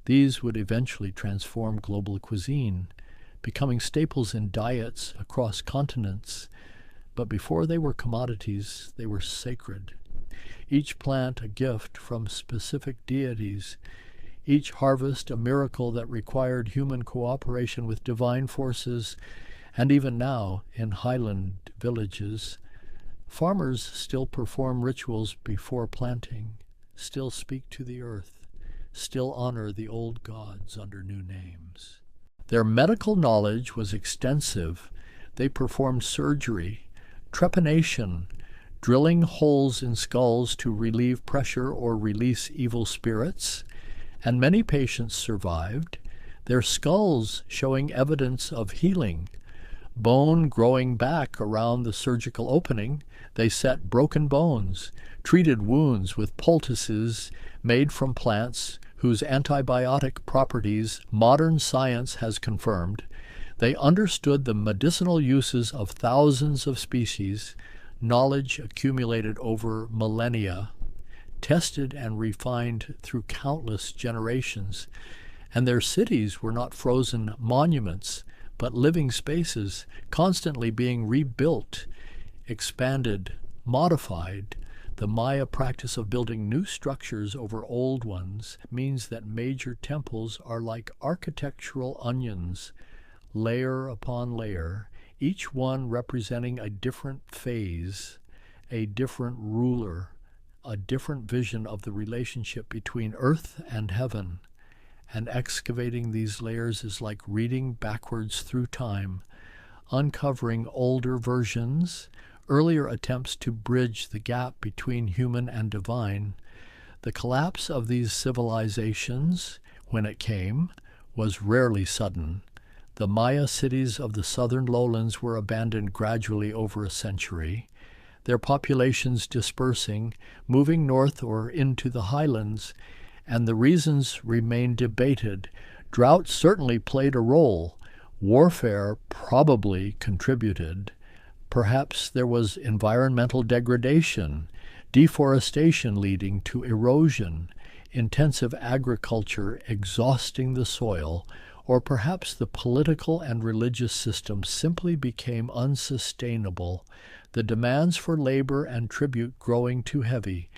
these would eventually transform global cuisine, becoming staples in diets across continents, But before they were commodities, they were sacred. Each plant a gift from specific deities, each harvest a miracle that required human cooperation with divine forces, and even now, in highland villages, farmers still perform rituals before planting, still speak to the earth, still honor the old gods under new names. Their medical knowledge was extensive. They performed surgery, trepanation, drilling holes in skulls to relieve pressure or release evil spirits, and many patients survived, their skulls showing evidence of healing. Bone growing back around the surgical opening, they set broken bones, treated wounds with poultices made from plants whose antibiotic properties modern science has confirmed. They understood the medicinal uses of thousands of species, knowledge accumulated over millennia, tested and refined through countless generations. And their cities were not frozen monuments, but living spaces, constantly being rebuilt, expanded, modified. The Maya practice of building new structures over old ones means that major temples are like architectural onions, layer upon layer, each one representing a different phase, a different ruler, a different vision of the relationship between earth and heaven. And excavating these layers is like reading backwards through time, uncovering older versions, earlier attempts to bridge the gap between human and divine. The collapse of these civilizations, when it came, was rarely sudden. The Maya cities of the southern lowlands were abandoned gradually over a century, their populations dispersing, moving north or into the highlands, and the reasons remain debated. Drought certainly played a role. Warfare probably contributed. Perhaps there was environmental degradation, deforestation leading to erosion, intensive agriculture exhausting the soil, or perhaps the political and religious system simply became unsustainable, the demands for labor and tribute growing too heavy,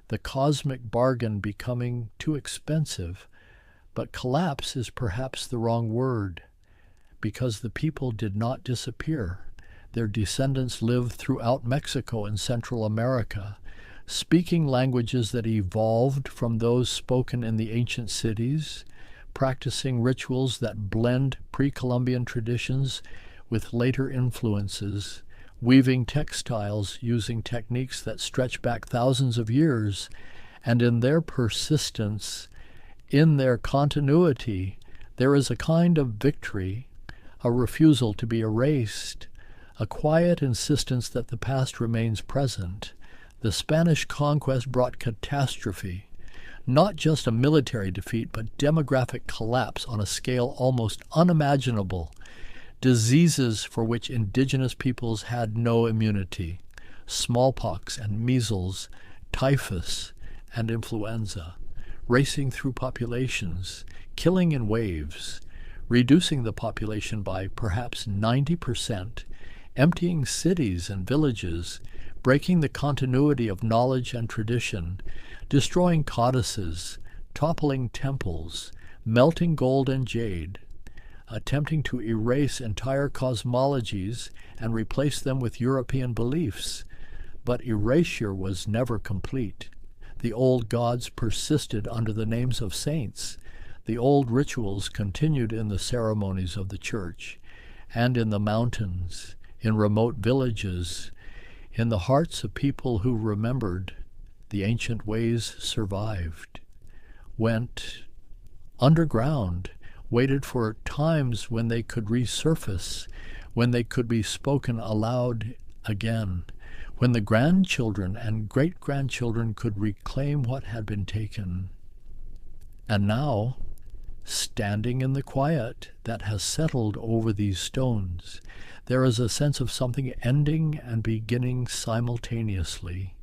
the cosmic bargain becoming too expensive. But collapse is perhaps the wrong word, because the people did not disappear. Their descendants lived throughout Mexico and Central America, speaking languages that evolved from those spoken in the ancient cities, practicing rituals that blend pre-Columbian traditions with later influences, weaving textiles using techniques that stretch back thousands of years, and in their persistence, in their continuity, there is a kind of victory, a refusal to be erased, a quiet insistence that the past remains present. The Spanish conquest brought catastrophe, not just a military defeat, but demographic collapse on a scale almost unimaginable, diseases for which indigenous peoples had no immunity, smallpox and measles, typhus and influenza, racing through populations, killing in waves, reducing the population by perhaps 90%, emptying cities and villages, breaking the continuity of knowledge and tradition, destroying codices, toppling temples, melting gold and jade, attempting to erase entire cosmologies and replace them with European beliefs. But erasure was never complete. The old gods persisted under the names of saints. The old rituals continued in the ceremonies of the church, and in the mountains, in remote villages, in the hearts of people who remembered. The ancient ways survived, went underground, waited for times when they could resurface, when they could be spoken aloud again, when the grandchildren and great-grandchildren could reclaim what had been taken. And now, standing in the quiet that has settled over these stones, there is a sense of something ending and beginning simultaneously.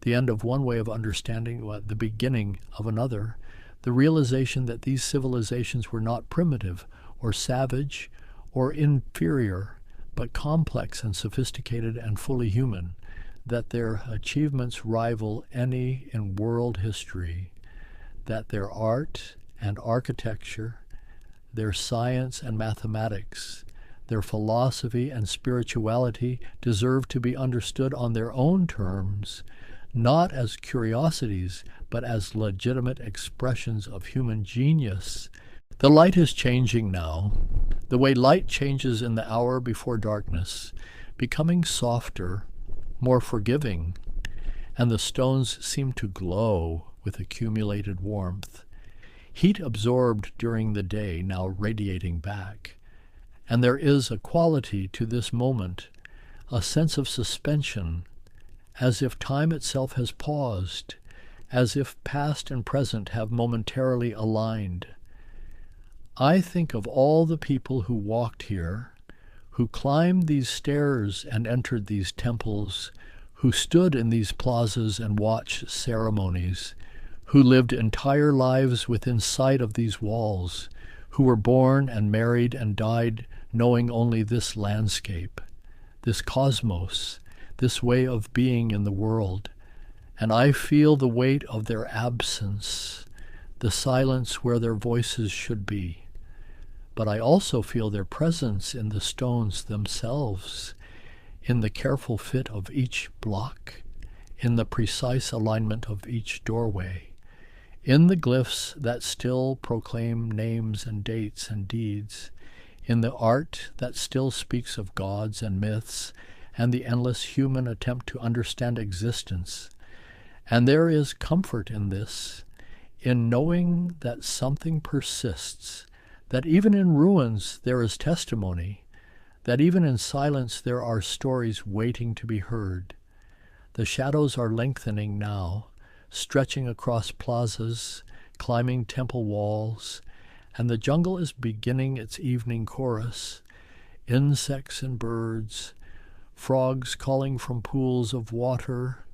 The end of one way of understanding, the beginning of another, the realization that these civilizations were not primitive or savage or inferior, but complex and sophisticated and fully human, that their achievements rival any in world history, that their art and architecture, their science and mathematics, their philosophy and spirituality deserve to be understood on their own terms, not as curiosities, but as legitimate expressions of human genius. The light is changing now, the way light changes in the hour before darkness, becoming softer, more forgiving, and the stones seem to glow with accumulated warmth. Heat absorbed during the day now radiating back. And there is a quality to this moment, a sense of suspension, as if time itself has paused, as if past and present have momentarily aligned. I think of all the people who walked here, who climbed these stairs and entered these temples, who stood in these plazas and watched ceremonies, who lived entire lives within sight of these walls, who were born and married and died knowing only this landscape, this cosmos, this way of being in the world. And I feel the weight of their absence, the silence where their voices should be. But I also feel their presence in the stones themselves, in the careful fit of each block, in the precise alignment of each doorway, in the glyphs that still proclaim names and dates and deeds, in the art that still speaks of gods and myths and the endless human attempt to understand existence. And there is comfort in this, in knowing that something persists, that even in ruins there is testimony, that even in silence there are stories waiting to be heard. The shadows are lengthening now, stretching across plazas, climbing temple walls, and the jungle is beginning its evening chorus. Insects and birds, frogs calling from pools of water,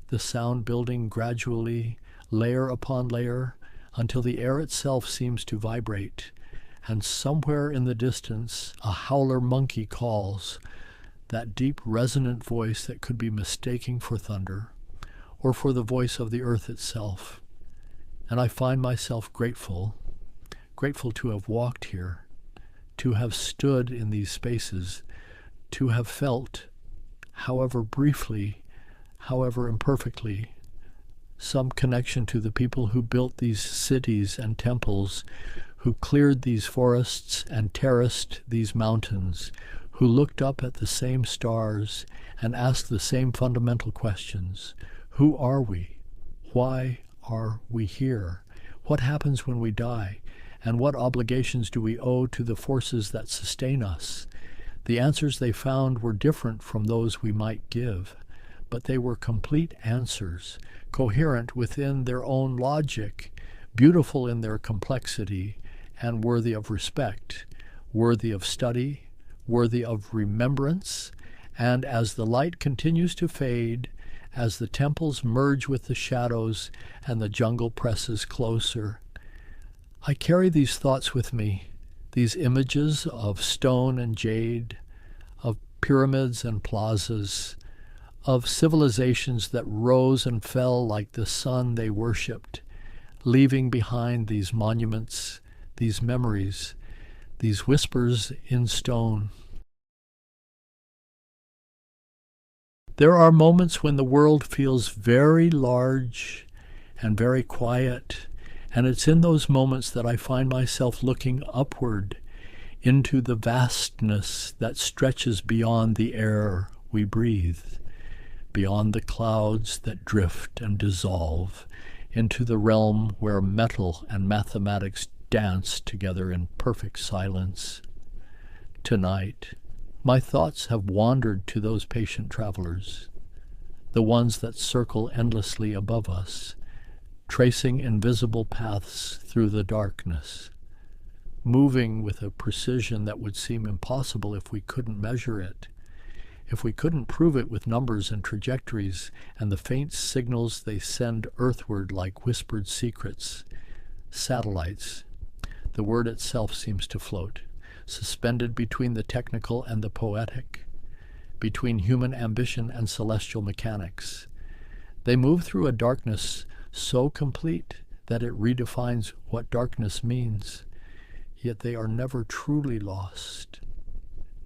the sound building gradually, layer upon layer, until the air itself seems to vibrate, and somewhere in the distance a howler monkey calls, that deep resonant voice that could be mistaken for thunder, or for the voice of the earth itself. And I find myself grateful to have walked here, to have stood in these spaces, to have felt, however briefly, however imperfectly, some connection to the people who built these cities and temples, who cleared these forests and terraced these mountains, who looked up at the same stars and asked the same fundamental questions. Who are we? Why are we here? What happens when we die? And what obligations do we owe to the forces that sustain us? The answers they found were different from those we might give, but they were complete answers, coherent within their own logic, beautiful in their complexity, and worthy of respect, worthy of study, worthy of remembrance. And as the light continues to fade, as the temples merge with the shadows and the jungle presses closer, I carry these thoughts with me, these images of stone and jade, of pyramids and plazas, of civilizations that rose and fell like the sun they worshipped, leaving behind these monuments, these memories, these whispers in stone. There are moments when the world feels very large and very quiet, and it's in those moments that I find myself looking upward into the vastness that stretches beyond the air we breathe, beyond the clouds that drift and dissolve, into the realm where metal and mathematics dance together in perfect silence. Tonight, my thoughts have wandered to those patient travelers, the ones that circle endlessly above us, tracing invisible paths through the darkness, moving with a precision that would seem impossible if we couldn't measure it, if we couldn't prove it with numbers and trajectories and the faint signals they send earthward like whispered secrets. Satellites. The word itself seems to float. suspended between the technical and the poetic, between human ambition and celestial mechanics. They move through a darkness so complete that it redefines what darkness means, yet they are never truly lost,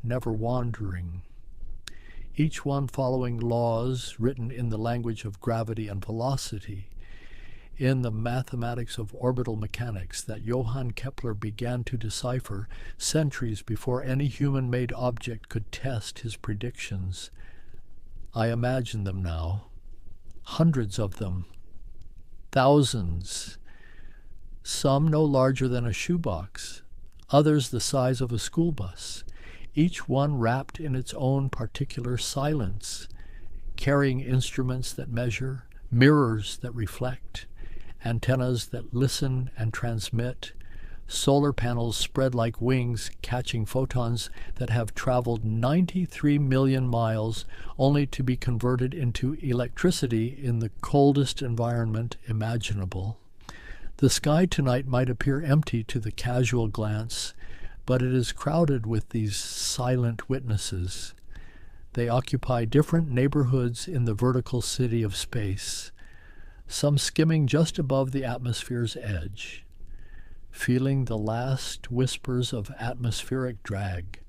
never wandering, each one following laws written in the language of gravity and velocity, in the mathematics of orbital mechanics that Johann Kepler began to decipher centuries before any human-made object could test his predictions. I imagine them now, hundreds of them, thousands, some no larger than a shoebox, others the size of a school bus, each one wrapped in its own particular silence, carrying instruments that measure, mirrors that reflect, antennas that listen and transmit, solar panels spread like wings catching photons that have traveled 93 million miles only to be converted into electricity in the coldest environment imaginable. The sky tonight might appear empty to the casual glance, but it is crowded with these silent witnesses. They occupy different neighborhoods in the vertical city of space, some skimming just above the atmosphere's edge, feeling the last whispers of atmospheric drag,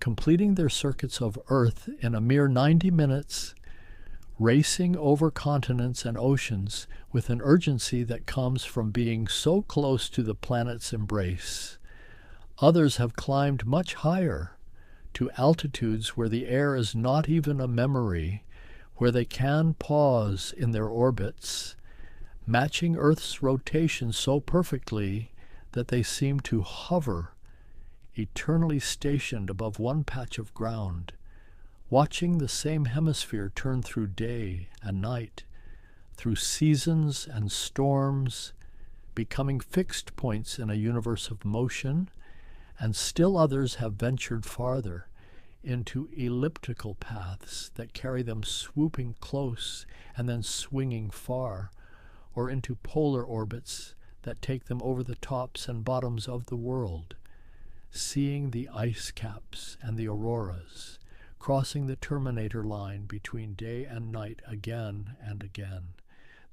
completing their circuits of Earth in a mere 90 minutes, racing over continents and oceans with an urgency that comes from being so close to the planet's embrace. Others have climbed much higher, to altitudes where the air is not even a memory, where they can pause in their orbits, matching Earth's rotation so perfectly that they seem to hover, eternally stationed above one patch of ground, watching the same hemisphere turn through day and night, through seasons and storms, becoming fixed points in a universe of motion, and still others have ventured farther into elliptical paths that carry them swooping close and then swinging far, or into polar orbits that take them over the tops and bottoms of the world, seeing the ice caps and the auroras, crossing the terminator line between day and night again and again,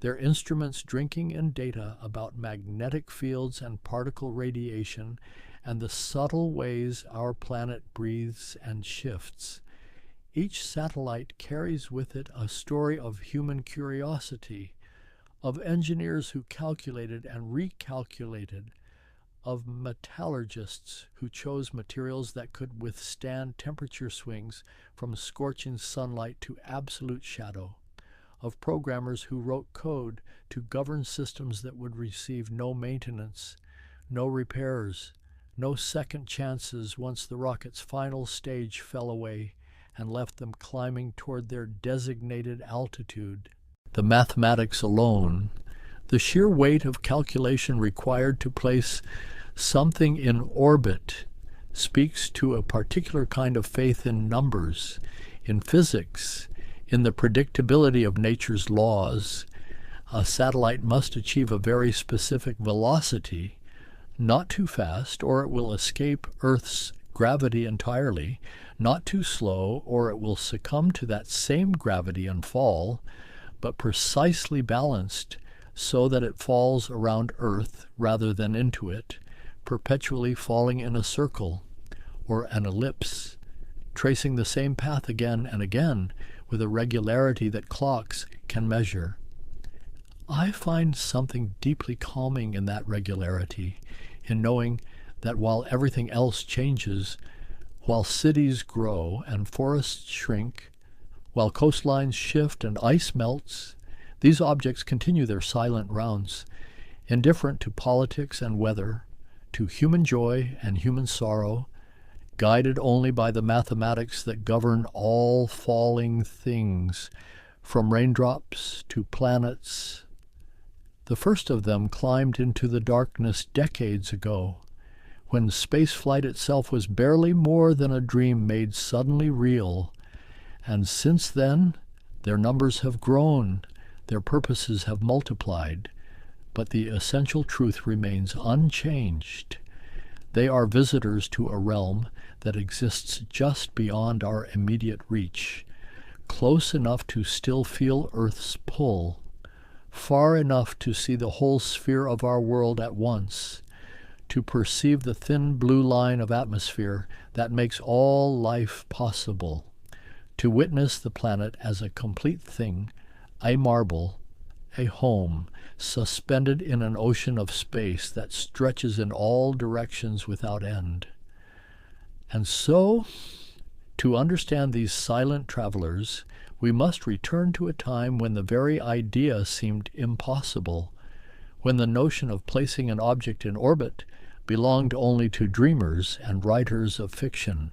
their instruments drinking in data about magnetic fields and particle radiation and the subtle ways our planet breathes and shifts. Each satellite carries with it a story of human curiosity, of engineers who calculated and recalculated, of metallurgists who chose materials that could withstand temperature swings from scorching sunlight to absolute shadow, of programmers who wrote code to govern systems that would receive no maintenance, no repairs, no second chances once the rocket's final stage fell away and left them climbing toward their designated altitude. The mathematics alone, the sheer weight of calculation required to place something in orbit, speaks to a particular kind of faith in numbers, in physics, in the predictability of nature's laws. A satellite must achieve a very specific velocity, not too fast, or it will escape Earth's gravity entirely, not too slow, or it will succumb to that same gravity and fall, but precisely balanced so that it falls around Earth rather than into it, perpetually falling in a circle or an ellipse, tracing the same path again and again with a regularity that clocks can measure. I find something deeply calming in that regularity, in knowing that while everything else changes, while cities grow and forests shrink, while coastlines shift and ice melts, these objects continue their silent rounds, indifferent to politics and weather, to human joy and human sorrow, guided only by the mathematics that govern all falling things, from raindrops to planets. The first of them climbed into the darkness decades ago, when spaceflight itself was barely more than a dream made suddenly real, and since then their numbers have grown, their purposes have multiplied, but the essential truth remains unchanged. They are visitors to a realm that exists just beyond our immediate reach, close enough to still feel Earth's pull, far enough to see the whole sphere of our world at once, to perceive the thin blue line of atmosphere that makes all life possible, to witness the planet as a complete thing, a marble, a home, suspended in an ocean of space that stretches in all directions without end. And so, to understand these silent travelers, we must return to a time when the very idea seemed impossible, when the notion of placing an object in orbit belonged only to dreamers and writers of fiction,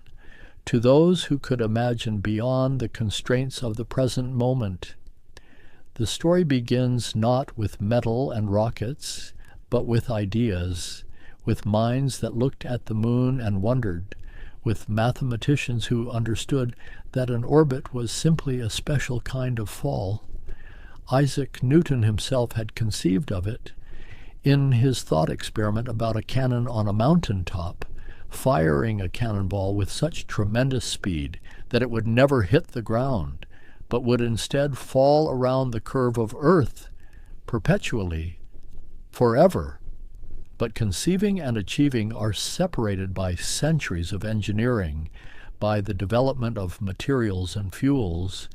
to those who could imagine beyond the constraints of the present moment. The story begins not with metal and rockets, but with ideas, with minds that looked at the moon and wondered, with mathematicians who understood that an orbit was simply a special kind of fall. Isaac Newton himself had conceived of it in his thought experiment about a cannon on a mountaintop, firing a cannonball with such tremendous speed that it would never hit the ground, but would instead fall around the curve of Earth perpetually, forever. But conceiving and achieving are separated by centuries of engineering, by the development of materials and fuels,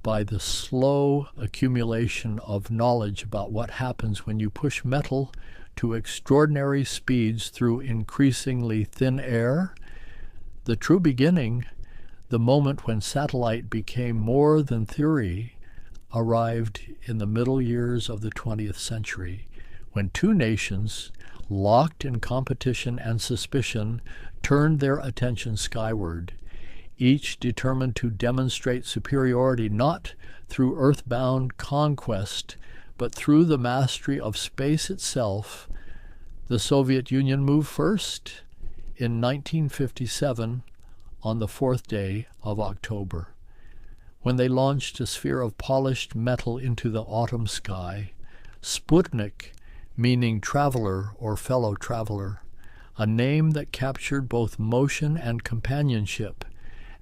by the slow accumulation of knowledge about what happens when you push metal to extraordinary speeds through increasingly thin air. The true beginning, the moment when satellite became more than theory, arrived in the middle years of the 20th century, when two nations, locked in competition and suspicion, turned their attention skyward, each determined to demonstrate superiority not through earthbound conquest, but through the mastery of space itself. The Soviet Union moved first in 1957 on the 4th day of October, when they launched a sphere of polished metal into the autumn sky. Sputnik, meaning traveler or fellow traveler, a name that captured both motion and companionship,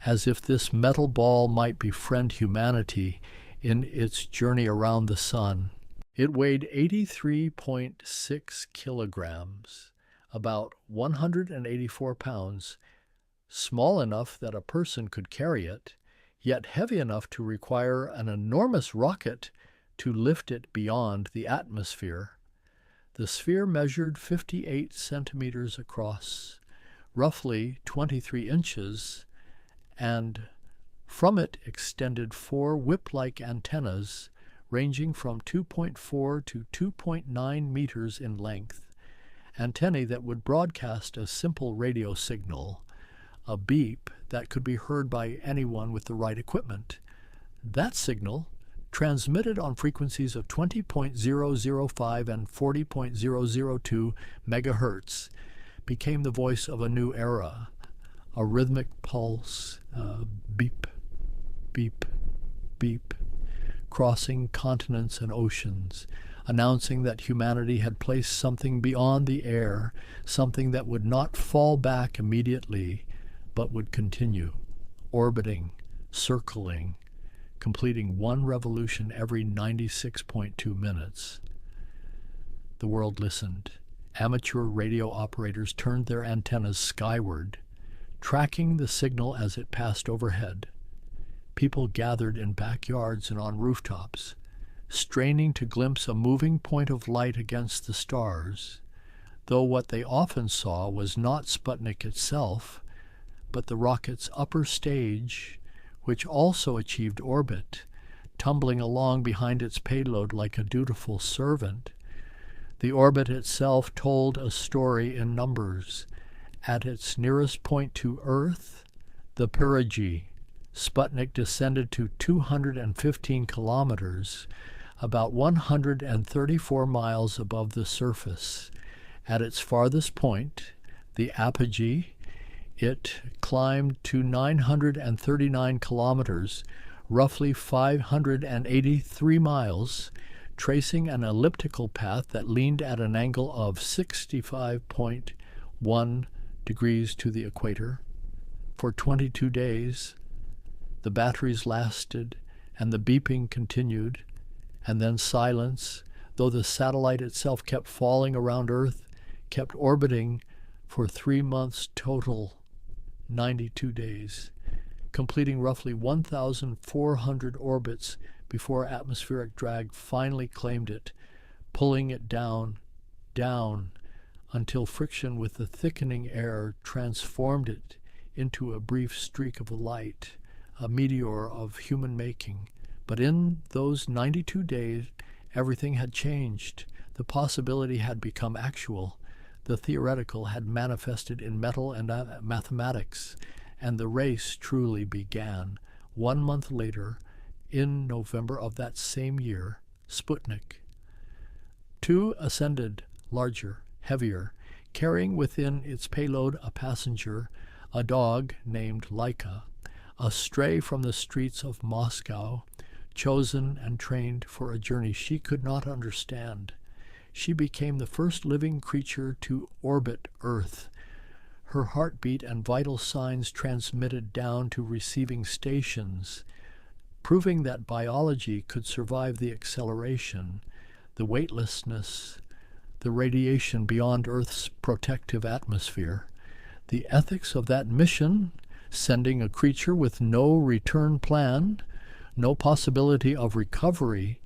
as if this metal ball might befriend humanity in its journey around the sun. It weighed 83.6 kilograms, about 184 pounds, small enough that a person could carry it, yet heavy enough to require an enormous rocket to lift it beyond the atmosphere. The sphere measured 58 centimeters across, roughly 23 inches, and from it extended 4 whip-like antennas ranging from 2.4 to 2.9 meters in length, antennae that would broadcast a simple radio signal, a beep that could be heard by anyone with the right equipment. That signal, transmitted on frequencies of 20.005 and 40.002 megahertz, became the voice of a new era, a rhythmic pulse, beep, beep, beep, crossing continents and oceans, announcing that humanity had placed something beyond the air, something that would not fall back immediately, but would continue, orbiting, circling, completing one revolution every 96.2 minutes. The world listened. Amateur radio operators turned their antennas skyward, tracking the signal as it passed overhead. People gathered in backyards and on rooftops, straining to glimpse a moving point of light against the stars, though what they often saw was not Sputnik itself, but the rocket's upper stage, which also achieved orbit, tumbling along behind its payload like a dutiful servant. The orbit itself told a story in numbers. At its nearest point to Earth, the perigee, Sputnik descended to 215 kilometers, about 134 miles above the surface. At its farthest point, the apogee, it climbed to 939 kilometers, roughly 583 miles, tracing an elliptical path that leaned at an angle of 65.1 degrees to the equator. For 22 days, the batteries lasted and the beeping continued, and then silence, though the satellite itself kept falling around Earth, kept orbiting for 3 months total, 92 days, completing roughly 1,400 orbits before atmospheric drag finally claimed it, pulling it down, until friction with the thickening air transformed it into a brief streak of light, a meteor of human making. But in those 92 days, everything had changed. The possibility had become actual. The theoretical had manifested in metal and mathematics, and the race truly began. 1 month later, in November of that same year, Sputnik 2 ascended, larger, heavier, carrying within its payload a passenger, a dog named Laika, a stray from the streets of Moscow, chosen and trained for a journey she could not understand. She became the first living creature to orbit Earth. Her heartbeat and vital signs transmitted down to receiving stations, proving that biology could survive the acceleration, the weightlessness, the radiation beyond Earth's protective atmosphere. The ethics of that mission, sending a creature with no return plan, no possibility of recovery,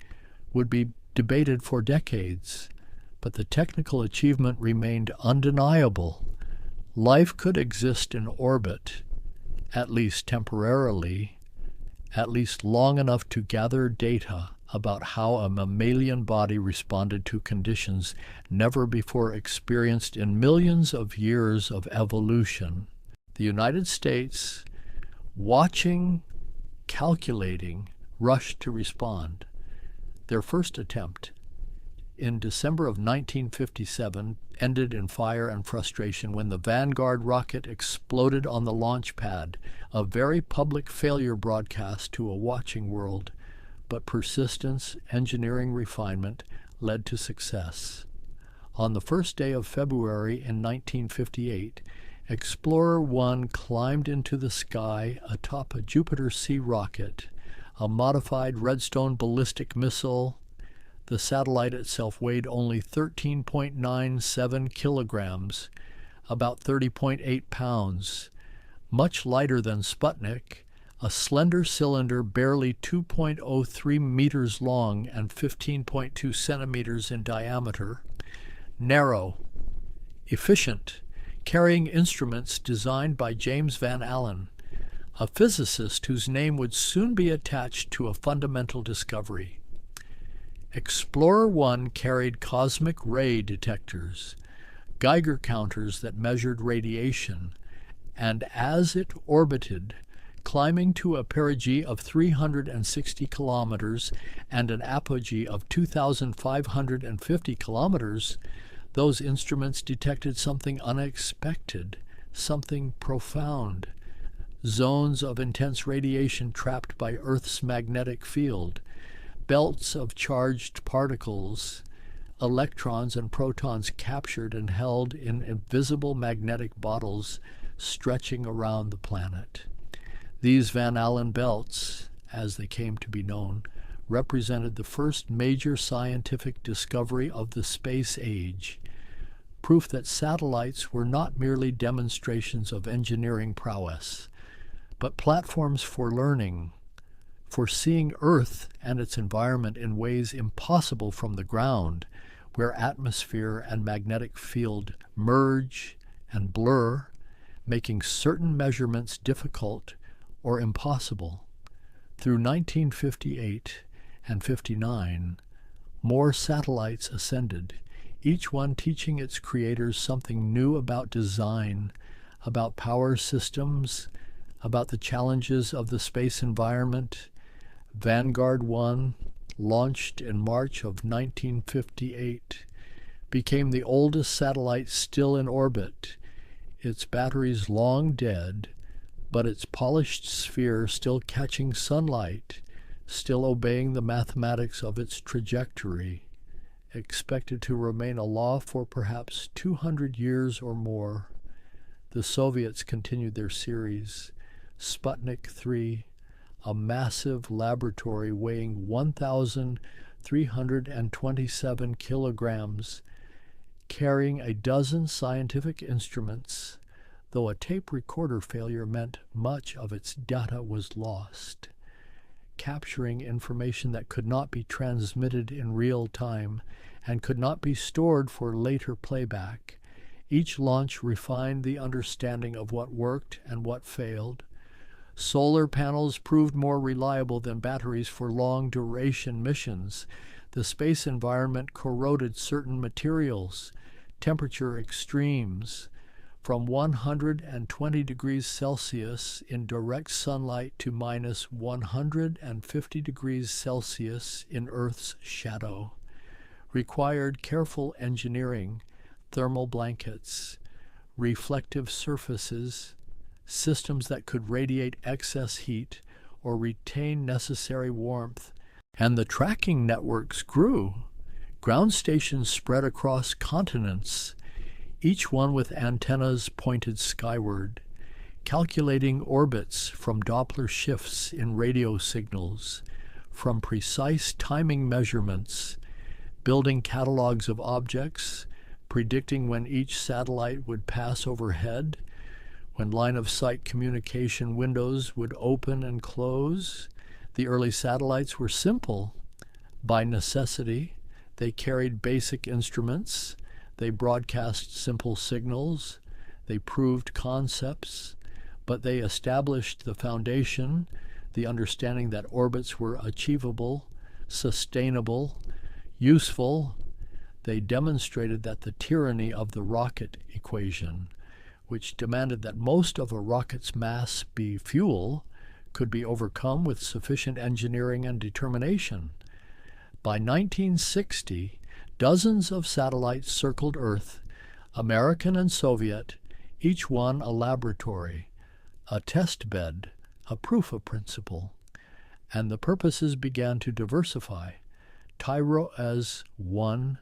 would be debated for decades, but the technical achievement remained undeniable. Life could exist in orbit, at least temporarily, at least long enough to gather data about how a mammalian body responded to conditions never before experienced in millions of years of evolution. The United States, watching, calculating, rushed to respond. Their first attempt, in December of 1957, ended in fire and frustration when the Vanguard rocket exploded on the launch pad, a very public failure broadcast to a watching world. But persistence, engineering refinement led to success. On the first day of February in 1958, Explorer 1 climbed into the sky atop a Jupiter C rocket, a modified Redstone ballistic missile. The satellite itself weighed only 13.97 kilograms, about 30.8 pounds, much lighter than Sputnik, a slender cylinder barely 2.03 meters long and 15.2 centimeters in diameter, narrow, efficient, carrying instruments designed by James Van Allen, a physicist whose name would soon be attached to a fundamental discovery. Explorer 1 carried cosmic ray detectors, Geiger counters that measured radiation, and as it orbited, climbing to a perigee of 360 kilometers and an apogee of 2,550 kilometers, those instruments detected something unexpected, something profound. Zones of intense radiation trapped by Earth's magnetic field, belts of charged particles, electrons and protons captured and held in invisible magnetic bottles stretching around the planet. These Van Allen belts, as they came to be known, represented the first major scientific discovery of the space age, proof that satellites were not merely demonstrations of engineering prowess, but platforms for learning, for seeing Earth and its environment in ways impossible from the ground, where atmosphere and magnetic field merge and blur, making certain measurements difficult or impossible. Through 1958 and 59, more satellites ascended, each one teaching its creators something new about design, about power systems, about the challenges of the space environment. Vanguard 1, launched in March of 1958, became the oldest satellite still in orbit, its batteries long dead, but its polished sphere still catching sunlight, still obeying the mathematics of its trajectory, expected to remain aloft for perhaps 200 years or more. The Soviets continued their series. Sputnik 3, a massive laboratory weighing 1,327 kilograms, carrying a dozen scientific instruments, though a tape recorder failure meant much of its data was lost, capturing information that could not be transmitted in real time and could not be stored for later playback. Each launch refined the understanding of what worked and what failed. Solar panels proved more reliable than batteries for long-duration missions. The space environment corroded certain materials. Temperature extremes from 120 degrees Celsius in direct sunlight to minus 150 degrees Celsius in Earth's shadow required careful engineering, thermal blankets, reflective surfaces, systems that could radiate excess heat or retain necessary warmth. And the tracking networks grew. Ground stations spread across continents, each one with antennas pointed skyward, calculating orbits from Doppler shifts in radio signals, from precise timing measurements, building catalogs of objects, predicting when each satellite would pass overhead, when line-of-sight communication windows would open and close. The early satellites were simple. By necessity, they carried basic instruments, they broadcast simple signals, they proved concepts, but they established the foundation, the understanding that orbits were achievable, sustainable, useful. They demonstrated that the tyranny of the rocket equation, which demanded that most of a rocket's mass be fuel, could be overcome with sufficient engineering and determination. By 1960, dozens of satellites circled Earth, American and Soviet, each one a laboratory, a test bed, a proof of principle, and the purposes began to diversify. Tyro-1,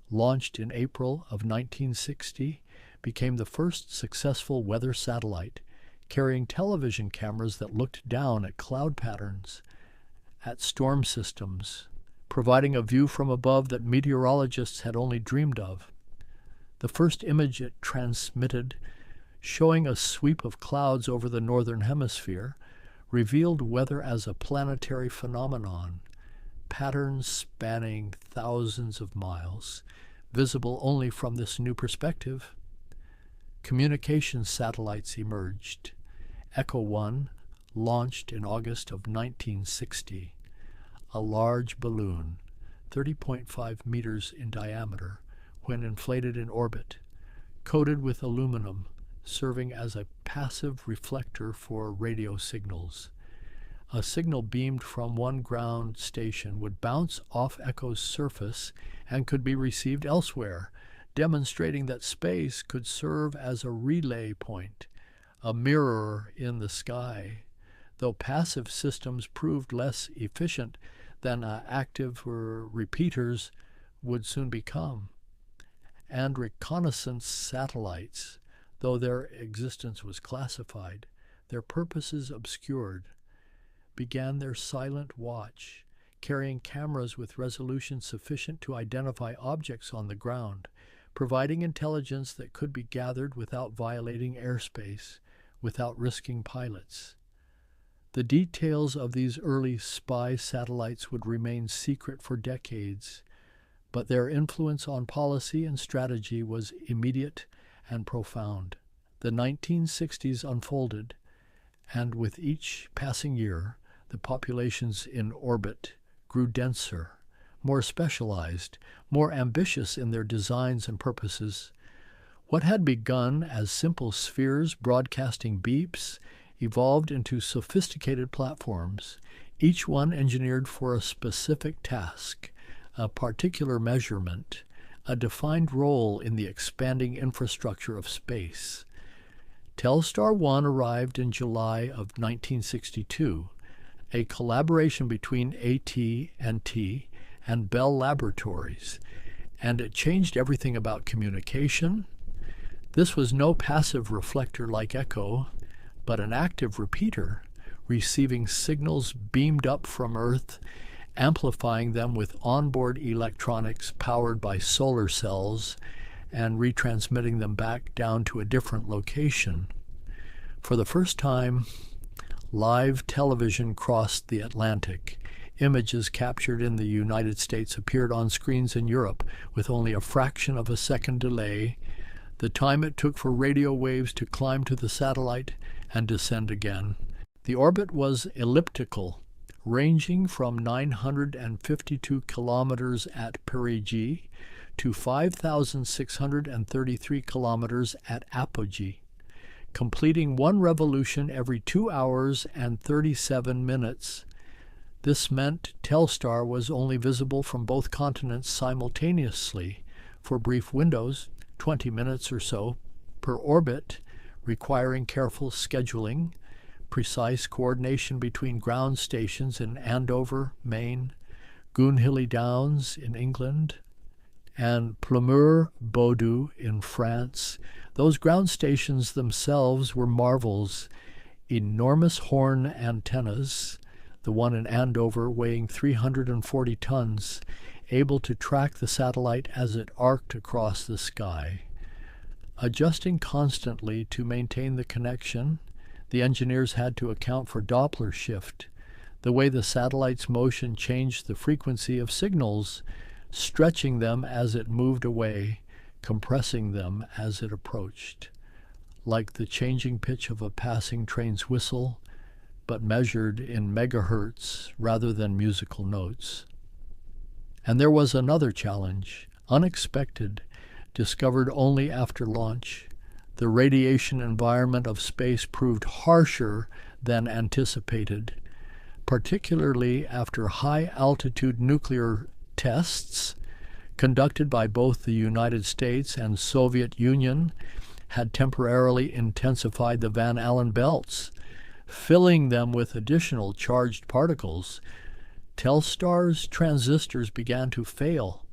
launched in April of 1960, became the first successful weather satellite, carrying television cameras that looked down at cloud patterns, at storm systems, providing a view from above that meteorologists had only dreamed of. The first image it transmitted, showing a sweep of clouds over the northern hemisphere, revealed weather as a planetary phenomenon, patterns spanning thousands of miles, visible only from this new perspective. Communication satellites emerged. Echo 1, launched in August of 1960. A large balloon, 30.5 meters in diameter, when inflated in orbit, coated with aluminum, serving as a passive reflector for radio signals. A signal beamed from one ground station would bounce off Echo's surface and could be received elsewhere, demonstrating that space could serve as a relay point, a mirror in the sky, though passive systems proved less efficient than active repeaters would soon become. And reconnaissance satellites, though their existence was classified, their purposes obscured, began their silent watch, carrying cameras with resolution sufficient to identify objects on the ground, providing intelligence that could be gathered without violating airspace, without risking pilots. The details of these early spy satellites would remain secret for decades, but their influence on policy and strategy was immediate and profound. The 1960s unfolded, and with each passing year, the populations in orbit grew denser, more specialized, more ambitious in their designs and purposes. What had begun as simple spheres broadcasting beeps evolved into sophisticated platforms, each one engineered for a specific task, a particular measurement, a defined role in the expanding infrastructure of space. Telstar 1 arrived in July of 1962, a collaboration between AT&T and Bell Laboratories, and it changed everything about communication. This was no passive reflector like echo, but an active repeater, receiving signals beamed up from Earth, amplifying them with onboard electronics powered by solar cells, and retransmitting them back down to a different location. For the first time, live television crossed the Atlantic. Images captured in the United States appeared on screens in Europe with only a fraction of a second delay, the time it took for radio waves to climb to the satellite and descend again. The orbit was elliptical, ranging from 952 kilometers at perigee to 5,633 kilometers at apogee, completing one revolution every 2 hours and 37 minutes. This meant Telstar was only visible from both continents simultaneously for brief windows, 20 minutes or so, per orbit, requiring careful scheduling, precise coordination between ground stations in Andover, Maine, Goonhilly Downs in England, and Plumeur-Bodou in France. Those ground stations themselves were marvels, enormous horn antennas, the one in Andover weighing 340 tons, able to track the satellite as it arced across the sky. Adjusting constantly to maintain the connection, the engineers had to account for Doppler shift, the way the satellite's motion changed the frequency of signals, stretching them as it moved away, compressing them as it approached, like the changing pitch of a passing train's whistle, but measured in megahertz rather than musical notes. And there was another challenge, unexpected, discovered only after launch. The radiation environment of space proved harsher than anticipated, particularly after high-altitude nuclear tests conducted by both the United States and Soviet Union had temporarily intensified the Van Allen belts, filling them with additional charged particles. Telstar's transistors began to fail,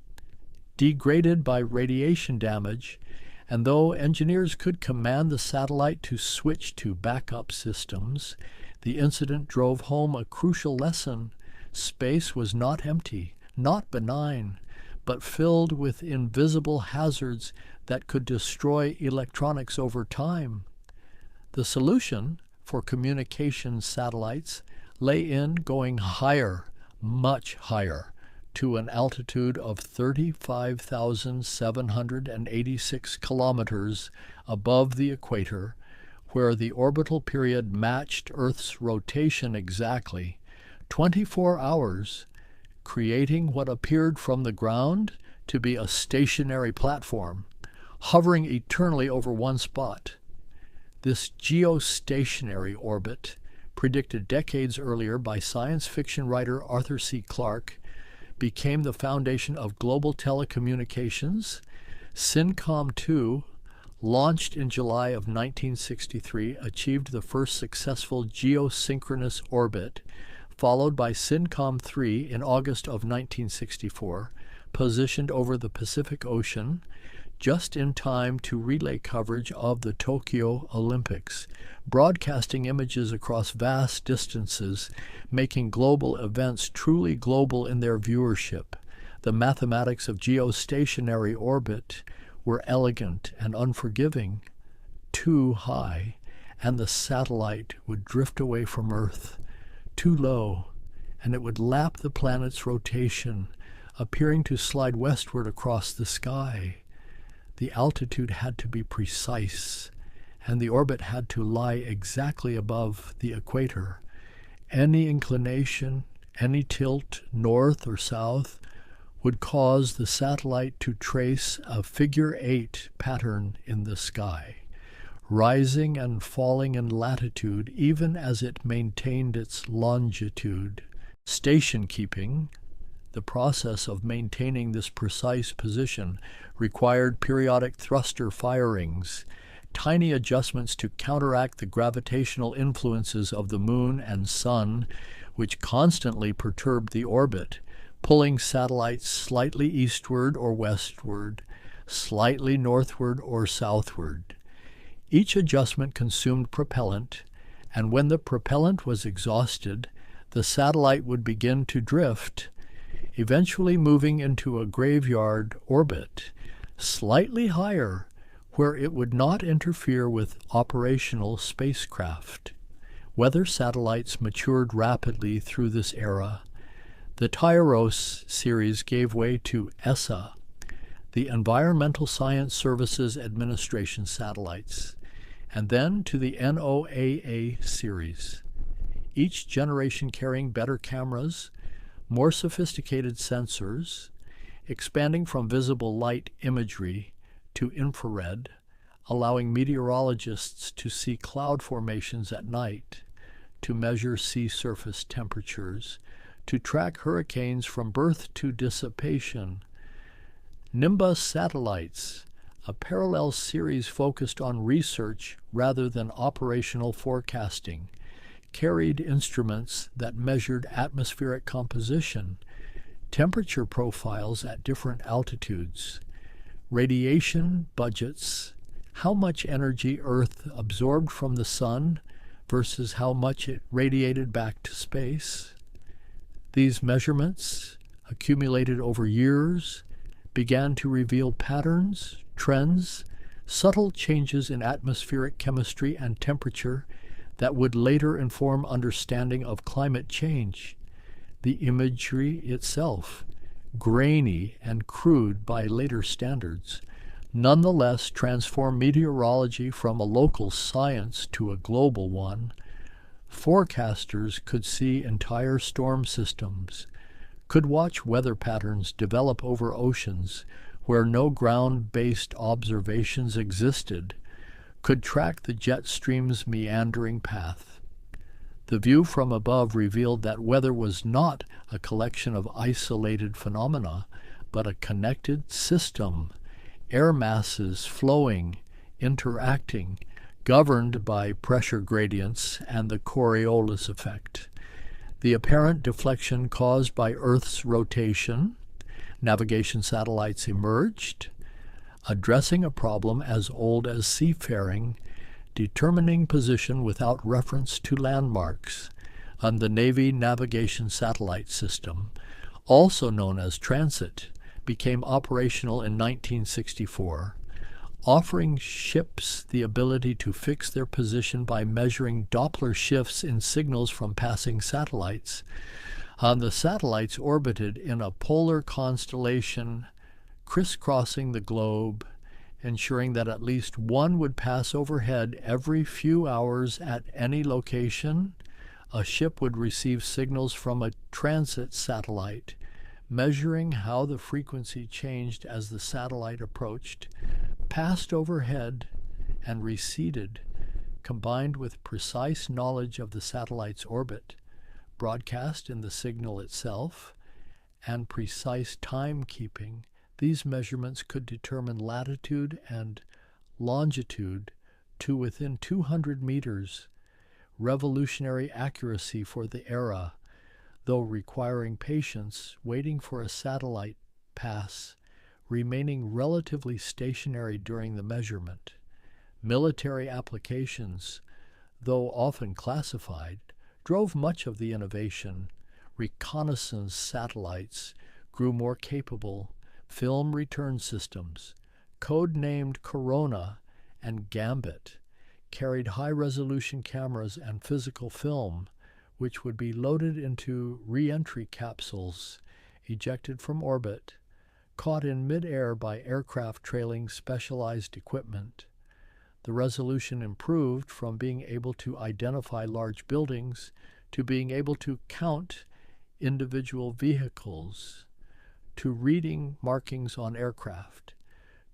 degraded by radiation damage, and though engineers could command the satellite to switch to backup systems, the incident drove home a crucial lesson. Space was not empty, not benign, but filled with invisible hazards that could destroy electronics over time. The solution for communication satellites lay in going higher, much higher, to an altitude of 35,786 kilometers above the equator, where the orbital period matched Earth's rotation exactly, 24 hours, creating what appeared from the ground to be a stationary platform, hovering eternally over one spot. This geostationary orbit, predicted decades earlier by science fiction writer Arthur C. Clarke, became the foundation of global telecommunications. SYNCOM-2, launched in July of 1963, achieved the first successful geosynchronous orbit, followed by SYNCOM-3 in August of 1964, positioned over the Pacific Ocean, just in time to relay coverage of the Tokyo Olympics, broadcasting images across vast distances, making global events truly global in their viewership. The mathematics of geostationary orbit were elegant and unforgiving. Too high, and the satellite would drift away from Earth. Too low, and it would lap the planet's rotation, appearing to slide westward across the sky. The altitude had to be precise, and the orbit had to lie exactly above the equator. Any inclination, any tilt, north or south, would cause the satellite to trace a figure-8 pattern in the sky, rising and falling in latitude even as it maintained its longitude. Station keeping, the process of maintaining this precise position, required periodic thruster firings, tiny adjustments to counteract the gravitational influences of the moon and sun, which constantly perturbed the orbit, pulling satellites slightly eastward or westward, slightly northward or southward. Each adjustment consumed propellant, and when the propellant was exhausted, the satellite would begin to drift, eventually moving into a graveyard orbit, slightly higher, where it would not interfere with operational spacecraft. Weather satellites matured rapidly through this era. The Tyros series gave way to ESA, the Environmental Science Services Administration satellites, and then to the NOAA series, each generation carrying better cameras, more sophisticated sensors, expanding from visible light imagery to infrared, allowing meteorologists to see cloud formations at night, to measure sea surface temperatures, to track hurricanes from birth to dissipation. Nimbus satellites, a parallel series focused on research rather than operational forecasting, carried instruments that measured atmospheric composition, temperature profiles at different altitudes, radiation budgets, how much energy Earth absorbed from the sun versus how much it radiated back to space. These measurements, accumulated over years, began to reveal patterns, trends, subtle changes in atmospheric chemistry and temperature that would later inform understanding of climate change. The imagery itself, grainy and crude by later standards, nonetheless transformed meteorology from a local science to a global one. Forecasters could see entire storm systems, could watch weather patterns develop over oceans where no ground-based observations existed, could track the jet stream's meandering path. The view from above revealed that weather was not a collection of isolated phenomena, but a connected system, air masses flowing, interacting, governed by pressure gradients and the Coriolis effect. The apparent deflection caused by Earth's rotation, navigation satellites emerged, addressing a problem as old as seafaring, determining position without reference to landmarks, on the Navy Navigation Satellite System, also known as Transit, became operational in 1964, offering ships the ability to fix their position by measuring Doppler shifts in signals from passing satellites. The satellites orbited in a polar constellation, crisscrossing the globe, ensuring that at least one would pass overhead every few hours at any location. A ship would receive signals from a transit satellite, measuring how the frequency changed as the satellite approached, passed overhead, and receded, combined with precise knowledge of the satellite's orbit, broadcast in the signal itself, and precise timekeeping. These measurements could determine latitude and longitude to within 200 meters, revolutionary accuracy for the era, though requiring patience, waiting for a satellite pass, remaining relatively stationary during the measurement. Military applications, though often classified, drove much of the innovation. Reconnaissance satellites grew more capable. Film return systems, code-named Corona and Gambit, carried high-resolution cameras and physical film, which would be loaded into re-entry capsules ejected from orbit, caught in mid-air by aircraft trailing specialized equipment. The resolution improved from being able to identify large buildings to being able to count individual vehicles, to reading markings on aircraft,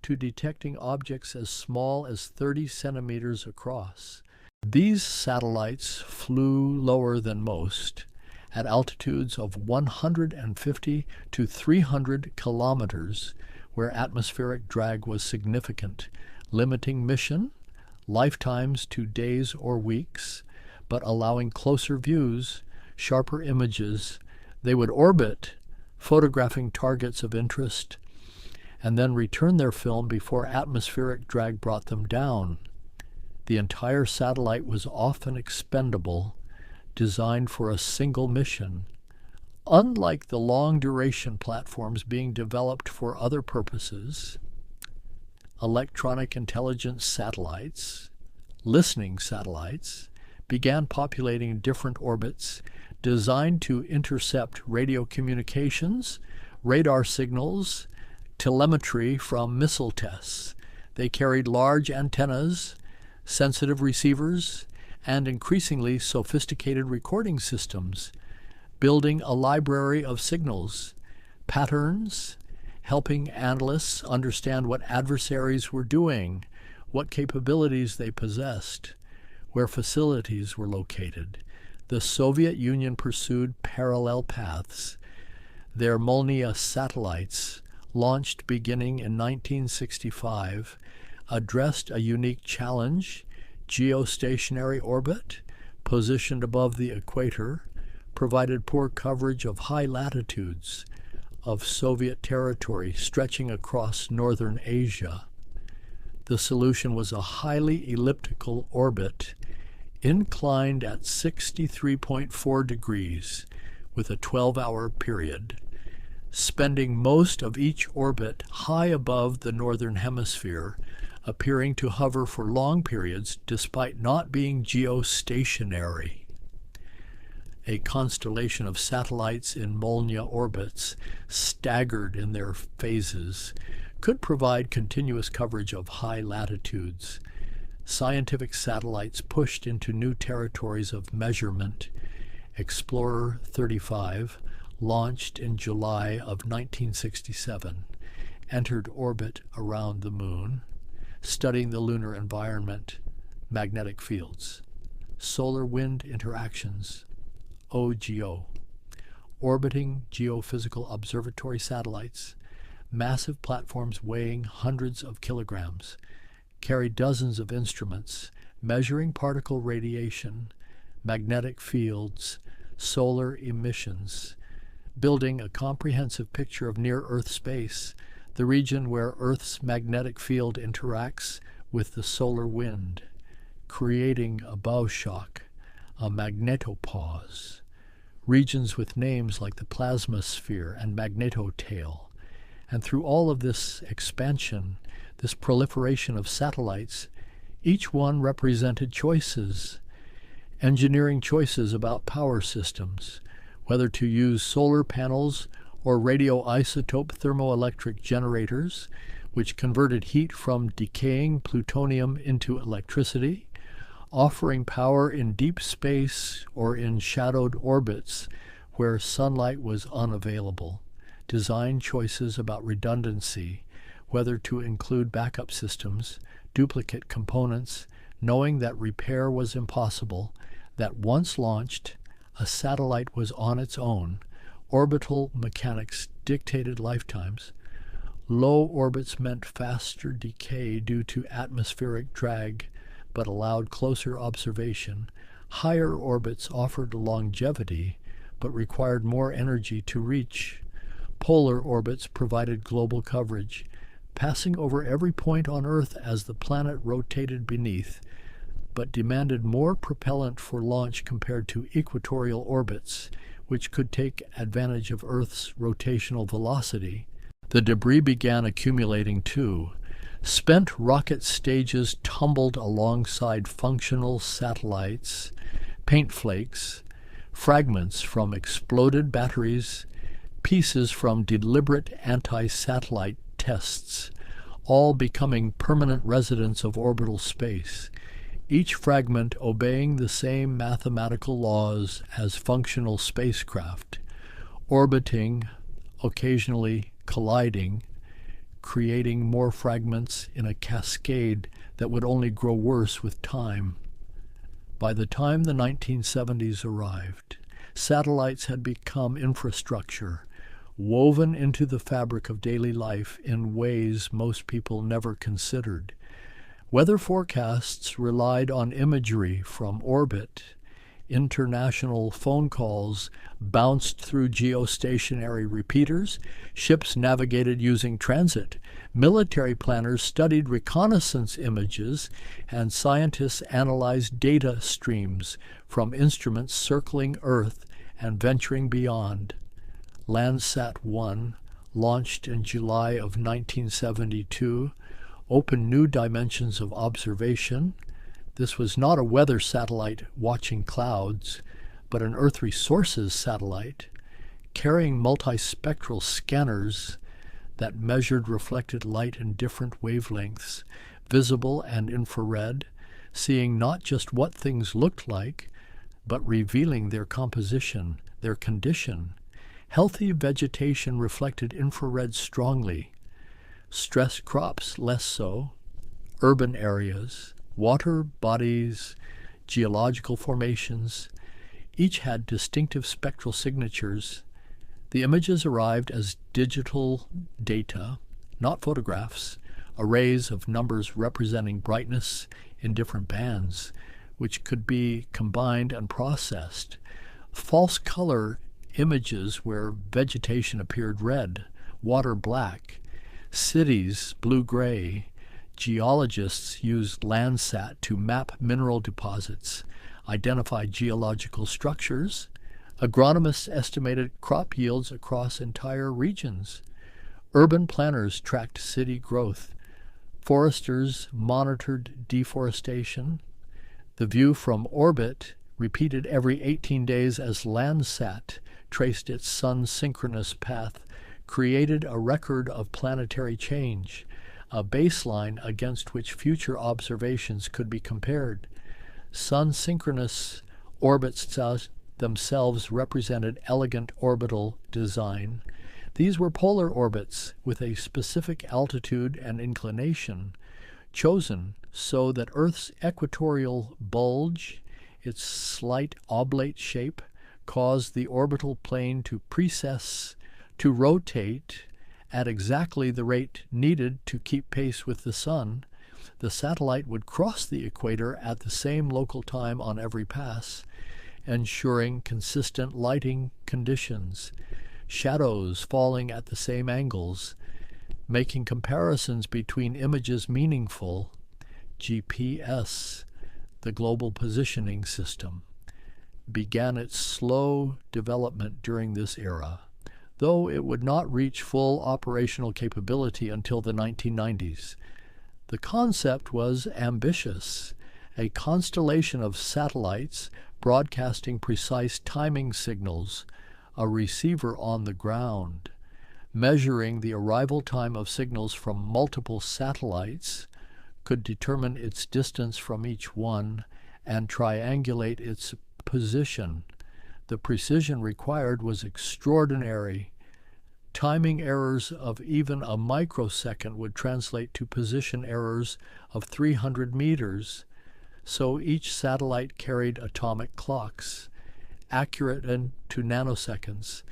to detecting objects as small as 30 centimeters across. These satellites flew lower than most, at altitudes of 150 to 300 kilometers, where atmospheric drag was significant, limiting mission lifetimes to days or weeks, but allowing closer views, sharper images. They would orbit, photographing targets of interest, and then return their film before atmospheric drag brought them down. The entire satellite was often expendable, designed for a single mission. Unlike the long-duration platforms being developed for other purposes, electronic intelligence satellites, listening satellites, began populating different orbits designed to intercept radio communications, radar signals, telemetry from missile tests. They carried large antennas, sensitive receivers, and increasingly sophisticated recording systems, building a library of signals, patterns, helping analysts understand what adversaries were doing, what capabilities they possessed, where facilities were located. The Soviet Union pursued parallel paths. Their Molniya satellites, launched beginning in 1965, addressed a unique challenge: geostationary orbit, positioned above the equator, provided poor coverage of high latitudes of Soviet territory stretching across northern Asia. The solution was a highly elliptical orbit, inclined at 63.4 degrees, with a 12-hour period, spending most of each orbit high above the northern hemisphere, appearing to hover for long periods despite not being geostationary. A constellation of satellites in Molniya orbits, staggered in their phases, could provide continuous coverage of high latitudes. Scientific satellites pushed into new territories of measurement. Explorer 35, launched in July of 1967, entered orbit around the Moon, studying the lunar environment, magnetic fields, solar-wind interactions, OGO, orbiting geophysical observatory satellites, massive platforms weighing hundreds of kilograms, carry dozens of instruments measuring particle radiation, magnetic fields, solar emissions, building a comprehensive picture of near-Earth space, the region where Earth's magnetic field interacts with the solar wind, creating a bow shock, a magnetopause, regions with names like the plasma sphere and magnetotail. And through all of this expansion, this proliferation of satellites, each one represented choices, engineering choices about power systems, whether to use solar panels or radioisotope thermoelectric generators, which converted heat from decaying plutonium into electricity, offering power in deep space or in shadowed orbits where sunlight was unavailable. Design choices about redundancy, whether to include backup systems, duplicate components, knowing that repair was impossible, that once launched, a satellite was on its own. Orbital mechanics dictated lifetimes. Low orbits meant faster decay due to atmospheric drag, but allowed closer observation. Higher orbits offered longevity, but required more energy to reach. Polar orbits provided global coverage, passing over every point on Earth as the planet rotated beneath, but demanded more propellant for launch compared to equatorial orbits, which could take advantage of Earth's rotational velocity. The debris began accumulating too. Spent rocket stages tumbled alongside functional satellites, paint flakes, fragments from exploded batteries, pieces from deliberate anti-satellite tests, all becoming permanent residents of orbital space, each fragment obeying the same mathematical laws as functional spacecraft, orbiting, occasionally colliding, creating more fragments in a cascade that would only grow worse with time. By the time the 1970s arrived, satellites had become infrastructure, woven into the fabric of daily life in ways most people never considered. Weather forecasts relied on imagery from orbit, International phone calls bounced through geostationary repeaters. Ships navigated using transit. Military planners studied reconnaissance images, and scientists analyzed data streams from instruments circling Earth and venturing beyond. Landsat-1, launched in July of 1972, opened new dimensions of observation. This was not a weather satellite watching clouds, but an Earth resources satellite carrying multispectral scanners that measured reflected light in different wavelengths, visible and infrared, seeing not just what things looked like, but revealing their composition, their condition. Healthy vegetation reflected infrared strongly, stressed crops less so, urban areas, water bodies, geological formations, each had distinctive spectral signatures. The images arrived as digital data, not photographs, arrays of numbers representing brightness in different bands, which could be combined and processed. False color images where vegetation appeared red, water black, cities blue-gray. Geologists used Landsat to map mineral deposits, identify geological structures. Agronomists estimated crop yields across entire regions. Urban planners tracked city growth. Foresters monitored deforestation. The view from orbit, repeated every 18 days as Landsat traced its sun-synchronous path, created a record of planetary change, a baseline against which future observations could be compared. Sun-synchronous orbits themselves represented elegant orbital design. These were polar orbits with a specific altitude and inclination, chosen so that Earth's equatorial bulge, its slight oblate shape, caused the orbital plane to precess, to rotate at exactly the rate needed to keep pace with the sun. The satellite would cross the equator at the same local time on every pass, ensuring consistent lighting conditions, shadows falling at the same angles, making comparisons between images meaningful. GPS, the Global Positioning System, began its slow development during this era, though it would not reach full operational capability until the 1990s. The concept was ambitious, a constellation of satellites broadcasting precise timing signals, a receiver on the ground, measuring the arrival time of signals from multiple satellites, could determine its distance from each one, and triangulate its position. The precision required was extraordinary. Timing errors of even a microsecond would translate to position errors of 300 meters, so each satellite carried atomic clocks, accurate to nanoseconds,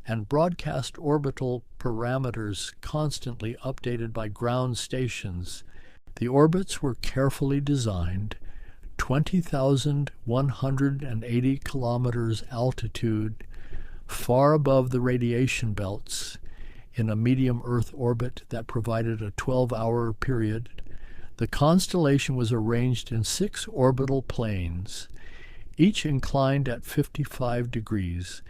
and broadcast orbital parameters constantly updated by ground stations. The orbits were carefully designed, 20,180 kilometers altitude, far above the radiation belts, in a medium Earth orbit that provided a 12-hour period. The constellation was arranged in 6 orbital planes, each inclined at 55 degrees,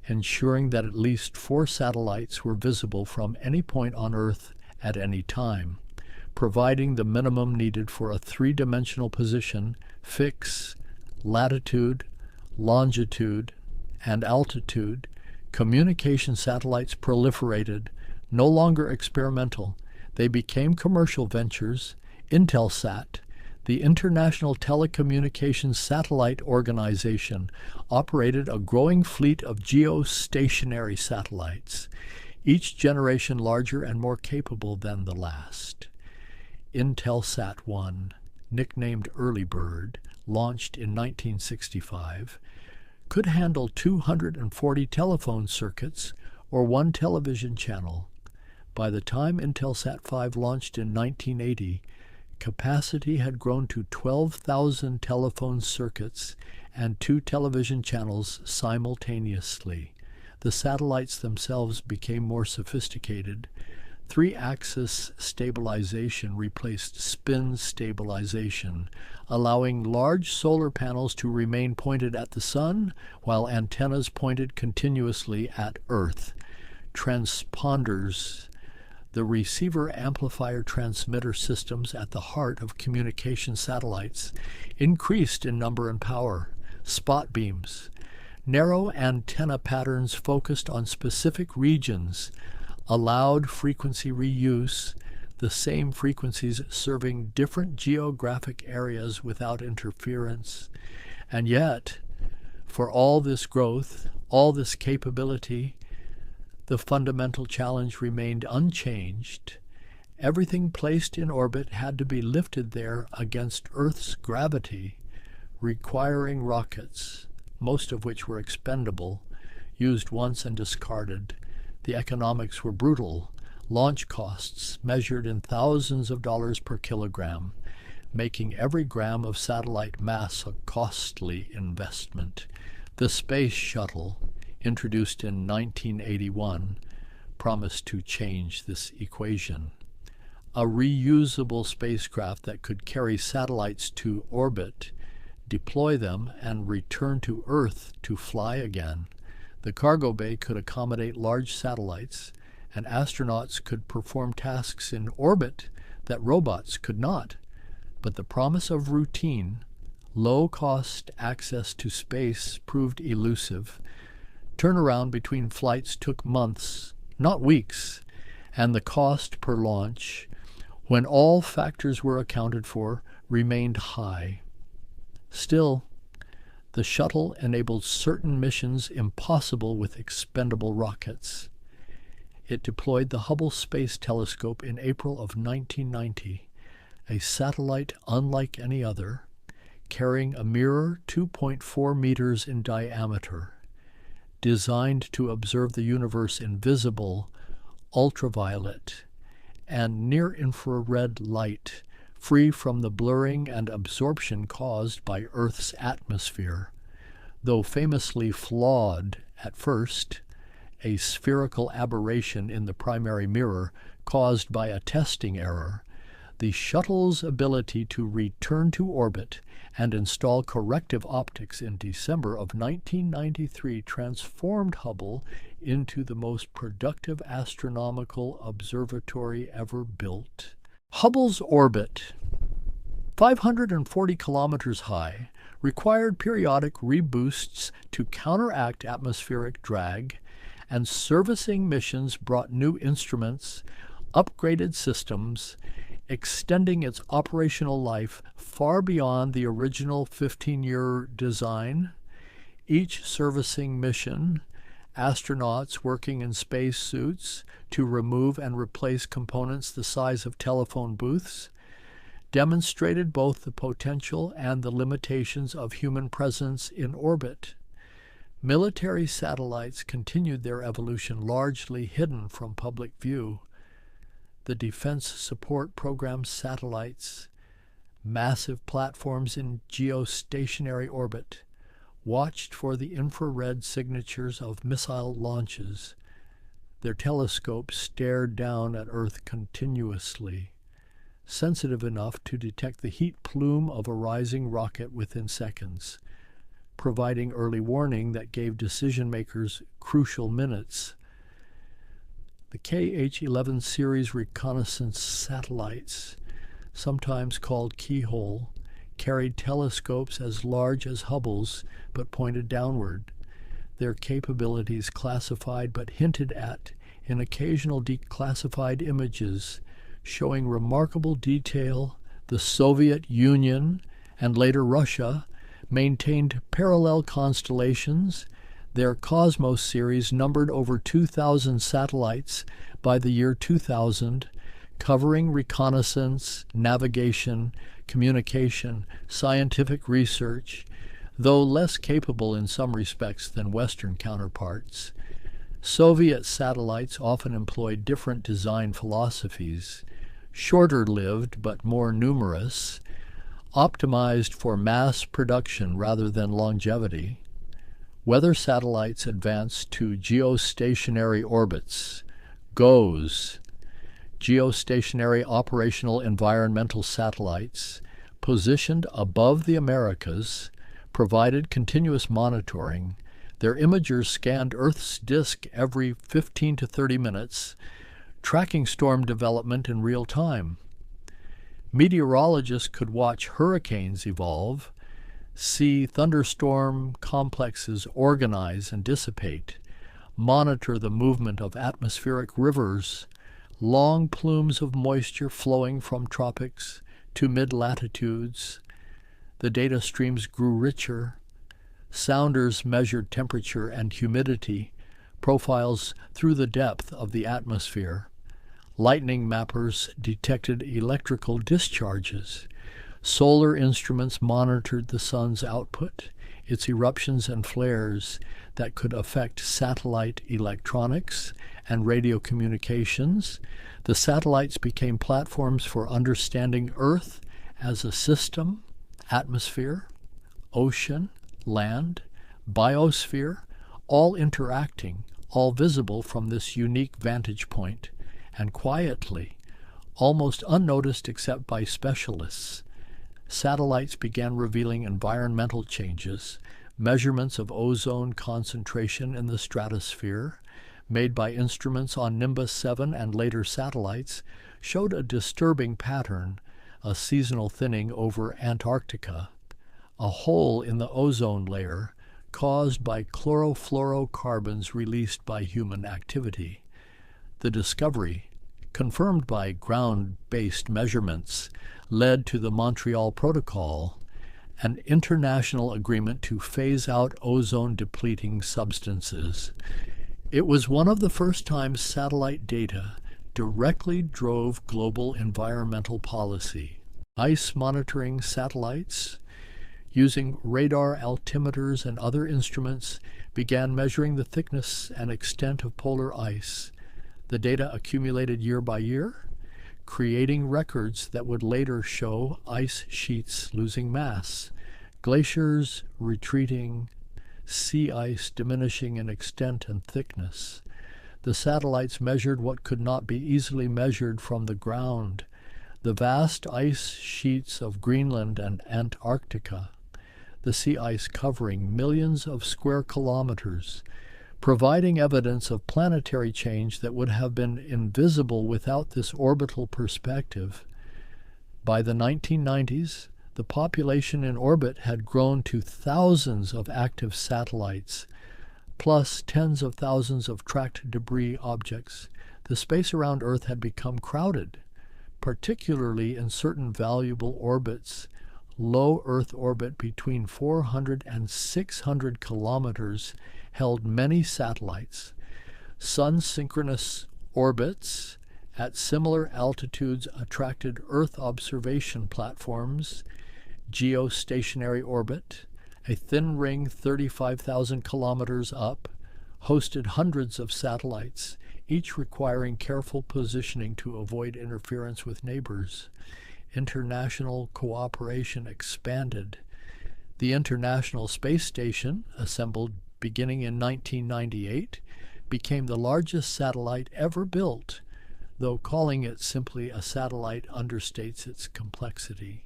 ensuring that at least 4 satellites were visible from any point on Earth at any time, providing the minimum needed for a 3-dimensional position, fix, latitude, longitude, and altitude. Communication satellites proliferated, no longer experimental. They became commercial ventures. Intelsat, the International Telecommunications Satellite Organization, operated a growing fleet of geostationary satellites, each generation larger and more capable than the last. Intelsat-1, nicknamed Early Bird, launched in 1965, could handle 240 telephone circuits or 1 television channel. By the time Intelsat 5 launched in 1980, Capacity had grown to 12,000 telephone circuits and 2 television channels simultaneously. The satellites themselves became more sophisticated. 3-axis stabilization replaced spin stabilization, allowing large solar panels to remain pointed at the sun while antennas pointed continuously at Earth. Transponders, the receiver-amplifier transmitter systems at the heart of communication satellites, increased in number and power. Spot beams, narrow antenna patterns focused on specific regions, allowed frequency reuse, the same frequencies serving different geographic areas without interference. And yet, for all this growth, all this capability, the fundamental challenge remained unchanged. Everything placed in orbit had to be lifted there against Earth's gravity, requiring rockets, most of which were expendable, used once and discarded. The economics were brutal. Launch costs measured in thousands of dollars per kilogram, making every gram of satellite mass a costly investment. The Space Shuttle, introduced in 1981, promised to change this equation. A reusable spacecraft that could carry satellites to orbit, deploy them, and return to Earth to fly again. The cargo bay could accommodate large satellites, and astronauts could perform tasks in orbit that robots could not. But the promise of routine, low-cost access to space proved elusive. Turnaround between flights took months, not weeks, and the cost per launch, when all factors were accounted for, remained high. Still, the shuttle enabled certain missions impossible with expendable rockets. It deployed the Hubble Space Telescope in April of 1990, a satellite unlike any other, carrying a mirror 2.4 meters in diameter, designed to observe the universe in visible, ultraviolet, and near-infrared light, free from the blurring and absorption caused by Earth's atmosphere. Though famously flawed at first, a spherical aberration in the primary mirror caused by a testing error, the shuttle's ability to return to orbit and install corrective optics in December of 1993 transformed Hubble into the most productive astronomical observatory ever built. Hubble's orbit, 540 kilometers high, required periodic reboosts to counteract atmospheric drag, and servicing missions brought new instruments, upgraded systems, extending its operational life far beyond the original 15-year design. Each servicing mission, astronauts working in space suits to remove and replace components the size of telephone booths, demonstrated both the potential and the limitations of human presence in orbit. Military satellites continued their evolution largely hidden from public view. The Defense Support Program satellites, massive platforms in geostationary orbit, watched for the infrared signatures of missile launches. Their telescopes stared down at Earth continuously, sensitive enough to detect the heat plume of a rising rocket within seconds, providing early warning that gave decision-makers crucial minutes. The KH-11 series reconnaissance satellites, sometimes called keyhole, carried telescopes as large as Hubble's but pointed downward, their capabilities classified but hinted at in occasional declassified images showing remarkable detail. The Soviet Union, and later Russia, maintained parallel constellations. Their Cosmos series numbered over 2,000 satellites by the year 2000, covering reconnaissance, navigation, communication, scientific research, though less capable in some respects than Western counterparts. Soviet satellites often employed different design philosophies, shorter-lived but more numerous, optimized for mass production rather than longevity, weather satellites advanced to geostationary orbits, GOES, geostationary operational environmental satellites, positioned above the Americas, provided continuous monitoring. Their imagers scanned Earth's disk every 15 to 30 minutes, tracking storm development in real time. Meteorologists could watch hurricanes evolve, see thunderstorm complexes organize and dissipate, monitor the movement of atmospheric rivers, long plumes of moisture flowing from tropics to mid-latitudes. The data streams grew richer. Sounders measured temperature and humidity profiles through the depth of the atmosphere. Lightning mappers detected electrical discharges. Solar instruments monitored the sun's output, its eruptions and flares that could affect satellite electronics and radio communications. The satellites became platforms for understanding Earth as a system, atmosphere, ocean, land, biosphere, all interacting, all visible from this unique vantage point, and quietly, almost unnoticed except by specialists. Satellites began revealing environmental changes. Measurements of ozone concentration in the stratosphere, made by instruments on Nimbus 7 and later satellites, showed a disturbing pattern, a seasonal thinning over Antarctica, a hole in the ozone layer caused by chlorofluorocarbons released by human activity. The discovery, confirmed by ground-based measurements, led to the Montreal Protocol, an international agreement to phase out ozone-depleting substances. It was one of the first times satellite data directly drove global environmental policy. Ice monitoring satellites, using radar altimeters and other instruments, began measuring the thickness and extent of polar ice. The data accumulated year by year, creating records that would later show ice sheets losing mass, glaciers retreating, sea ice diminishing in extent and thickness. The satellites measured what could not be easily measured from the ground, the vast ice sheets of Greenland and Antarctica, the sea ice covering millions of square kilometers, providing evidence of planetary change that would have been invisible without this orbital perspective. By the 1990s, the population in orbit had grown to thousands of active satellites, plus tens of thousands of tracked debris objects. The space around Earth had become crowded, particularly in certain valuable orbits. Low Earth orbit between 400 and 600 kilometers held many satellites. Sun-synchronous orbits at similar altitudes attracted Earth observation platforms. Geostationary orbit, a thin ring 35,000 kilometers up, hosted hundreds of satellites, each requiring careful positioning to avoid interference with neighbors. International cooperation expanded. The International Space Station, assembled beginning in 1998, became the largest satellite ever built, though calling it simply a satellite understates its complexity.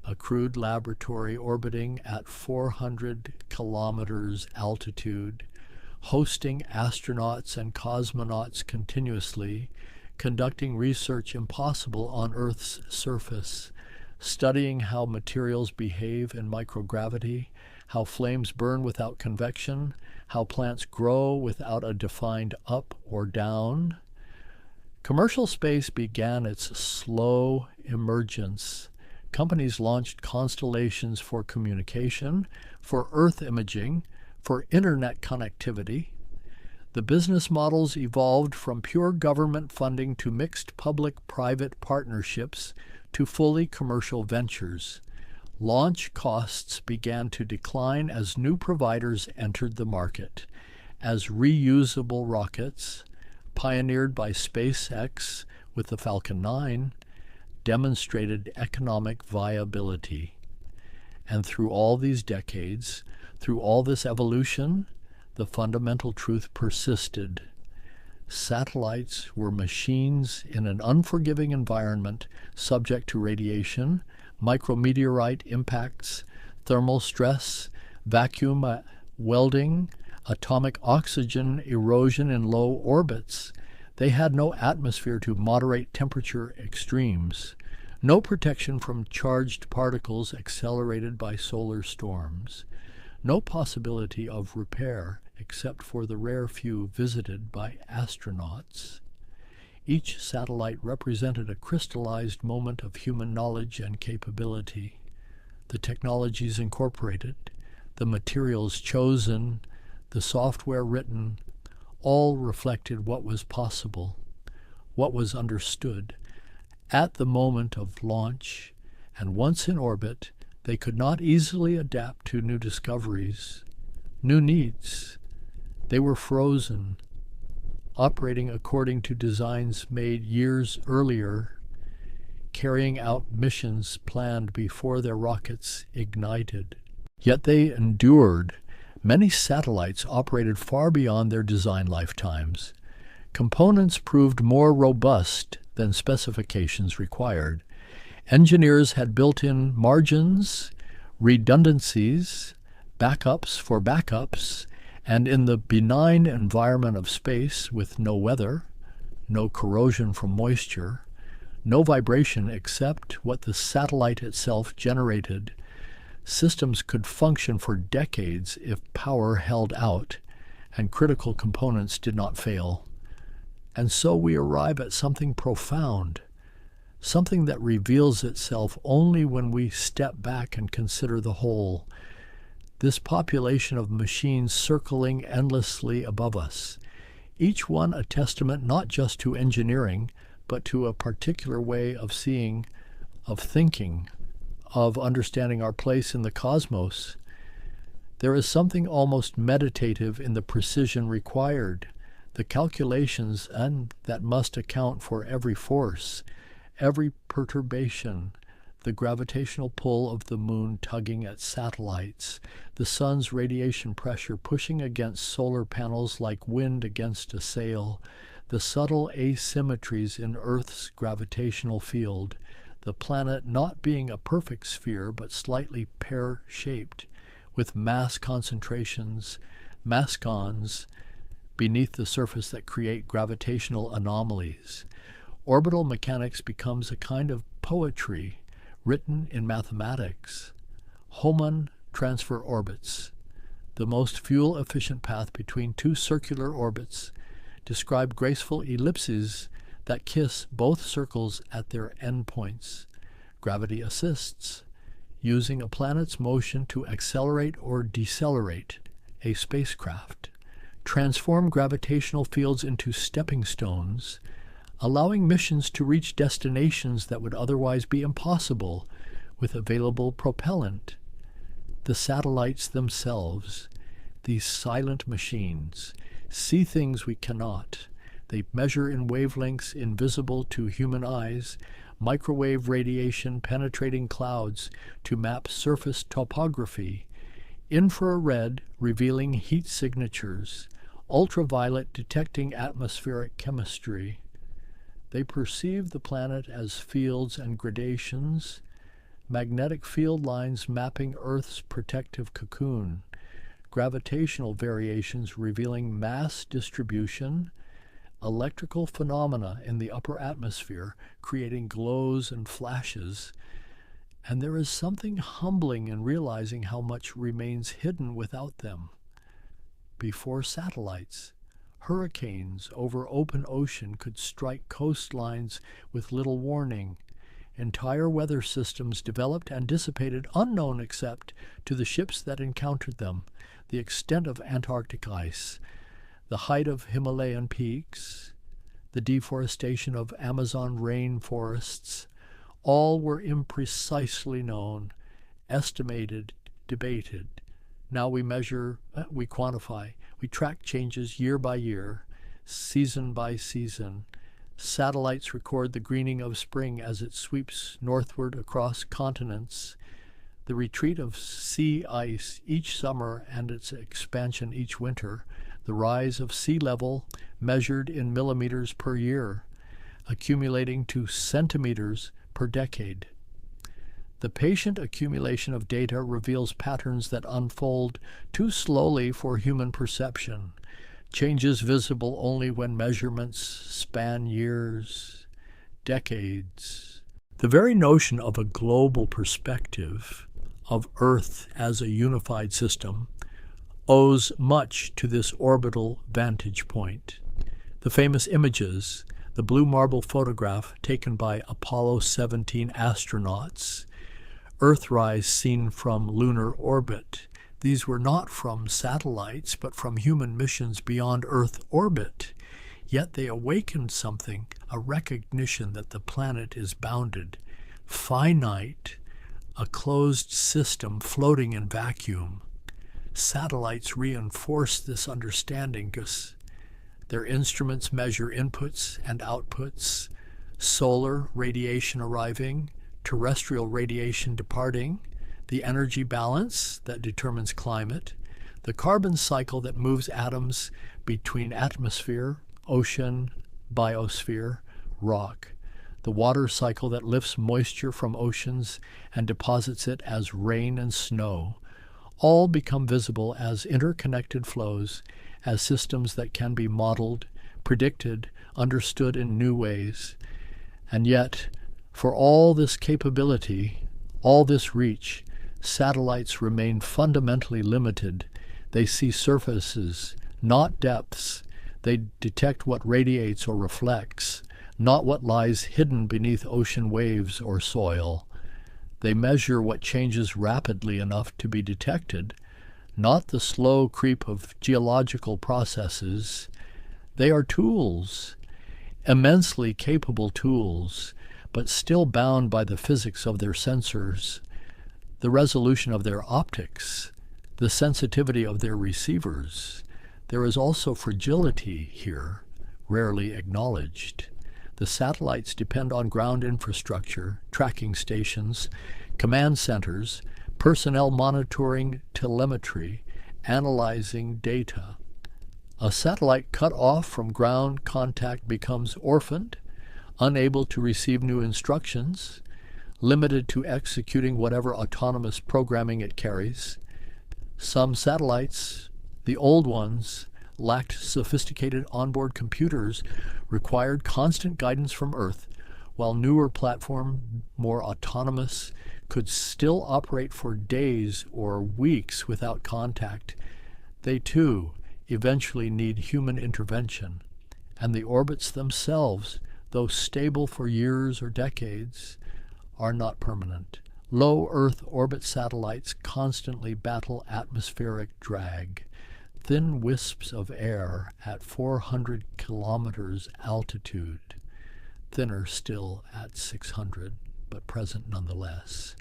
A crude laboratory orbiting at 400 kilometers altitude, hosting astronauts and cosmonauts continuously, conducting research impossible on Earth's surface, studying how materials behave in microgravity, how flames burn without convection, how plants grow without a defined up or down. Commercial space began its slow emergence. Companies launched constellations for communication, for Earth imaging, for internet connectivity. The business models evolved from pure government funding to mixed public-private partnerships to fully commercial ventures. Launch costs began to decline as new providers entered the market, as reusable rockets, pioneered by SpaceX, with the Falcon 9, demonstrated economic viability. And through all these decades, through all this evolution, the fundamental truth persisted. Satellites were machines in an unforgiving environment subject to radiation, micrometeorite impacts, thermal stress, vacuum welding, atomic oxygen erosion in low orbits. They had no atmosphere to moderate temperature extremes, no protection from charged particles accelerated by solar storms, no possibility of repair except for the rare few visited by astronauts. Each satellite represented a crystallized moment of human knowledge and capability. The technologies incorporated, the materials chosen, the software written, all reflected what was possible, what was understood. At the moment of launch, and once in orbit, they could not easily adapt to new discoveries, new needs. They were frozen, operating according to designs made years earlier, carrying out missions planned before their rockets ignited. Yet they endured. Many satellites operated far beyond their design lifetimes. Components proved more robust than specifications required. Engineers had built-in margins, redundancies, backups for backups, and in the benign environment of space with no weather, no corrosion from moisture, no vibration except what the satellite itself generated, systems could function for decades if power held out and critical components did not fail. And so we arrive at something profound, something that reveals itself only when we step back and consider the whole. This population of machines circling endlessly above us, each one a testament not just to engineering, but to a particular way of seeing, of thinking, of understanding our place in the cosmos. There is something almost meditative in the precision required, the calculations and that must account for every force, every perturbation, the gravitational pull of the moon tugging at satellites, the sun's radiation pressure pushing against solar panels like wind against a sail, the subtle asymmetries in Earth's gravitational field, the planet not being a perfect sphere but slightly pear-shaped, with mass concentrations, mascons, beneath the surface that create gravitational anomalies. Orbital mechanics becomes a kind of poetry written in mathematics. Hohmann transfer orbits, the most fuel-efficient path between two circular orbits, describe graceful ellipses that kiss both circles at their endpoints. Gravity assists, using a planet's motion to accelerate or decelerate a spacecraft. Transform gravitational fields into stepping stones, allowing missions to reach destinations that would otherwise be impossible with available propellant. The satellites themselves, these silent machines, see things we cannot. They measure in wavelengths invisible to human eyes, microwave radiation penetrating clouds to map surface topography, infrared revealing heat signatures, ultraviolet detecting atmospheric chemistry. They perceive the planet as fields and gradations, magnetic field lines mapping Earth's protective cocoon, gravitational variations revealing mass distribution, electrical phenomena in the upper atmosphere creating glows and flashes, and there is something humbling in realizing how much remains hidden without them. Before satellites, hurricanes over open ocean could strike coastlines with little warning. Entire weather systems developed and dissipated unknown except to the ships that encountered them, the extent of Antarctic ice, the height of Himalayan peaks, the deforestation of Amazon rainforests, all were imprecisely known, estimated, debated. Now we measure, we quantify, we track changes year by year, season by season. Satellites record the greening of spring as it sweeps northward across continents, the retreat of sea ice each summer and its expansion each winter, the rise of sea level measured in millimeters per year, accumulating to centimeters per decade. The patient accumulation of data reveals patterns that unfold too slowly for human perception, changes visible only when measurements span years, decades. The very notion of a global perspective of Earth as a unified system owes much to this orbital vantage point. The famous images, the blue marble photograph taken by Apollo 17 astronauts, Earthrise seen from lunar orbit. These were not from satellites, but from human missions beyond Earth orbit. Yet they awakened something, a recognition that the planet is bounded, finite, a closed system floating in vacuum. Satellites reinforce this understanding because their instruments measure inputs and outputs, solar radiation arriving, terrestrial radiation departing, the energy balance that determines climate, the carbon cycle that moves atoms between atmosphere, ocean, biosphere, rock, the water cycle that lifts moisture from oceans and deposits it as rain and snow, all become visible as interconnected flows, as systems that can be modeled, predicted, understood in new ways. And yet, for all this capability, all this reach, satellites remain fundamentally limited. They see surfaces, not depths. They detect what radiates or reflects, not what lies hidden beneath ocean waves or soil. They measure what changes rapidly enough to be detected, not the slow creep of geological processes. They are tools, immensely capable tools, but still bound by the physics of their sensors, the resolution of their optics, the sensitivity of their receivers. There is also fragility here, rarely acknowledged. The satellites depend on ground infrastructure, tracking stations, command centers, personnel monitoring telemetry, analyzing data. A satellite cut off from ground contact becomes orphaned, unable to receive new instructions, limited to executing whatever autonomous programming it carries. Some satellites, the old ones, lacked sophisticated onboard computers, required constant guidance from Earth, while newer platform, more autonomous, could still operate for days or weeks without contact. They too eventually need human intervention, and the orbits themselves, though stable for years or decades, are not permanent. Low Earth orbit satellites constantly battle atmospheric drag. Thin wisps of air at 400 kilometers altitude, thinner still at 600, but present nonetheless.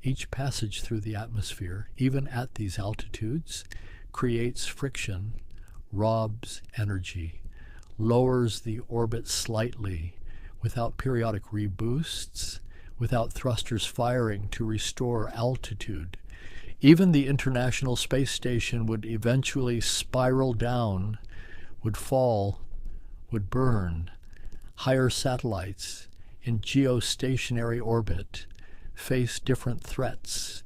Each passage through the atmosphere, even at these altitudes, creates friction, robs energy, lowers the orbit slightly, without periodic reboosts, without thrusters firing to restore altitude. Even the International Space Station would eventually spiral down, would fall, would burn. Higher satellites in geostationary orbit face different threats.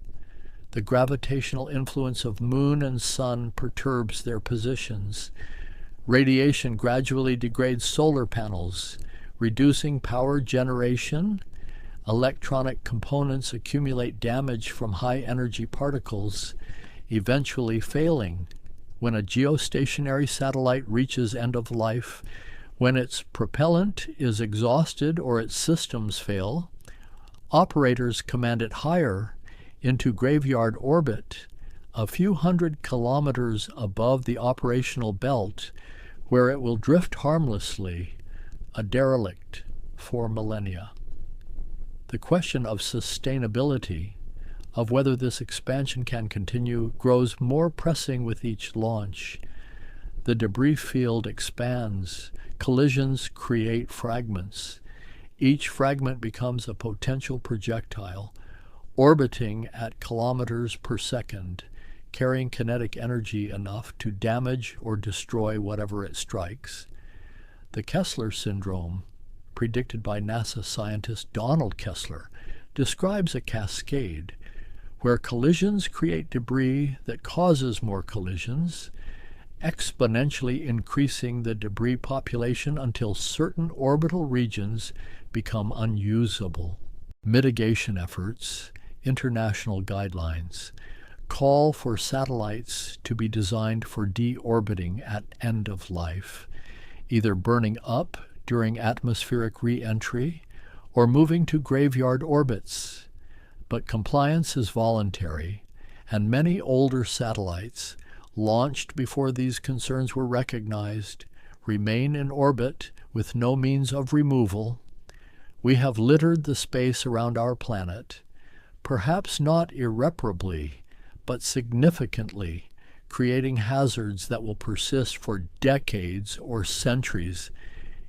The gravitational influence of moon and sun perturbs their positions. Radiation gradually degrades solar panels, reducing power generation. Electronic components accumulate damage from high-energy particles, eventually failing. When a geostationary satellite reaches end of life, when its propellant is exhausted or its systems fail, operators command it higher into graveyard orbit, a few hundred kilometers above the operational belt, where it will drift harmlessly, a derelict for millennia. The question of sustainability, of whether this expansion can continue, grows more pressing with each launch. The debris field expands. Collisions create fragments. Each fragment becomes a potential projectile, orbiting at kilometers per second, carrying kinetic energy enough to damage or destroy whatever it strikes. The Kessler syndrome, predicted by NASA scientist Donald Kessler, describes a cascade where collisions create debris that causes more collisions, exponentially increasing the debris population until certain orbital regions become unusable. Mitigation efforts, international guidelines, call for satellites to be designed for deorbiting at end of life, either burning up during atmospheric re-entry or moving to graveyard orbits. But compliance is voluntary, and many older satellites, launched before these concerns were recognized, remain in orbit with no means of removal. We have littered the space around our planet, perhaps not irreparably, but significantly, creating hazards that will persist for decades or centuries.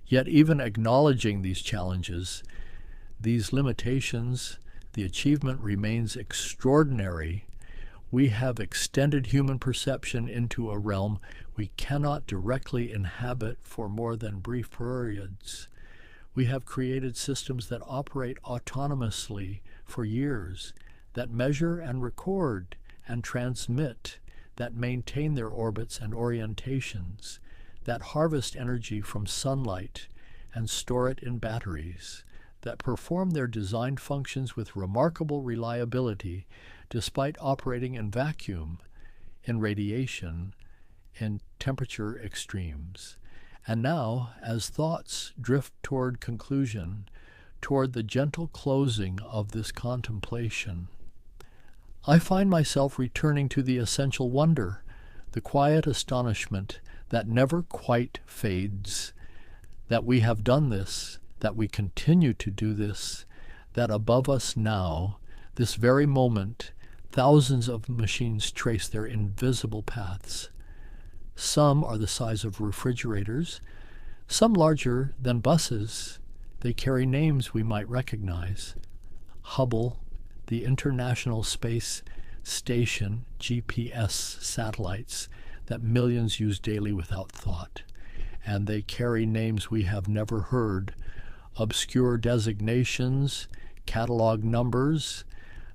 Yet even acknowledging these challenges, these limitations, the achievement remains extraordinary. We have extended human perception into a realm we cannot directly inhabit for more than brief periods. We have created systems that operate autonomously for years, that measure and record and transmit, that maintain their orbits and orientations, that harvest energy from sunlight and store it in batteries, that perform their designed functions with remarkable reliability despite operating in vacuum, in radiation, in temperature extremes. And now, as thoughts drift toward conclusion, toward the gentle closing of this contemplation, I find myself returning to the essential wonder, the quiet astonishment that never quite fades, that we have done this, that we continue to do this, that above us now, this very moment, thousands of machines trace their invisible paths. Some are the size of refrigerators, some larger than buses. They carry names we might recognize. Hubble, the International Space Station, GPS satellites that millions use daily without thought. And they carry names we have never heard, obscure designations, catalog numbers,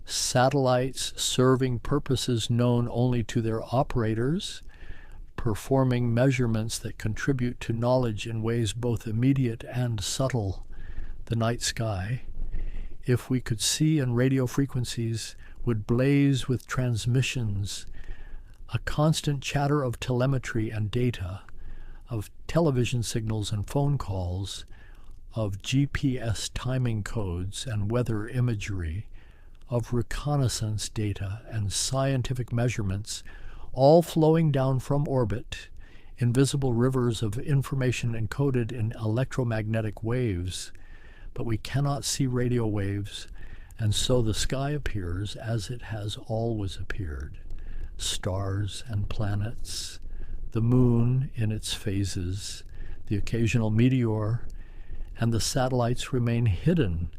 satellites serving purposes known only to their operators, performing measurements that contribute to knowledge in ways both immediate and subtle. The night sky, if we could see in radio frequencies, would blaze with transmissions, a constant chatter of telemetry and data, of television signals and phone calls, of GPS timing codes and weather imagery, of reconnaissance data and scientific measurements, all flowing down from orbit, invisible rivers of information encoded in electromagnetic waves. But we cannot see radio waves, and so the sky appears as it has always appeared. Stars and planets, the moon in its phases, the occasional meteor, and the satellites remain hidden,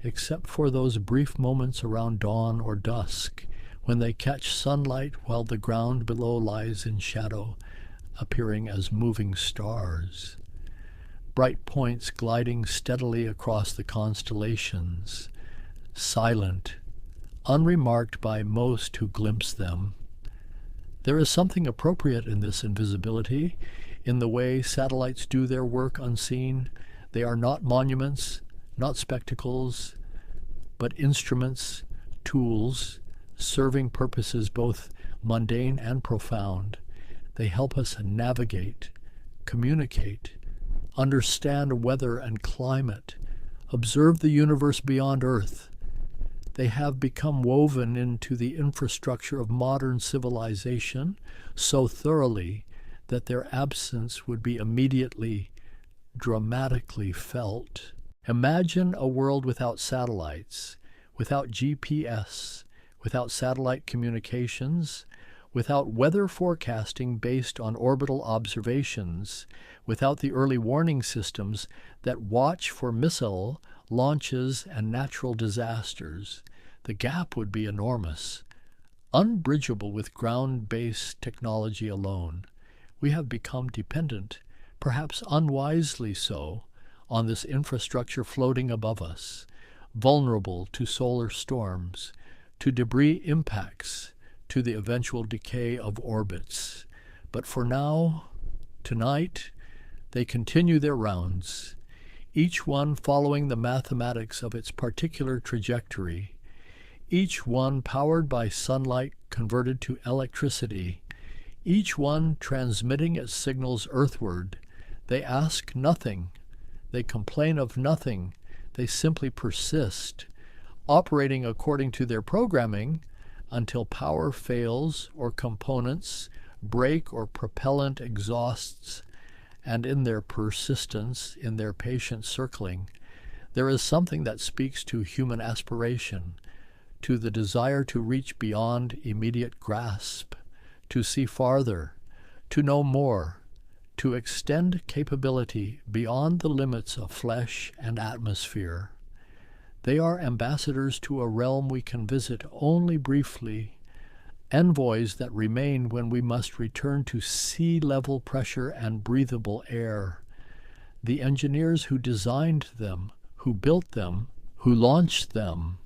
except for those brief moments around dawn or dusk, when they catch sunlight while the ground below lies in shadow, appearing as moving stars. Bright points gliding steadily across the constellations, silent, unremarked by most who glimpse them. There is something appropriate in this invisibility, in the way satellites do their work unseen. They are not monuments, not spectacles, but instruments, tools, serving purposes both mundane and profound. They help us navigate, communicate, understand weather and climate, observe the universe beyond Earth. They have become woven into the infrastructure of modern civilization so thoroughly that their absence would be immediately, dramatically felt. Imagine a world without satellites, without GPS, without satellite communications, Without weather forecasting based on orbital observations, without the early warning systems that watch for missile launches and natural disasters, the gap would be enormous, unbridgeable with ground-based technology alone. We have become dependent, perhaps unwisely so, on this infrastructure floating above us, vulnerable to solar storms, to debris impacts, to the eventual decay of orbits. But for now, tonight, they continue their rounds, each one following the mathematics of its particular trajectory, each one powered by sunlight converted to electricity, each one transmitting its signals earthward. They ask nothing, they complain of nothing, they simply persist, operating according to their programming until power fails or components break or propellant exhausts, and in their persistence, in their patient circling, there is something that speaks to human aspiration, to the desire to reach beyond immediate grasp, to see farther, to know more, to extend capability beyond the limits of flesh and atmosphere. They are ambassadors to a realm we can visit only briefly, envoys that remain when we must return to sea-level pressure and breathable air. The engineers who designed them, who built them, who launched them,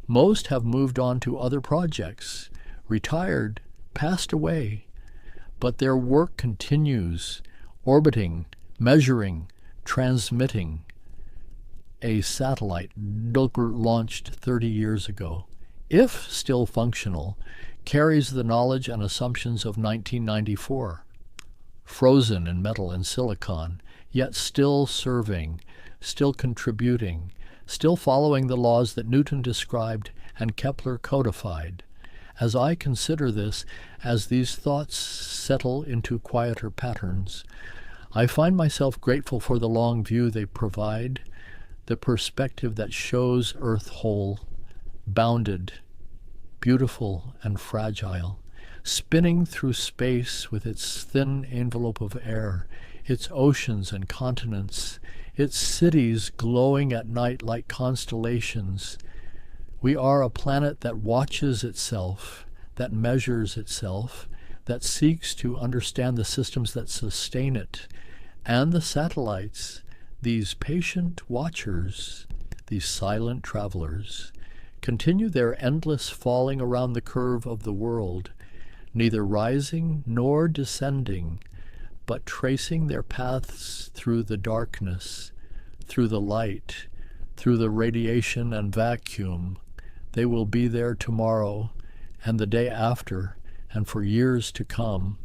most have moved on to other projects, retired, passed away, but their work continues, orbiting, measuring, transmitting. A satellite launched 30 years ago, if still functional, carries the knowledge and assumptions of 1994, frozen in metal and silicon, yet still serving, still contributing, still following the laws that Newton described and Kepler codified. As I consider this, as these thoughts settle into quieter patterns, I find myself grateful for the long view they provide, the perspective that shows Earth whole, bounded, beautiful and fragile, spinning through space with its thin envelope of air, its oceans and continents, its cities glowing at night like constellations. We are a planet that watches itself, that measures itself, that seeks to understand the systems that sustain it, and the satellites, these patient watchers, these silent travelers, continue their endless falling around the curve of the world, neither rising nor descending, but tracing their paths through the darkness, through the light, through the radiation and vacuum. They will be there tomorrow and the day after and for years to come,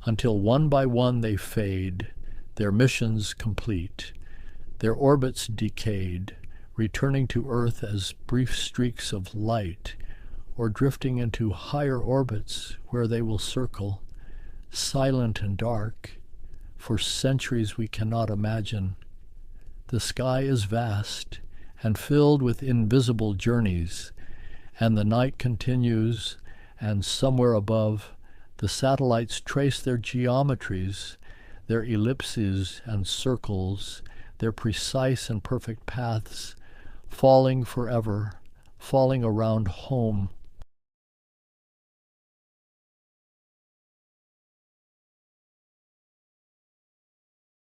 until one by one they fade, their missions complete, their orbits decayed, returning to Earth as brief streaks of light, or drifting into higher orbits where they will circle, silent and dark, for centuries we cannot imagine. The sky is vast and filled with invisible journeys, and the night continues, and somewhere above, the satellites trace their geometries, their ellipses and circles, their precise and perfect paths, falling forever, falling around home,